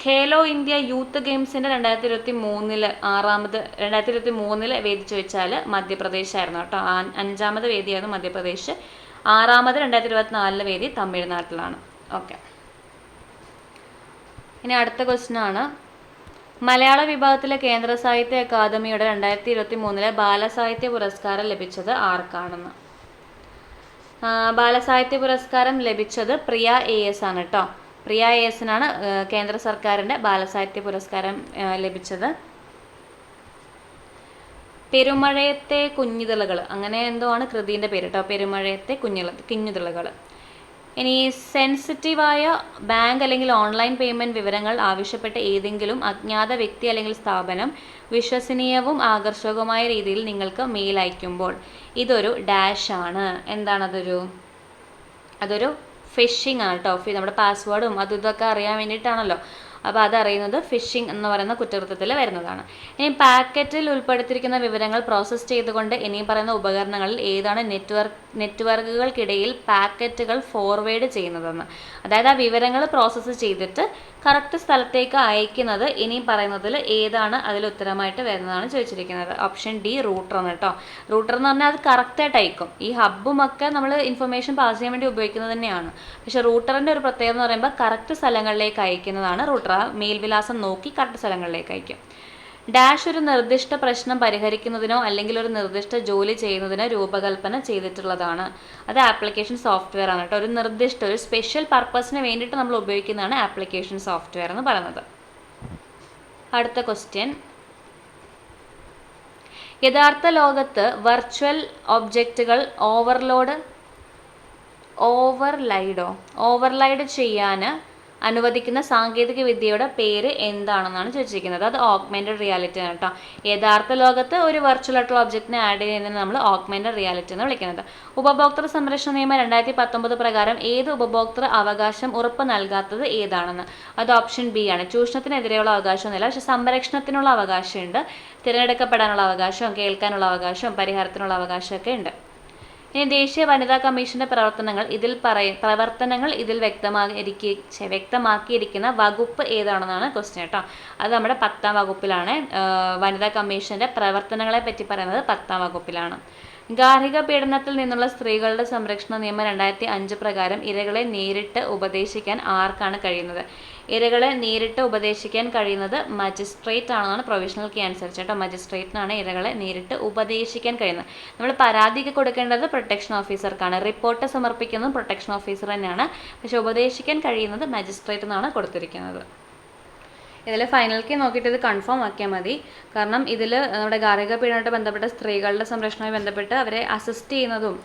ഖേലോ ഇന്ത്യ യൂത്ത് ഗെയിംസിൻ്റെ 2023 വേദി ചോദിച്ചാൽ മധ്യപ്രദേശ് ആയിരുന്നു കേട്ടോ. 5ാമത് വേദിയായിരുന്നു മധ്യപ്രദേശ്. 6ാമത് 2024 വേദി തമിഴ്നാട്ടിലാണ്. ഓക്കെ, ഇനി അടുത്ത ക്വസ്റ്റ്യൻ ആണ്. മലയാള വിഭാഗത്തിലെ കേന്ദ്ര സാഹിത്യ അക്കാദമിയുടെ 2023 ബാലസാഹിത്യ പുരസ്കാരം ലഭിച്ചത് ആർക്കാണെന്ന്? ബാലസാഹിത്യ പുരസ്കാരം ലഭിച്ചത് പ്രിയ AS ആണ് കേട്ടോ. പ്രിയ ASനാണ് കേന്ദ്ര സർക്കാരിൻ്റെ ബാലസാഹിത്യ പുരസ്കാരം ലഭിച്ചത്. പെരുമഴയത്തെ കുഞ്ഞിതളുകൾ, അങ്ങനെ എന്തോ ആണ് കൃതിൻ്റെ പേര് കേട്ടോ. പെരുമഴയത്തെ കുഞ്ഞിതളുകൾ. ഇനി സെൻസിറ്റീവായ ബാങ്ക് അല്ലെങ്കിൽ ഓൺലൈൻ പേയ്മെൻറ്റ് വിവരങ്ങൾ ആവശ്യപ്പെട്ട ഏതെങ്കിലും അജ്ഞാത വ്യക്തി അല്ലെങ്കിൽ സ്ഥാപനം വിശ്വസനീയവും ആകർഷകവുമായ രീതിയിൽ നിങ്ങൾക്ക് മെയിൽ അയക്കുമ്പോൾ ഇതൊരു ഡാഷ് ആണ്. അതൊരു ഫിഷിംഗ് ആണ് കേട്ടോ. നമ്മുടെ പാസ്വേഡും അതും ഇതൊക്കെ അറിയാൻ വേണ്ടിയിട്ടാണല്ലോ. അപ്പോൾ അതറിയുന്നത് ഫിഷിംഗ് എന്ന് പറയുന്ന കുറ്റകൃത്യത്തിൽ വരുന്നതാണ്. ഇനി പാക്കറ്റിൽ ഉൾപ്പെടുത്തിയിരിക്കുന്ന വിവരങ്ങൾ പ്രോസസ്സ് ചെയ്തുകൊണ്ട് ഇനി പറയുന്ന ഉപകരണങ്ങളിൽ ഏതാണ് നെറ്റ്വർക്കുകൾക്കിടയിൽ പാക്കറ്റുകൾ ഫോർവേഡ് ചെയ്യുന്നതെന്ന്? അതായത് ആ വിവരങ്ങൾ പ്രോസസ്സ് ചെയ്തിട്ട് കറക്റ്റ് സ്ഥലത്തേക്ക് അയക്കുന്നത് ഇനി പറയുന്നതിൽ ഏതാണ് അതിൽ ഉത്തരമായിട്ട് വരുന്നതാണ് ചോദിച്ചിരിക്കുന്നത്. ഓപ്ഷൻ ഡി റൂട്ടർ ആണ് കേട്ടോ. റൂട്ടർ എന്ന് പറഞ്ഞാൽ അത് കറക്റ്റായിട്ട് അയക്കും. ഈ ഹബ്ബും ഒക്കെ നമ്മൾ ഇൻഫർമേഷൻ പാസ് ചെയ്യാൻ വേണ്ടി ഉപയോഗിക്കുന്നത് തന്നെയാണ്. പക്ഷേ റൂട്ടറിൻ്റെ ഒരു പ്രത്യേകത എന്ന് പറയുമ്പോൾ കറക്റ്റ് സ്ഥലങ്ങളിലേക്ക് അയക്കുന്നതാണ് റൂട്ടർ. മേൽവിലാസം നോക്കി കറക്റ്റ് സ്ഥലങ്ങളിലേക്ക് അയക്കും. ഡാഷ് ഒരു നിർദ്ദിഷ്ട പ്രശ്നം പരിഹരിക്കുന്നതിനോ അല്ലെങ്കിൽ ഒരു നിർദ്ദിഷ്ട ജോലി ചെയ്യുന്നതിനോ രൂപകൽപ്പന ചെയ്തിട്ടുള്ളതാണ്. അത് ആപ്ലിക്കേഷൻ സോഫ്റ്റ്വെയർ ആണ് കേട്ടോ. ഒരു സ്പെഷ്യൽ പർപ്പസിന് വേണ്ടിയിട്ട് നമ്മൾ ഉപയോഗിക്കുന്നതാണ് ആപ്ലിക്കേഷൻ സോഫ്റ്റ്വെയർ എന്ന് പറയുന്നത്. അടുത്ത ക്വസ്റ്റ്യൻ. യഥാർത്ഥ ലോകത്ത് വെർച്വൽ ഒബ്ജക്റ്റുകൾ ഓവർലൈഡ് ചെയ്യാൻ അനുവദിക്കുന്ന സാങ്കേതിക വിദ്യയുടെ പേര് എന്താണെന്നാണ് ചോദിച്ചിരിക്കുന്നത്. അത് ഓഗ്മെന്റഡ് റിയാലിറ്റി ആണ് കേട്ടോ. യഥാർത്ഥ ലോകത്ത് ഒരു വെർച്വൽ ആയിട്ടുള്ള ഒബ്ജക്റ്റിനെ ആഡ് ചെയ്യുന്നതിന് നമ്മൾ ഓഗ്മെന്റഡ് റിയാലിറ്റി എന്ന് വിളിക്കുന്നത്. ഉപഭോക്തൃ സംരക്ഷണ നിയമം 2019 പ്രകാരം ഏത് ഉപഭോക്തൃ അവകാശം ഉറപ്പ് നൽകാത്തത് ഏതാണെന്ന്? അത് ഓപ്ഷൻ ബി ആണ്. ചൂഷണത്തിനെതിരെയുള്ള അവകാശമൊന്നുമില്ല, പക്ഷെ സംരക്ഷണത്തിനുള്ള അവകാശമുണ്ട്. തിരഞ്ഞെടുക്കപ്പെടാനുള്ള അവകാശവും കേൾക്കാനുള്ള അവകാശവും പരിഹാരത്തിനുള്ള അവകാശമൊക്കെ ഉണ്ട്. ഇനി ദേശീയ വനിതാ കമ്മീഷന്റെ പ്രവർത്തനങ്ങൾ ഇതിൽ വ്യക്തമാക്കിയിരിക്കുന്ന വകുപ്പ് ഏതാണെന്നാണ് ക്വസ്റ്റ്യൻ കേട്ടോ. അത് നമ്മുടെ 10ാം വകുപ്പിലാണ്. വനിതാ കമ്മീഷന്റെ പ്രവർത്തനങ്ങളെ പറ്റി പറയുന്നത് 10ാം വകുപ്പിലാണ്. ഗാർഹിക പീഡനത്തിൽ നിന്നുള്ള സ്ത്രീകളുടെ സംരക്ഷണ നിയമം 2005 പ്രകാരം ഇരകളെ നേരിട്ട് ഉപദേശിക്കാൻ ആർക്കാണ് കഴിയുന്നത്? ഇരകളെ നേരിട്ട് ഉപദേശിക്കാൻ കഴിയുന്നത് മജിസ്ട്രേറ്റ് ആണെന്നാണ് പ്രൊവിഷണൽ കീ അനുസരിച്ച് കേട്ടോ. മജിസ്ട്രേറ്റിനാണ് ഇരകളെ നേരിട്ട് ഉപദേശിക്കാൻ കഴിയുന്നത്. നമ്മൾ പരാതിക്ക് കൊടുക്കേണ്ടത് പ്രൊട്ടക്ഷൻ ഓഫീസർക്കാണ്. റിപ്പോർട്ട് സമർപ്പിക്കുന്നത് പ്രൊട്ടക്ഷൻ ഓഫീസർ തന്നെയാണ്. പക്ഷേ ഉപദേശിക്കാൻ കഴിയുന്നത് മജിസ്ട്രേറ്റ് എന്നാണ് കൊടുത്തിരിക്കുന്നത്. ഇതിൽ ഫൈനൽ കീ നോക്കിയിട്ട് ഇത് കൺഫേം ആക്കിയാൽ മതി. കാരണം ഇതിൽ നമ്മുടെ ഗാർഹിക പീഡനമായിട്ട് ബന്ധപ്പെട്ട സ്ത്രീകളുടെ സംരക്ഷണവുമായി ബന്ധപ്പെട്ട് അവരെ അസിസ്റ്റ് ചെയ്യുന്നതും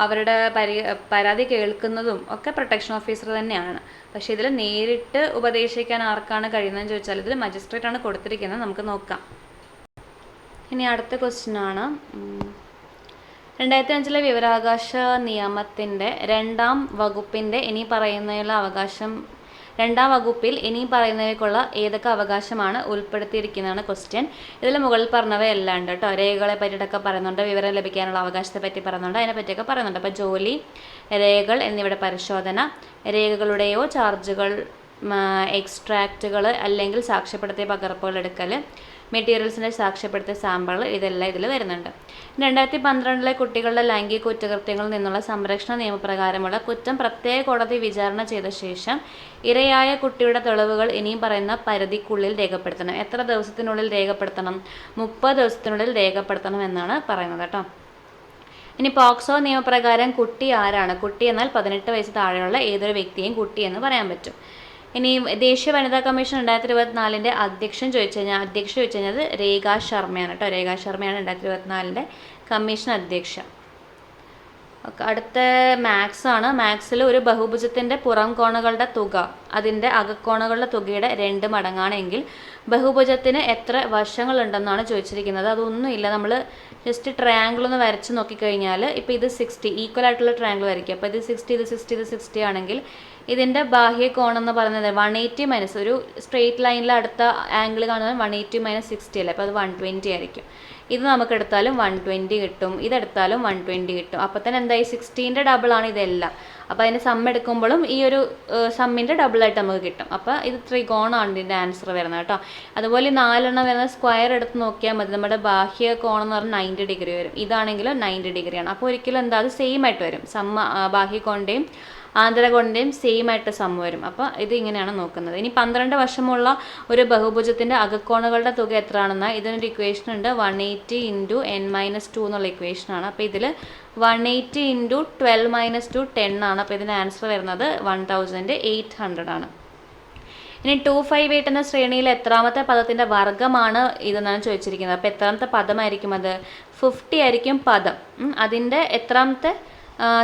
അവരുടെ പരാതി കേൾക്കുന്നതും ഒക്കെ പ്രൊട്ടക്ഷൻ ഓഫീസർ തന്നെയാണ്. പക്ഷേ ഇതിൽ നേരിട്ട് ഉപദേശിക്കാൻ ആർക്കാണ് കഴിയുന്നതെന്ന് ചോദിച്ചാൽ ഇതിൽ മജിസ്ട്രേറ്റ് ആണ് കൊടുത്തിരിക്കുന്നത്. നമുക്ക് നോക്കാം. ഇനി അടുത്ത ക്വസ്റ്റ്യൻ ആണ് 2005 വിവരാവകാശ നിയമത്തിൻ്റെ 2ാം വകുപ്പിൻ്റെ രണ്ടാം വകുപ്പിൽ ഇനി പറയുന്നവയ്ക്കുള്ള ഏതൊക്കെ അവകാശമാണ് ഉൾപ്പെടുത്തിയിരിക്കുന്നതാണ് ക്വസ്റ്റ്യൻ. ഇതിൽ മുകളിൽ പറഞ്ഞവയെല്ലാം ഉണ്ട് കേട്ടോ. രേഖകളെ പറ്റിയിട്ടൊക്കെ പറയുന്നുണ്ട്, വിവരം ലഭിക്കാനുള്ള അവകാശത്തെ പറ്റി പറയുന്നുണ്ട്, അതിനെ പറ്റിയൊക്കെ പറയുന്നുണ്ട്. അപ്പോൾ ജോലി, രേഖകൾ എന്നിവയുടെ പരിശോധന, രേഖകളുടെയോ ചാർജുകൾ, എക്സ്ട്രാക്റ്റുകൾ അല്ലെങ്കിൽ സാക്ഷ്യപ്പെടുത്തിയ പകർപ്പുകൾ എടുക്കൽ, മെറ്റീരിയൽസിൻ്റെ സാക്ഷ്യപ്പെടുത്തിയ സാമ്പിൾ, ഇതെല്ലാം ഇതിൽ വരുന്നുണ്ട്. 2012 കുട്ടികളുടെ ലൈംഗിക കുറ്റകൃത്യങ്ങളിൽ നിന്നുള്ള സംരക്ഷണ നിയമപ്രകാരമുള്ള കുറ്റം പ്രത്യേക കോടതി വിചാരണ ചെയ്ത ശേഷം ഇരയായ കുട്ടിയുടെ തെളിവുകൾ ഇനിയും പറയുന്ന പരിധിക്കുള്ളിൽ രേഖപ്പെടുത്തണം. എത്ര ദിവസത്തിനുള്ളിൽ രേഖപ്പെടുത്തണം? 30 ദിവസത്തിനുള്ളിൽ രേഖപ്പെടുത്തണം എന്നാണ് പറയുന്നത് കേട്ടോ. ഇനി പോക്സോ നിയമപ്രകാരം കുട്ടി ആരാണ്? കുട്ടി എന്നാൽ 18 വയസ്സ് താഴെയുള്ള ഏതൊരു വ്യക്തിയെയും കുട്ടി എന്ന് പറയാൻ പറ്റും. ഇനി ദേശീയ വനിതാ കമ്മീഷൻ 2024 അധ്യക്ഷ ചോദിച്ചു കഴിഞ്ഞാൽ രേഖാ ശർമ്മയാണ് കേട്ടോ. രേഖാ ശർമ്മയാണ് 2024 കമ്മീഷൻ അധ്യക്ഷ. അടുത്ത മാത്സ് ആണ്. മാത്സിൽ ഒരു ബഹുഭുജത്തിൻ്റെ പുറം കോണുകളുടെ തുക അതിൻ്റെ അകക്കോണുകളുടെ തുകയുടെ 2 മടങ്ങാണെങ്കിൽ ബഹുഭുജത്തിന് എത്ര വശങ്ങളുണ്ടെന്നാണ് ചോദിച്ചിരിക്കുന്നത്. അതൊന്നുമില്ല, നമ്മൾ ജസ്റ്റ് ട്രയാങ്കിൾ ഒന്ന് വരച്ച് നോക്കിക്കഴിഞ്ഞാൽ ഇപ്പോൾ ഇത് 60 ഈക്വൽ ആയിട്ടുള്ള ട്രയാങ്കിൾ വരയ്ക്കുക. അപ്പോൾ ഇത് 60 ഇത് 60 ഇത് 60 ആണെങ്കിൽ ഇതിൻ്റെ ബാഹ്യ കോണം എന്ന് പറയുന്നത് 180 മൈനസ് ഒരു സ്ട്രെയിറ്റ് ലൈനിൽ അടുത്ത ആംഗിൾ കാണുന്നത് 180 മൈനസ് 60 അല്ലേ. അപ്പോൾ അത് 120 ആയിരിക്കും. ഇത് നമുക്ക് എടുത്താലും 120 കിട്ടും, ഇതെടുത്താലും 120 കിട്ടും. അപ്പോൾ തന്നെ എന്തായി 60ൻ്റെ ഡബിളാണ് ഇതെല്ലാം. അപ്പോൾ അതിന് സം എടുക്കുമ്പോഴും ഈ ഒരു സമ്മിൻ്റെ ഡബിളായിട്ട് നമുക്ക് കിട്ടും. അപ്പോൾ ഇത് ത്രികോണമാണ് ഇതിൻ്റെ ആൻസർ വരുന്നത് കേട്ടോ. അതുപോലെ 4 വരുന്ന സ്ക്വയർ എടുത്ത് നോക്കിയാൽ മതി. നമ്മുടെ ബാഹ്യ കോണം എന്ന് പറഞ്ഞാൽ 90 ഡിഗ്രി വരും. ഇതാണെങ്കിലും 90 ഡിഗ്രിയാണ്. അപ്പോൾ ഒരിക്കലും എന്താ അത് സെയിം ആയിട്ട് വരും. ബാഹ്യ കോണിൻ്റെയും ആന്തരകോണിൻ്റെയും സെയിം ആയിട്ട് സം വരും. അപ്പോൾ ഇത് ഇങ്ങനെയാണ് നോക്കുന്നത്. ഇനി 12 വശമുള്ള ഒരു ബഹുഭുജത്തിൻ്റെ അകക്കോണുകളുടെ തുക എത്രയാണെന്നാൽ ഇതിനൊരു ഇക്വേഷൻ ഉണ്ട്. 180 × n-2 എന്നുള്ള ഇക്വേഷനാണ്. അപ്പോൾ ഇതിൽ 180 × 12 - 2 10 ആണ്. അപ്പോൾ ഇതിൻ്റെ ആൻസർ വരുന്നത് 1800 ആണ്. ഇനി 258 എന്ന ശ്രേണിയിൽ എത്രാമത്തെ പദത്തിൻ്റെ വർഗ്ഗമാണ് ഇതെന്നാണ് ചോദിച്ചിരിക്കുന്നത്. അപ്പോൾ എത്രാമത്തെ പദമായിരിക്കും അത്? 50 ആയിരിക്കും പദം. അതിൻ്റെ എത്രാമത്തെ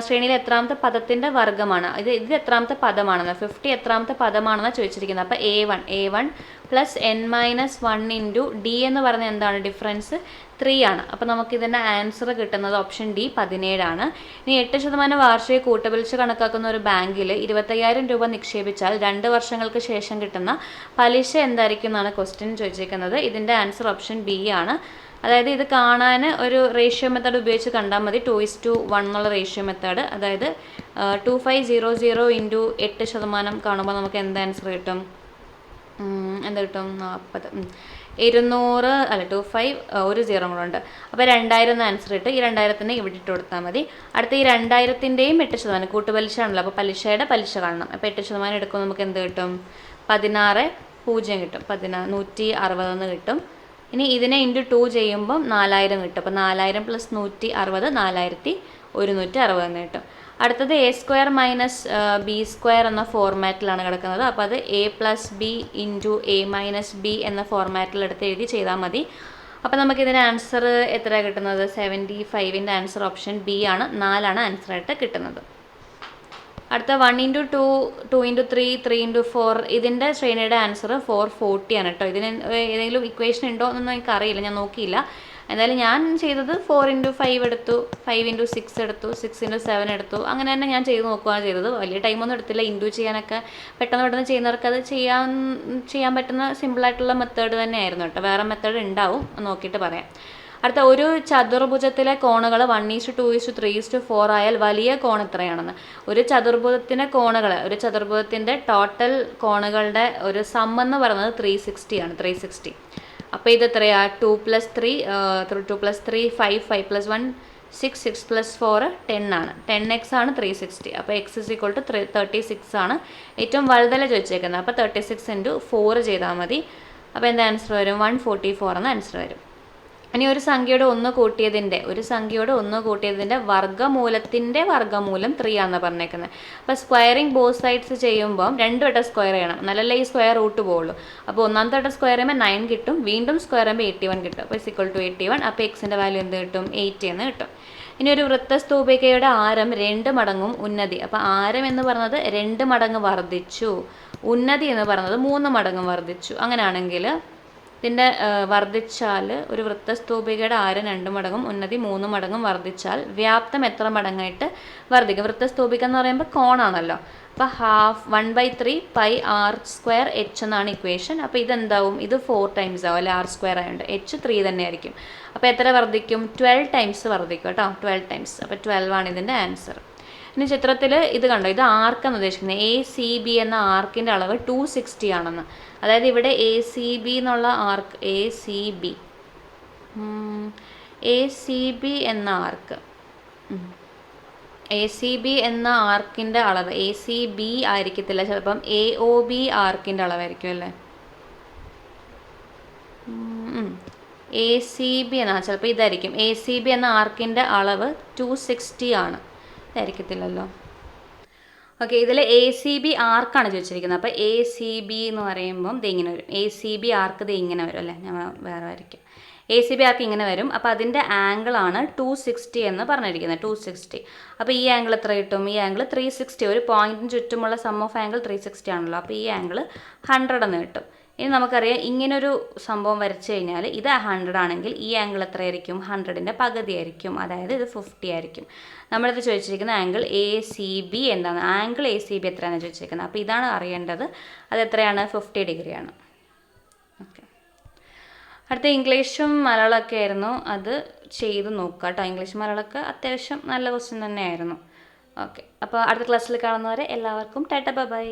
ശ്രേണിയിലെ എത്രാമത്തെ പദത്തിൻ്റെ വർഗ്ഗമാണ് ഇത് എത്രാമത്തെ പദമാണെന്ന് 50 എത്രാമത്തെ പദമാണെന്നാണ് ചോദിച്ചിരിക്കുന്നത്. അപ്പോൾ A1 plus n-1 into D എന്ന് പറയുന്നത് എന്താണ്? ഡിഫറൻസ് 3 ആണ്. അപ്പോൾ നമുക്ക് ഇതിൻ്റെ ആൻസർ കിട്ടുന്നത് ഓപ്ഷൻ D 17 ആണ്. ഇനി 8% വാർഷിക കൂട്ടുപലിശ കണക്കാക്കുന്ന ഒരു ബാങ്കിൽ 25,000 രൂപ നിക്ഷേപിച്ചാൽ 2 വർഷങ്ങൾക്ക് ശേഷം കിട്ടുന്ന പലിശ എന്തായിരിക്കും എന്നാണ് ക്വസ്റ്റ്യൻ ചോദിച്ചിരിക്കുന്നത്. ഇതിൻ്റെ ആൻസർ ഓപ്ഷൻ B ആണ്. അതായത് ഇത് കാണാൻ ഒരു റേഷ്യോ മെത്തേഡ് ഉപയോഗിച്ച് കണ്ടാൽ മതി. 2:1 എന്നുള്ള റേഷ്യോ മെത്തേഡ്. അതായത് 2500 ഇൻറ്റു 8% കാണുമ്പോൾ നമുക്ക് എന്ത് ആൻസർ കിട്ടും? എന്ത് കിട്ടും? 40. 200 അല്ല 25 ഒരു 0 കൂടെ ഉണ്ട്. അപ്പോൾ 2000 എന്ന ആൻസർ കിട്ടും. ഈ 2000 ഇവിടെ ഇട്ട് കൊടുത്താൽ മതി. അടുത്ത ഈ 2000-ൻ്റെയും 8% കൂട്ടുപലിശ ആണല്ലോ. അപ്പോൾ പലിശയുടെ പലിശ കാണണം. അപ്പോൾ 8% എടുക്കുമ്പോൾ നമുക്ക് എന്ത് കിട്ടും? 16,000 കിട്ടും. 160 കിട്ടും. ഇനി ഇതിനെ ഇൻറ്റു 2 ചെയ്യുമ്പം 4000 കിട്ടും. അപ്പോൾ 4000 പ്ലസ് 160 4160 എന്ന് കിട്ടും. അടുത്തത് A² - B² എന്ന ഫോർമാറ്റിലാണ് കിടക്കുന്നത്. അപ്പോൾ അത് A+B ഇൻറ്റു A-B എന്ന ഫോർമാറ്റിൽ എടുത്ത് എഴുതി ചെയ്താൽ മതി. അപ്പോൾ നമുക്കിതിൻ്റെ ആൻസർ എത്രയാണ് കിട്ടുന്നത്? 75ൻ്റെ ആൻസർ ഓപ്ഷൻ B ആണ്. 4 ആൻസറായിട്ട് കിട്ടുന്നത്. അടുത്ത 1 × 2 2 × 3 3 × 4 ഇതിൻ്റെ ശ്രേണിയുടെ ആൻസർ 440 ആണ് കേട്ടോ. ഇതിന് ഏതെങ്കിലും ഇക്വേഷൻ ഉണ്ടോ എന്നൊന്നും എനിക്കറിയില്ല, ഞാൻ നോക്കിയില്ല. എന്തായാലും ഞാൻ ചെയ്തത് 4 × 5 എടുത്തു, 5 × 6 എടുത്തു, 6 × 7 എടുത്തു. അങ്ങനെ തന്നെ ഞാൻ ചെയ്ത് നോക്കുകയാണ് ചെയ്തത്. വലിയ ടൈമൊന്നും എടുത്തില്ല. ഇൻറ്റു ചെയ്യാനൊക്കെ പെട്ടെന്ന് ചെയ്യുന്നവർക്ക് അത് ചെയ്യാൻ പറ്റുന്ന സിമ്പിളായിട്ടുള്ള മെത്തേഡ് തന്നെയായിരുന്നു കേട്ടോ. വേറെ മെത്തേഡ് ഉണ്ടാവും, നോക്കിയിട്ട് പറയാം. അടുത്ത ഒരു ചതുർഭുജത്തിലെ കോണുകൾ 1:2:3:4 ആയാൽ വലിയ കോൺ എത്രയാണെന്ന്. ഒരു ചതുർഭുജത്തിൻ്റെ ടോട്ടൽ കോണുകളുടെ ഒരു സം എന്ന് പറയുന്നത് 360 ആണ്. 360. അപ്പോൾ ഇത് എത്രയാണ്? 2 + 3 5 5 + 1 6 + 4 10 ആണ്. 10x ആണ് 360. അപ്പോൾ x = 36 ആണ് ഏറ്റവും വലുതല്ല ചോദിച്ചേക്കുന്നത്. അപ്പോൾ 36 × 4 ചെയ്താൽ മതി. അപ്പോൾ എന്താ ആൻസർ വരും? 144 എന്ന ആൻസർ വരും. ഇനി ഒരു സംഖ്യയുടെ ഒന്ന് കൂട്ടിയതിൻ്റെ വർഗ്ഗമൂലത്തിൻ്റെ വർഗ്ഗമൂലം 3 ആണെന്ന് പറഞ്ഞേക്കുന്നത്. അപ്പോൾ സ്ക്വയറിങ് ബോത്ത് സൈഡ്സ് ചെയ്യുമ്പം 2 വട്ടം സ്ക്വയർ ചെയ്യണം, നല്ലല്ലേ ഈ സ്ക്വയർ റൂട്ട് പോകുള്ളൂ. അപ്പോൾ ഒന്നാമത്തെ വട്ടം സ്ക്വയർ ചെയ്യുമ്പോൾ 9 കിട്ടും, വീണ്ടും സ്ക്വയർ ചെയ്യുമ്പോൾ 81 കിട്ടും. അപ്പോൾ = 81. അപ്പോൾ എക്സിൻ്റെ വാല്യൂ എന്ത് കിട്ടും? 80 എന്ന് കിട്ടും. ഇനി ഒരു വൃത്തസ്തൂപികയുടെ ആരം 2 മടങ്ങും ഉന്നതി. അപ്പോൾ ആരം എന്ന് പറയുന്നത് 2 മടങ്ങ് വർദ്ധിച്ചു, ഉന്നതി എന്ന് പറയുന്നത് 3 മടങ്ങ് വർദ്ധിച്ചു. അങ്ങനെയാണെങ്കിൽ ഇതിൻ്റെ വർദ്ധിച്ചാൽ ഒരു വൃത്തസ്തൂപികയുടെ ആരം 2 മടങ്ങും ഉന്നതി 3 മടങ്ങും വർദ്ധിച്ചാൽ വ്യാപ്തം എത്ര മടങ്ങായിട്ട് വർദ്ധിക്കും? വൃത്തസ്തൂപിക എന്ന് പറയുമ്പോൾ കോണാണല്ലോ. അപ്പോൾ 1/3 πr² h എന്നാണ് ഇക്വേഷൻ. അപ്പോൾ ഇതെന്താവും? ഇത് 4 ടൈംസ് ആവും അല്ലെ, r² ആയതുകൊണ്ട്. h 3 തന്നെ ആയിരിക്കും. അപ്പോൾ എത്ര വർദ്ധിക്കും? 12 ടൈംസ് വർദ്ധിക്കും കേട്ടോ, 12 ടൈംസ്. അപ്പോൾ 12 ആണ് ഇതിൻ്റെ ആൻസർ. ഇനി ചിത്രത്തിൽ ഇത് കണ്ടോ, ഇത് ആർക്കാണ് ഉദ്ദേശിക്കുന്നത്. ACB എന്ന ആർക്കിൻ്റെ അളവ് 260 ആണെന്ന്. അതായത് ഇവിടെ ACB എന്നുള്ള ആർക്ക്, ACB എന്ന ആർക്ക്, ACB എന്ന ആർക്കിൻ്റെ അളവ് ACB ആയിരിക്കത്തില്ല, ചിലപ്പം AOB ആർക്കിൻ്റെ അളവായിരിക്കും അല്ലേ. ACB എന്നാണ് ചിലപ്പോൾ ഇതായിരിക്കും. ACB എന്ന ആർക്കിൻ്റെ അളവ് 260 ആണ്, ഇതായിരിക്കത്തില്ലല്ലോ. ഓക്കെ, ഇതിൽ ACB ആർക്കാണ് ചോദിച്ചിരിക്കുന്നത്. അപ്പോൾ ACB എന്ന് പറയുമ്പം ഇത് ഇങ്ങനെ വരും. ACB ആർക്ക് ഇത് ഇങ്ങനെ വരും അല്ലേ, ഞാൻ വേറെ വരയ്ക്കും. ACB ആർക്ക് ഇങ്ങനെ വരും. അപ്പോൾ അതിൻ്റെ ആംഗിളാണ് 260 എന്ന് പറഞ്ഞിരിക്കുന്നത്, 260. അപ്പോൾ ഈ ആംഗിൾ എത്ര കിട്ടും? ഈ ആംഗിൾ 360. ഒരു പോയിന്റിന് ചുറ്റുമുള്ള സം ഓഫ് ആംഗിൾ 360 ആണല്ലോ. അപ്പോൾ ഈ ആംഗിൾ 100 എന്ന് കിട്ടും. ഇനി നമുക്കറിയാം ഇങ്ങനൊരു സംഭവം വരച്ച് കഴിഞ്ഞാൽ ഇത് 100 ആണെങ്കിൽ ഈ ആംഗിൾ എത്രയായിരിക്കും? 100ൻ്റെ പകുതി ആയിരിക്കും, അതായത് ഇത് 50 ആയിരിക്കും. നമ്മളിത് ചോദിച്ചിരിക്കുന്ന ആംഗിൾ ACB എന്താണ്? ആംഗിൾ ACB എത്രയാണെന്ന് ചോദിച്ചിരിക്കുന്നത്. അപ്പോൾ ഇതാണ് അറിയേണ്ടത്. അത് എത്രയാണ്? 50 ഡിഗ്രിയാണ്. ഓക്കെ, അടുത്ത ഇംഗ്ലീഷും മലയാളമൊക്കെ ആയിരുന്നു. അത് ചെയ്ത് നോക്കുക കേട്ടോ. ഇംഗ്ലീഷും മലയാളമൊക്കെ അത്യാവശ്യം നല്ല ക്വസ്റ്റ്യൻ തന്നെയായിരുന്നു. ഓക്കെ, അപ്പോൾ അടുത്ത ക്ലാസ്സിൽ കാണുന്നവരെ എല്ലാവർക്കും ടാറ്റ ബൈ ബൈ.